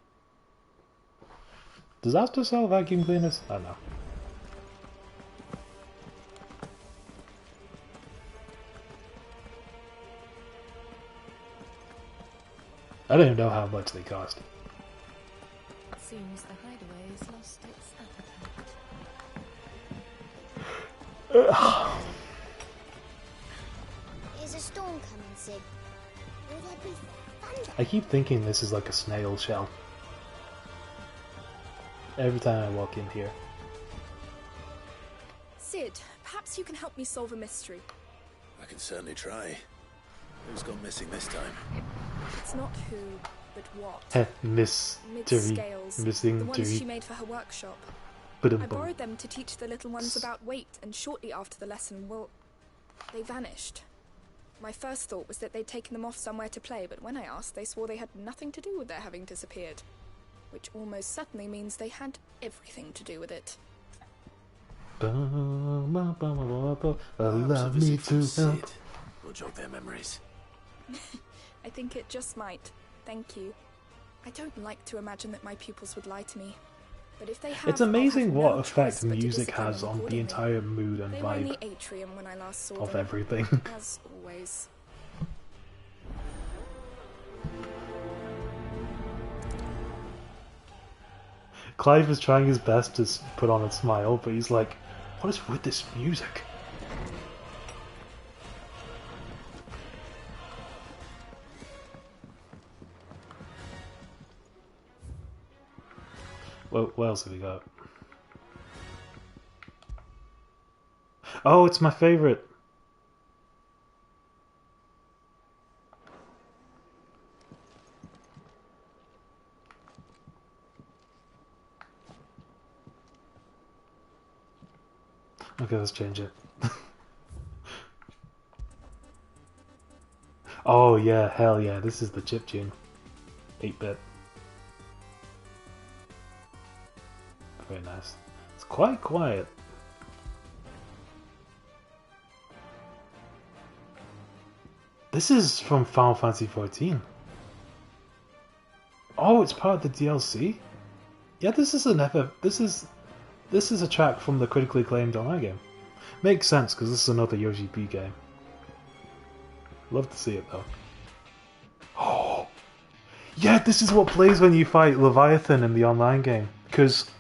Does Asda sell vacuum cleaners? I don't know. I don't even know how much they cost. Seems the hideaway has lost its appetite. Is a storm coming, Sid? Will there be thunder? I keep thinking this is like a snail shell. Every time I walk in here. Sid, perhaps you can help me solve a mystery. I can certainly try. Who's gone missing this time? It's not who, but what. Miss Mid-scales, Missing the ones she Terry. made for her workshop. Ba-dum-bum. I borrowed them to teach the little ones about weight, and shortly after the lesson, well, they vanished. My first thought was that they'd taken them off somewhere to play, but when I asked, they swore they had nothing to do with their having disappeared. Which almost certainly means they had everything to do with it. Allow me to help. We'll jog their memories. I think it just might. Thank you. I don't like to imagine that my pupils would lie to me. But if they have, It's amazing I'll have what no effect choice but to music discipline has them on the accordingly. entire mood and They were in vibe the atrium when I last saw of them, everything. as always. Clive is trying his best to put on a smile, but he's like, what is with this music? What else have we got? Oh, it's my favorite. Okay, let's change it. Oh yeah, hell yeah, this is the chip tune. 8-bit. Very nice. It's quite quiet. This is from Final Fantasy XIV. Oh, it's part of the DLC? Yeah, this is this is a track from the critically acclaimed online game. Makes sense because this is another Yoshi P game. Love to see it though. Oh, yeah, this is what plays when you fight Leviathan in the online game. Because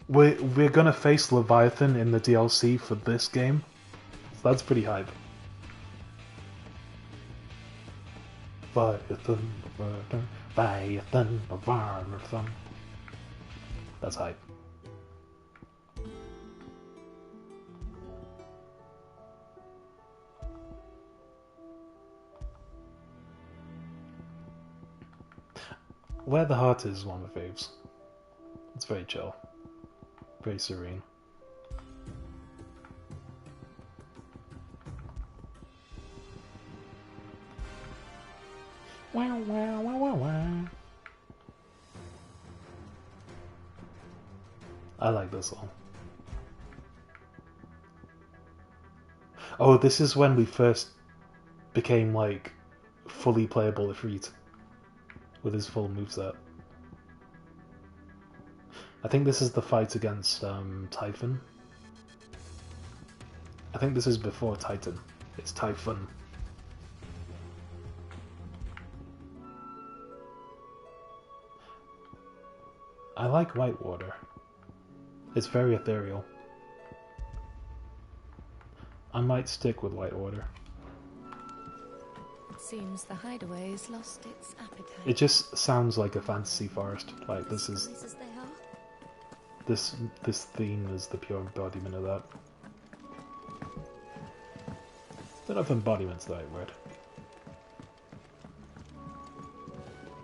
we're gonna face Leviathan in the DLC for this game, so that's pretty hype. Leviathan, Leviathan, Leviathan. That's hype. Where the Heart is one of my faves. It's very chill. Very serene. Wow, wow, wow, wow, wow. I like this song. Oh, this is when we first became, like, fully playable Ifrit. With his full moveset. I think this is the fight against Typhon. I think this is before Titan. It's Typhon. I like Whitewater. It's very ethereal. I might stick with Whitewater. Seems the hideaway's lost its appetite. It just sounds like a fantasy forest. Like this is this theme is the pure embodiment of that. Don't know if embodiment's the right word.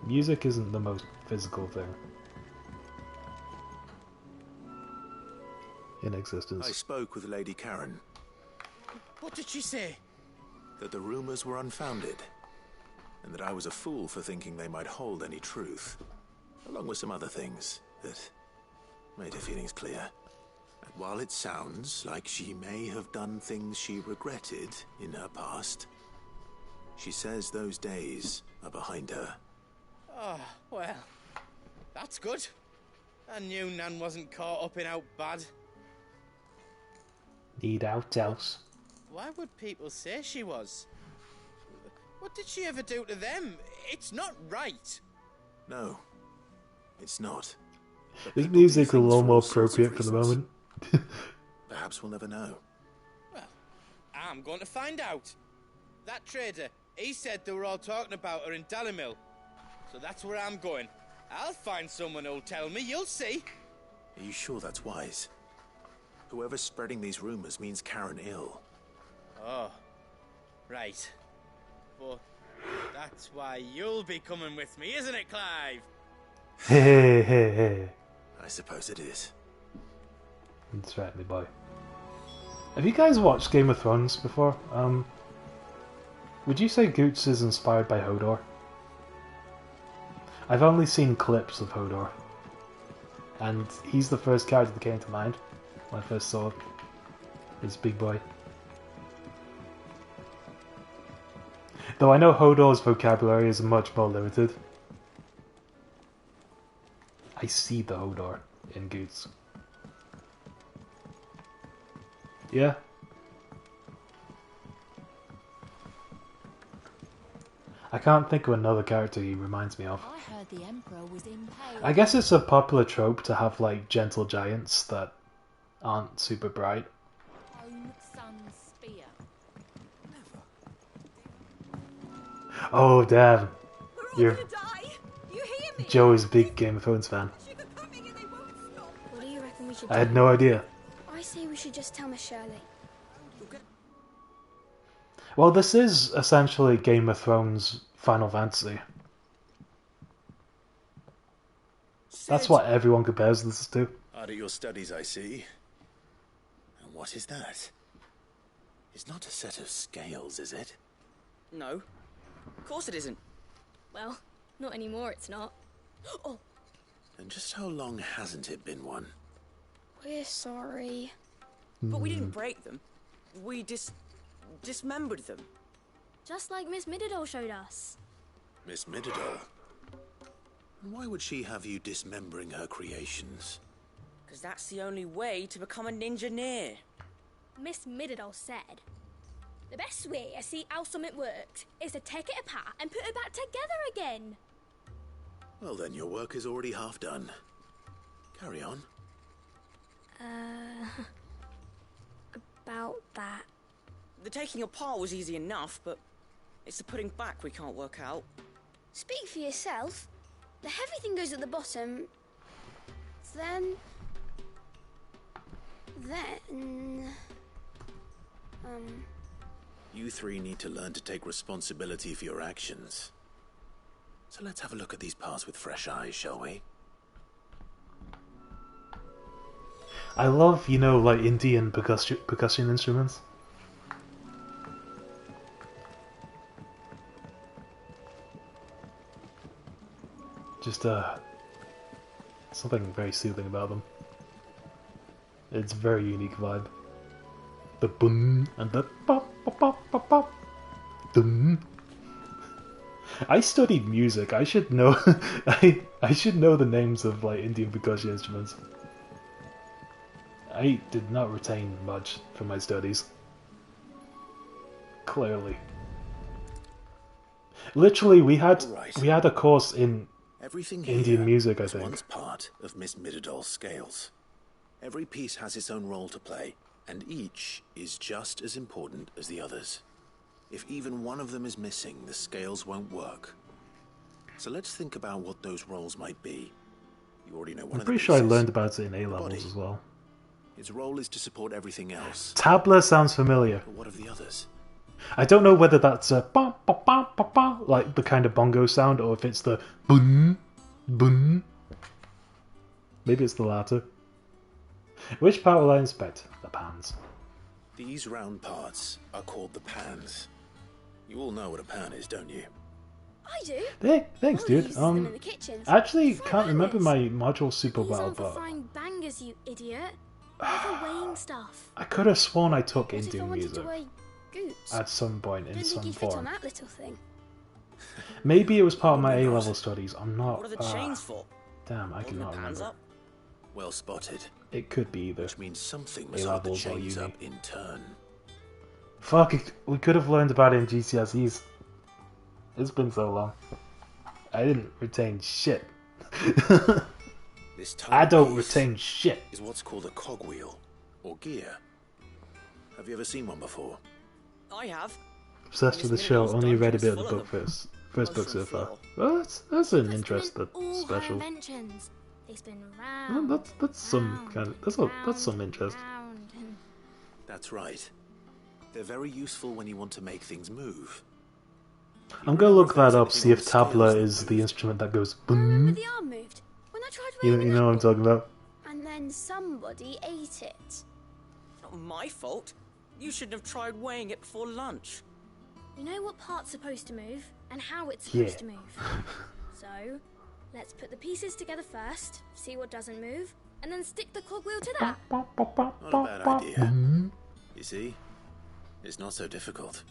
Music isn't the most physical thing in existence. I spoke with Lady Karen. What did she say? That the rumors were unfounded, and that I was a fool for thinking they might hold any truth, along with some other things that made her feelings clear. And while it sounds like she may have done things she regretted in her past, she says those days are behind her. Oh, well, that's good. I knew Nan wasn't caught up in out bad. Need out else. Why would people say she was? What did she ever do to them? It's not right. No, it's not. This music a little more appropriate for the moment. Perhaps we'll never know. Well, I'm going to find out. That trader, he said they were all talking about her in Dalimil. So that's where I'm going. I'll find someone who'll tell me, you'll see. Are you sure that's wise? Whoever's spreading these rumors means Karen ill. Oh, right. But that's why you'll be coming with me, isn't it, Clive? Hey, hey, hey. I suppose it is. Certainly, boy. Have you guys watched Game of Thrones before? Would you say Goots is inspired by Hodor? I've only seen clips of Hodor, and he's the first character that came to mind when I first saw this big boy. Though I know Hodor's vocabulary is much more limited. I see the Hodor in Goots. Yeah. I can't think of another character he reminds me of. I heard the Emperor was impaled. I guess it's a popular trope to have like gentle giants that aren't super bright. Own son's spear. Oh damn. You're You hear me? Joey's a big Game of Thrones fan. What do you reckon we should I had no idea. I say we should just tell Miss Shirley. Well, this is essentially Game of Thrones Final Fantasy. That's what everyone compares this to. Out of your studies, I see. And what is that? It's not a set of scales, is it? No. Of course it isn't. Well, not anymore, it's not. Oh, And just how long hasn't it been one? we're sorry. But we didn't break them. We dismembered them. Just like Miss Mididol showed us. Miss Mididol? And why would she have you dismembering her creations? Because that's the only way to become a ninja-near. Miss Mididol said, the best way to see how something works is to take it apart and put it back together again. Well then, your work is already half done. Carry on. About that. The taking apart was easy enough, but it's the putting back we can't work out. Speak for yourself. The heavy thing goes at the bottom. Then... You three need to learn to take responsibility for your actions. So let's have a look at these parts with fresh eyes, shall we? I love, you know, like Indian percussion instruments. Just something very soothing about them. It's a very unique vibe. The boom and the pop pop pop pop pop. Dum. I studied music. I should know. I should know the names of like Indian percussion instruments. I did not retain much from my studies. Clearly. Literally, we had a course in Everything Indian music, I think. Once part of Miss Middledor's scales. Every piece has its own role to play, and each is just as important as the others. If even one of them is missing, the scales won't work. So let's think about what those roles might be. You already know one I'm of the pretty sure I pieces. learned about it in A levels as well. Its role is to support everything else. Tabla sounds familiar. But what of the others? I don't know whether that's a ba ba ba ba ba, like the kind of bongo sound, or if it's the boom boom. Maybe it's the latter. Which part will I inspect? The pans. These round parts are called the pans. You all know what a pan is, don't you? I do. Hey, thanks, Molly dude. uses them in the kitchens. Actually, Fry can't remember bangers. my module super These well, aren't for but frying bangers, you idiot. They're for weighing stuff. I could have sworn I took What if I Indian wanted music to weigh goods? at some point in Don't think some you'd fit on form. that little thing. Maybe it was part of my A level studies. I'm not. What are the chains for? Damn, I cannot remember. Up? Well spotted. It could be either. Which means something A must hold the levels or chains uni. up in turn. Fuck, we could have learned about it in GCSEs. It's been so long. I didn't retain shit. This I don't piece retain shit. Is what's called a cogwheel, or gear. Have you ever seen one before? I have. Obsessed with the show, only read a bit of the book first. First book so far. Well, that's an interest that's All her special. inventions. They spin Well, round. that's some kind of that's some interest. Round and That's right. They're very useful when you want to make things move. I'm gonna look that up, see if tabla is the instrument that goes boom. the arm moved when I tried You weighing know what I'm talking about? and then somebody ate it. Not my fault. You shouldn't have tried weighing it before lunch. You know what part's supposed to move and how it's Yeah. supposed to move. So, let's put the pieces together first, see what doesn't move, and then stick the cogwheel to that. Not a bad idea. You see? It's not so difficult.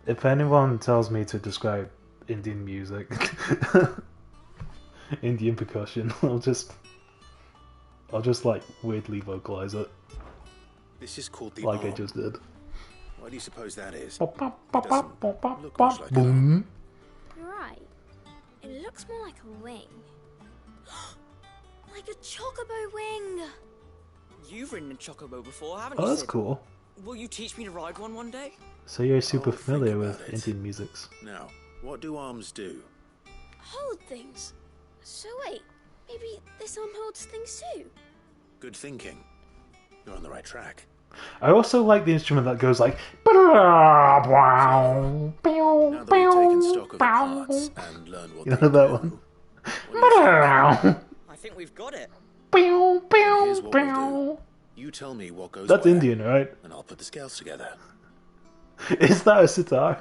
If anyone tells me to describe Indian music, Indian percussion, I'll just like weirdly vocalize it, This is called the like I arm. just did. Why do you suppose that is? It doesn't look much like an arm. Boom. You're right. It looks more like a wing. Like a chocobo wing. You've ridden a chocobo before, haven't Oh, you, that's Sid? cool. Will you teach me to ride one day? So you're super familiar think with about it. Indian musics. Now, what do arms do? Hold things. So wait, maybe this arm holds things too. Good thinking. You're on the right track. I also like the instrument that goes like. Now Now that we've taken stock of the parts and learned what You they know that do, one? I think we've got it. here's what we'll do. You tell me what goes That's where, Indian, right? and I'll put the scales together. Is that a sitar?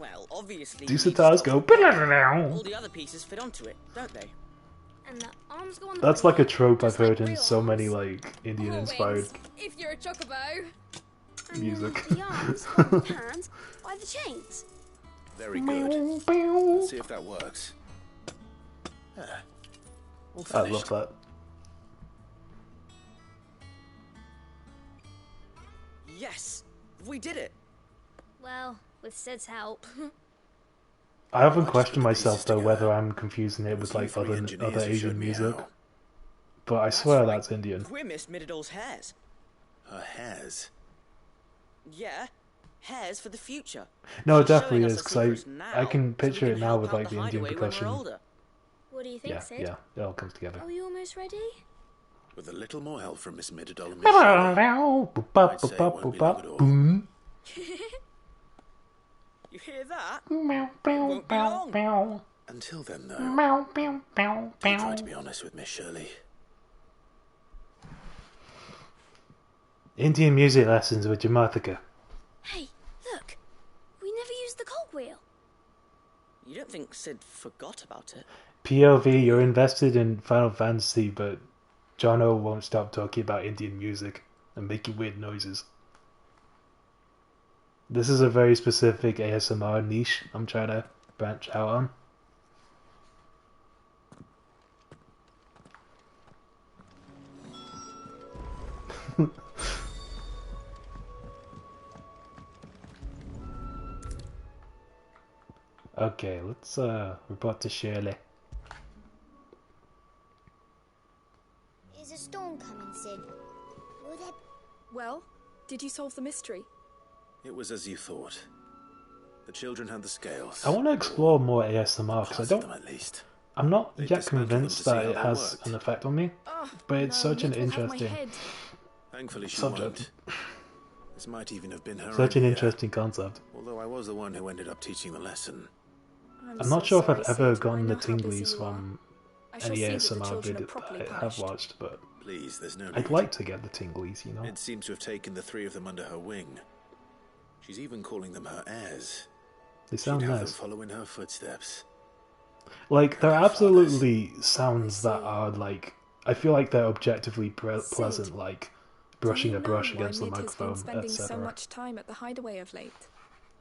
Well, obviously. Do you need sitars to go? stop. All the other pieces fit onto it, don't they? And the arms go on the That's wing, like a trope I've just like heard in real so many arms. like Indian Or inspired wings, if you're a chocobo. And music. then the arms hold the hands by the chains. Very good. Let's see if that works. All I finished. love that. Yes, we did it. Well, with Sid's help. I haven't questioned myself though whether I'm confusing it with like other Asian music. but I swear right. that's Indian. Gwymist Mididol's hairs. Her hairs? Yeah, hairs for the future. No, it She's showing definitely us is, her because I secrets now, can so picture we it can now help with out like the Indian hideaway when we're percussion. older. What do you think, Yeah, Sid? yeah, it all comes together. Are you almost ready? With a little more help from Miss Mididol and Miss Shelley, I'd say it won't be long at all. Boom. You hear that? Meow, It won't be long. meow. Until then, though, Meow, meow, meow, do try meow. to be honest with Miss Shirley. Indian music lessons with JamotHica. Hey, look! We never used the cogwheel. You don't think Sid forgot about it? POV, you're invested in Final Fantasy, but Jono won't stop talking about Indian music and making weird noises. This is a very specific ASMR niche I'm trying to branch out on. Okay, let's report to Shirley. Is a storm coming, Sid? Will there... Well, did you solve the mystery? It was as you thought. The children had the scales. I want to explore more ASMR because I don't. Them at least. I'm not They yet dismantled them convinced to see that how it they has worked. an effect on me, but it's such an interesting Thankfully, she subject. won't. This might even have been her Such an idea, interesting concept. although I was the one who ended up teaching the lesson. I'm not sure if I've ever Sid. gotten I the know how busy tinglies you are. from I shall any see that the ASMR children are video properly that I have punished. watched, but Please, there's no need. I'd like to get the tinglies, you know? Ed seems to have taken the three of them under her wing. She's even calling them her heirs. They sound She'd have nice. them follow in her footsteps. Like, there are absolutely sounds that are, like, I feel like they're objectively pleasant, like brushing a brush against the Mid has been microphone, spending so etc. much time at the hideaway of late.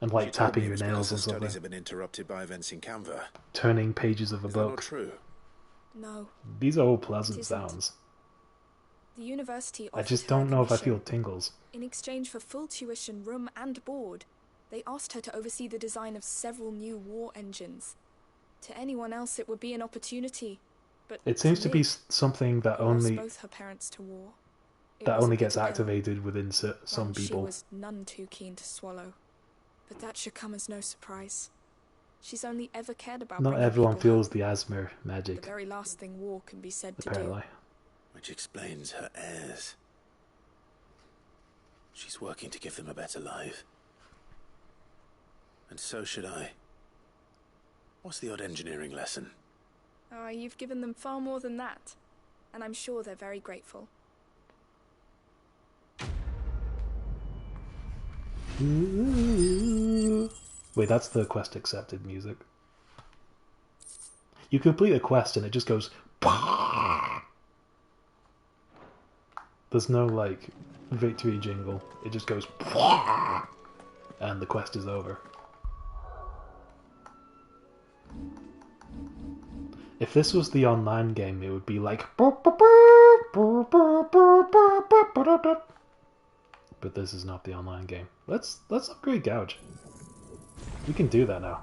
And, like, She told tapping me your it was because nails her and studies stuff, have been interrupted by events in Canva. turning pages of a Is that not book. true? No. These are all It pleasant isn't. sounds. The university I offered just her a don't know if I feel commission. tingles. In exchange for full tuition, room and board, they asked her to oversee the design of several new war engines. To anyone else it would be an opportunity, but It seems to be Mid, something that who lost only both her parents to war, it that was a only gets bitter pill, activated within some one she people. was none too keen to swallow. But that should come as no surprise. She's only ever cared about Not bringing everyone people feels home. the asthma The magic, very last thing war can be said to apparently. do. Which explains her heirs. She's working to give them a better life. And so should I. What's the odd engineering lesson? You've given them far more than that, and I'm sure they're very grateful. Wait, that's the quest accepted music. You complete a quest and it just goes. There's no, like, victory jingle. It just goes. And the quest is over. If this was the online game, it would be like. But this is not the online game. Let's upgrade Gouge. We can do that now.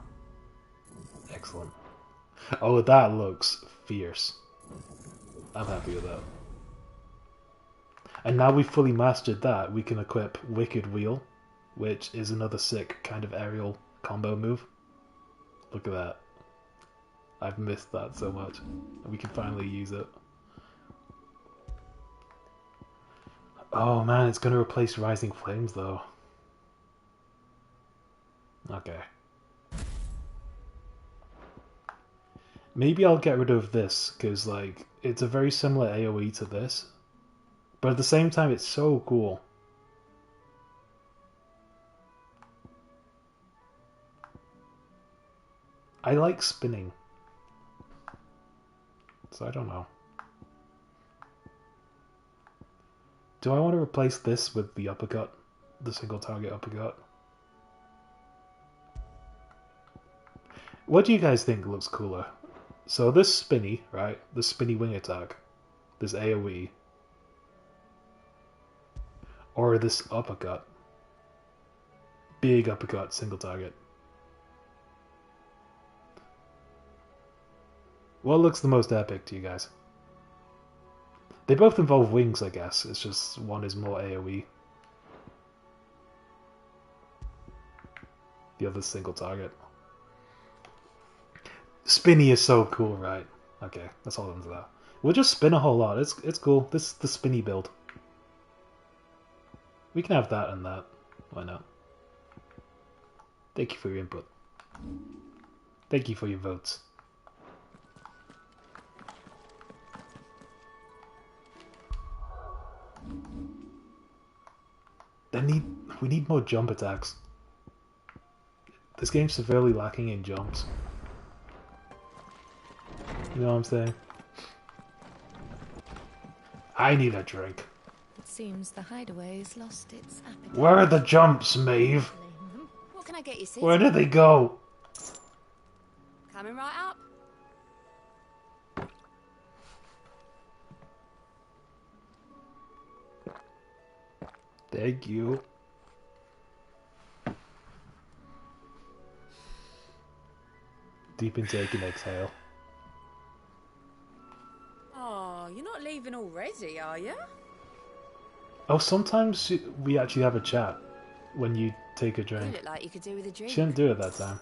Excellent. Oh, that looks fierce. I'm happy with that. And now we've fully mastered that, we can equip Wicked Wheel, which is another sick kind of aerial combo move. Look at that. I've missed that so much. And we can finally use it. Oh man, it's going to replace Rising Flames though. Okay. Maybe I'll get rid of this, because like, it's a very similar AoE to this. But at the same time, it's so cool. I like spinning. So I don't know. Do I want to replace this with the uppercut? The single target uppercut? What do you guys think looks cooler? So this spinny, right? The spinny wing attack. This AoE. Or this uppercut. Big uppercut, single target. What looks the most epic to you guys? They both involve wings, I guess. It's just one is more AoE. The other's single target. Spinny is so cool, right? Okay, let's hold on to that. We'll just spin a whole lot. It's cool. This is the spinny build. We can have that and that. Why not? Thank you for your input. Thank you for your votes. We need more jump attacks. This game's severely lacking in jumps. You know what I'm saying? I need a drink. It seems the hideaway's lost its appetite. Where are the jumps, Maeve? What can I get you, sis? Where did they go? Coming right up. Thank you. Deep intake and exhale. Oh, you're not leaving already, are you? Oh, sometimes we actually have a chat when you take a You drink. look like you could do with a drink. She didn't do it that time.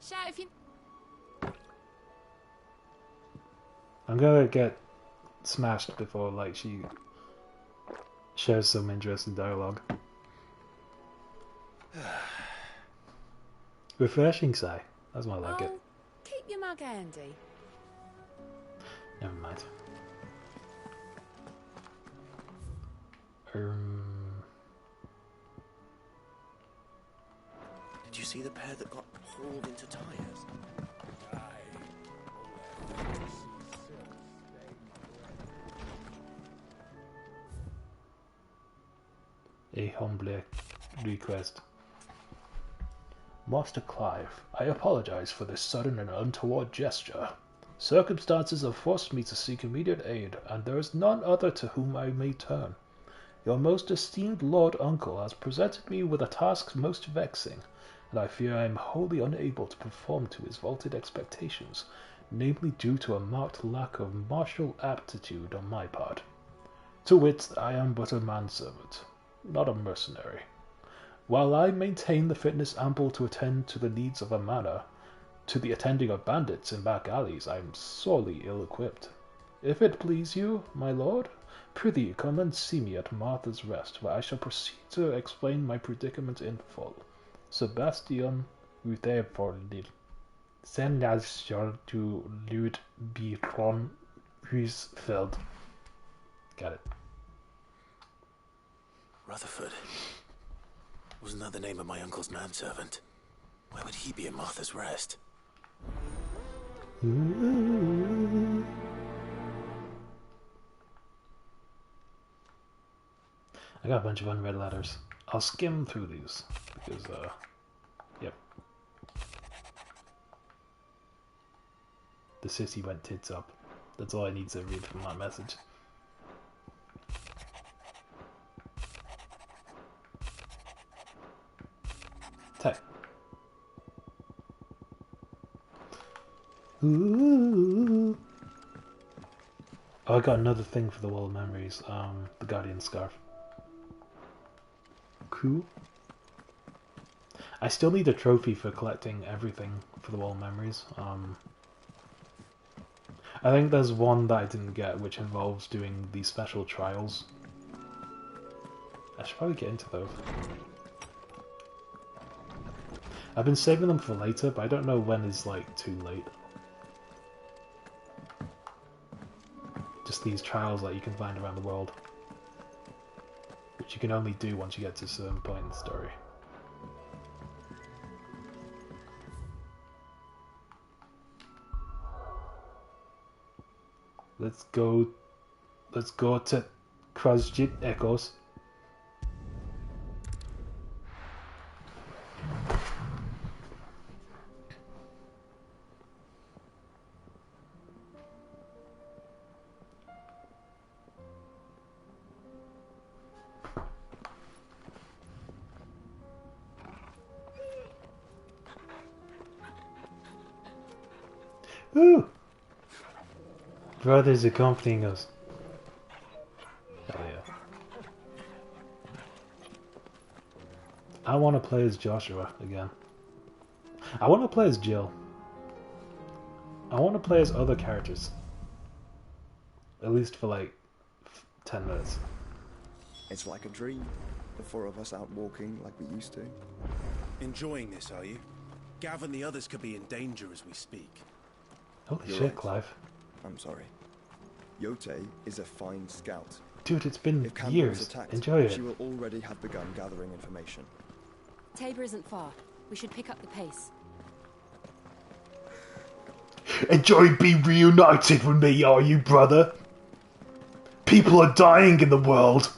Shout if you... I'm gonna get smashed before like she shares some interesting dialogue. Refreshing, sigh. That's more like it. Keep your mug handy. Never mind. Did you see the pair that got hauled into tires? A humble request. Master Clive, I apologize for this sudden and untoward gesture. Circumstances have forced me to seek immediate aid, and there is none other to whom I may turn. Your most esteemed Lord Uncle has presented me with a task most vexing, and I fear I am wholly unable to perform to his vaulted expectations, namely due to a marked lack of martial aptitude on my part. To wit, I am but a manservant, not a mercenary. While I maintain the fitness ample to attend to the needs of a manor, to the attending of bandits in back alleys I am sorely ill-equipped. If it please you, my lord, prithee come and see me at Martha's Rest, where I shall proceed to explain my predicament in full. Sebastian Rutherford. Send as to Lud B. von Huisfeld. Got it. Rutherford. Wasn't that the name of my uncle's manservant? Where would he be in Martha's Rest? I got a bunch of unread letters. I'll skim through these because, yep. The city went tits up. That's all I need to read from that message. Type. Ooh. Oh, I got another thing for the Wall of Memories. The Guardian Scarf. Cool. I still need a trophy for collecting everything for the Wall of Memories. I think there's one that I didn't get, which involves doing these special trials. I should probably get into those. I've been saving them for later, but I don't know when is, like, too late. Just these trials that you can find around the world. Which you can only do once you get to a certain point in the story. Let's go to Krasjit Echoes. Ooh! Brothers accompanying us. I want to play as Joshua again. I want to play as Jill. I want to play as other characters. At least for like 10 minutes. It's like a dream. The four of us out walking like we used to. Enjoying this, are you? Gav and the others could be in danger as we speak. Holy You're shit, right. Clive. I'm sorry. Yote is a fine scout. Dude, it's been If Canberra years. is attacked, Enjoy it. she will already have begun gathering information. Tabor isn't far. We should pick up the pace. Enjoy being reunited with me, are you, brother? People are dying in the world.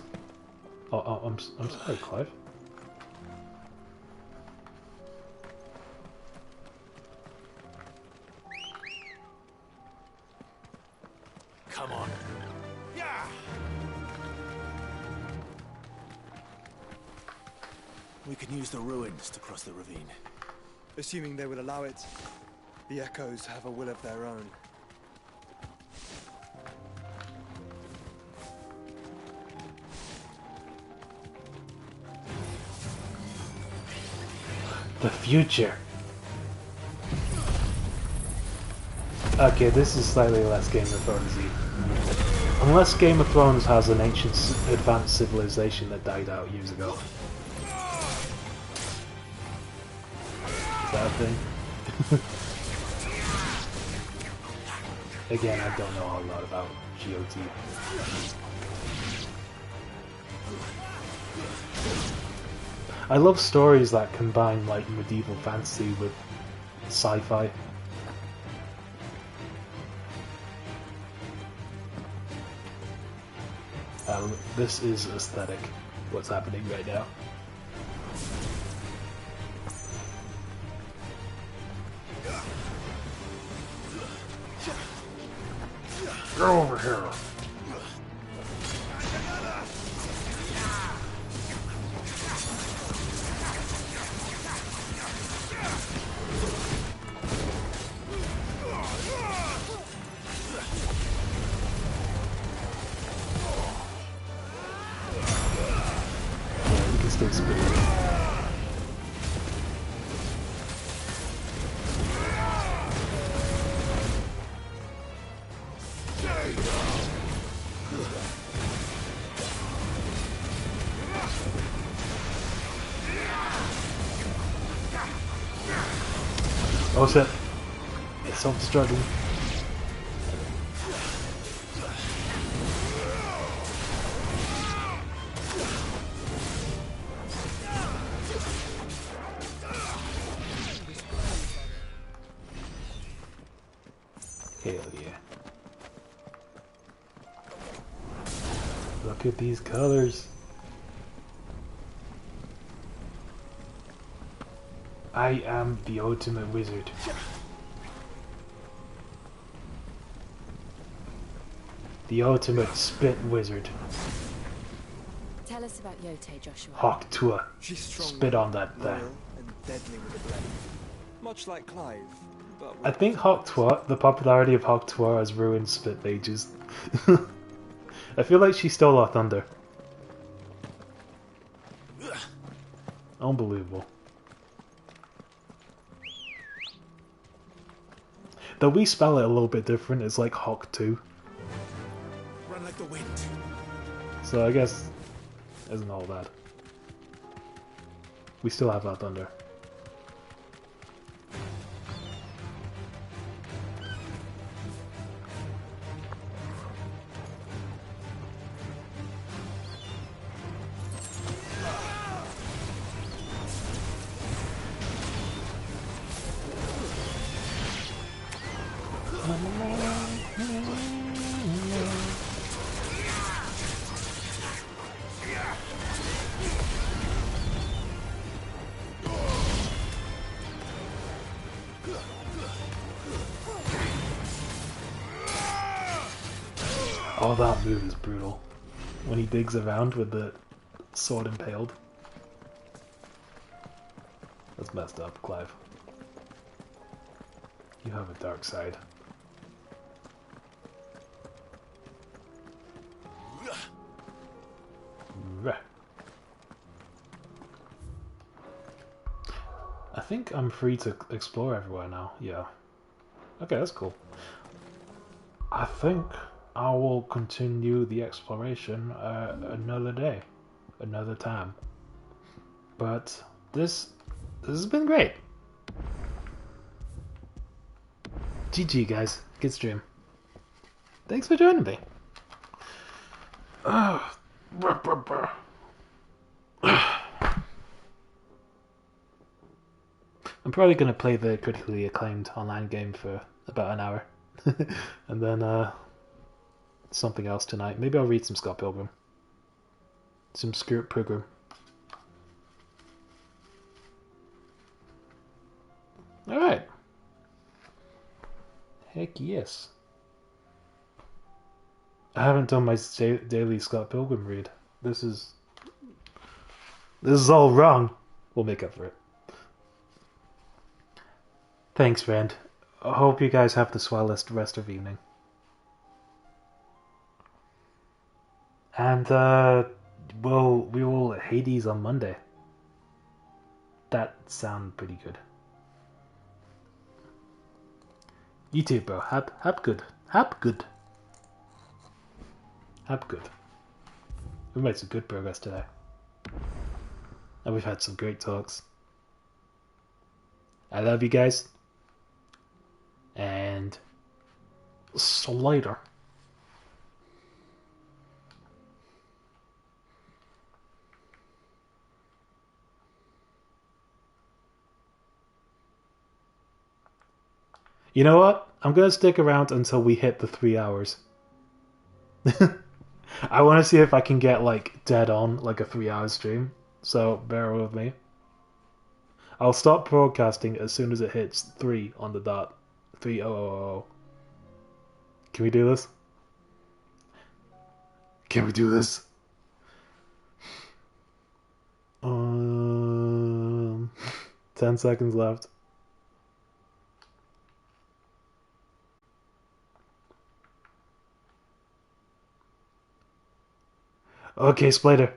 Oh, I'm sorry, Clive. Come on. Yeah. We can use the ruins to cross the ravine. Assuming they would allow it, the Echoes have a will of their own. The future. Okay, this is slightly less Game of Thrones-y. Unless Game of Thrones has an ancient advanced civilization that died out years ago. Is that a thing? Again, I don't know a lot about GOT. I love stories that combine like medieval fantasy with sci-fi. This is aesthetic, what's happening right now. Get over here. Yeah, we can still spin it. Oh shit. It's self-destructing. Hell yeah. Look at these colors. I am the ultimate wizard. The ultimate spit wizard. Tell us about Yote, Joshua. Hawk Tua. She's strong, Spit on that thing. loyal, and deadly with a blade. Much like Clive, but with I think Hawk Tua, the popularity of Hawk Tua has ruined spit mages. I feel like she stole our thunder. Unbelievable. Though we spell it a little bit different, it's like Hawk 2. Run like the wind. So I guess it isn't all bad. We still have our thunder. Oh, that move is brutal. When he digs around with the sword impaled. That's messed up, Clive. You have a dark side. I think I'm free to explore everywhere now. Yeah. Okay, that's cool. I think I will continue the exploration another day, another time. But this has been great. GG guys, good stream. Thanks for joining me. I'm probably going to play the critically acclaimed online game for about an hour. And then something else tonight. Maybe I'll read some Scott Pilgrim. Some Scott Pilgrim. Alright. Heck yes. I haven't done my daily Scott Pilgrim read. This is all wrong. We'll make up for it. Thanks, friend. I hope you guys have the swellest rest of evening. And we will Hades on Monday. That sound pretty good. You too, bro. Hap good. Hap good. Hap good. We made some good progress today. And we've had some great talks. I love you guys. And see you later. You know what? I'm gonna stick around until we hit the 3 hours. I want to see if I can get like dead on like a 3-hour stream. So bear with me. I'll stop broadcasting as soon as it hits 3 on the dot. 3:00. Can we do this? Can we do this? 10 seconds left. Okay, Splitter.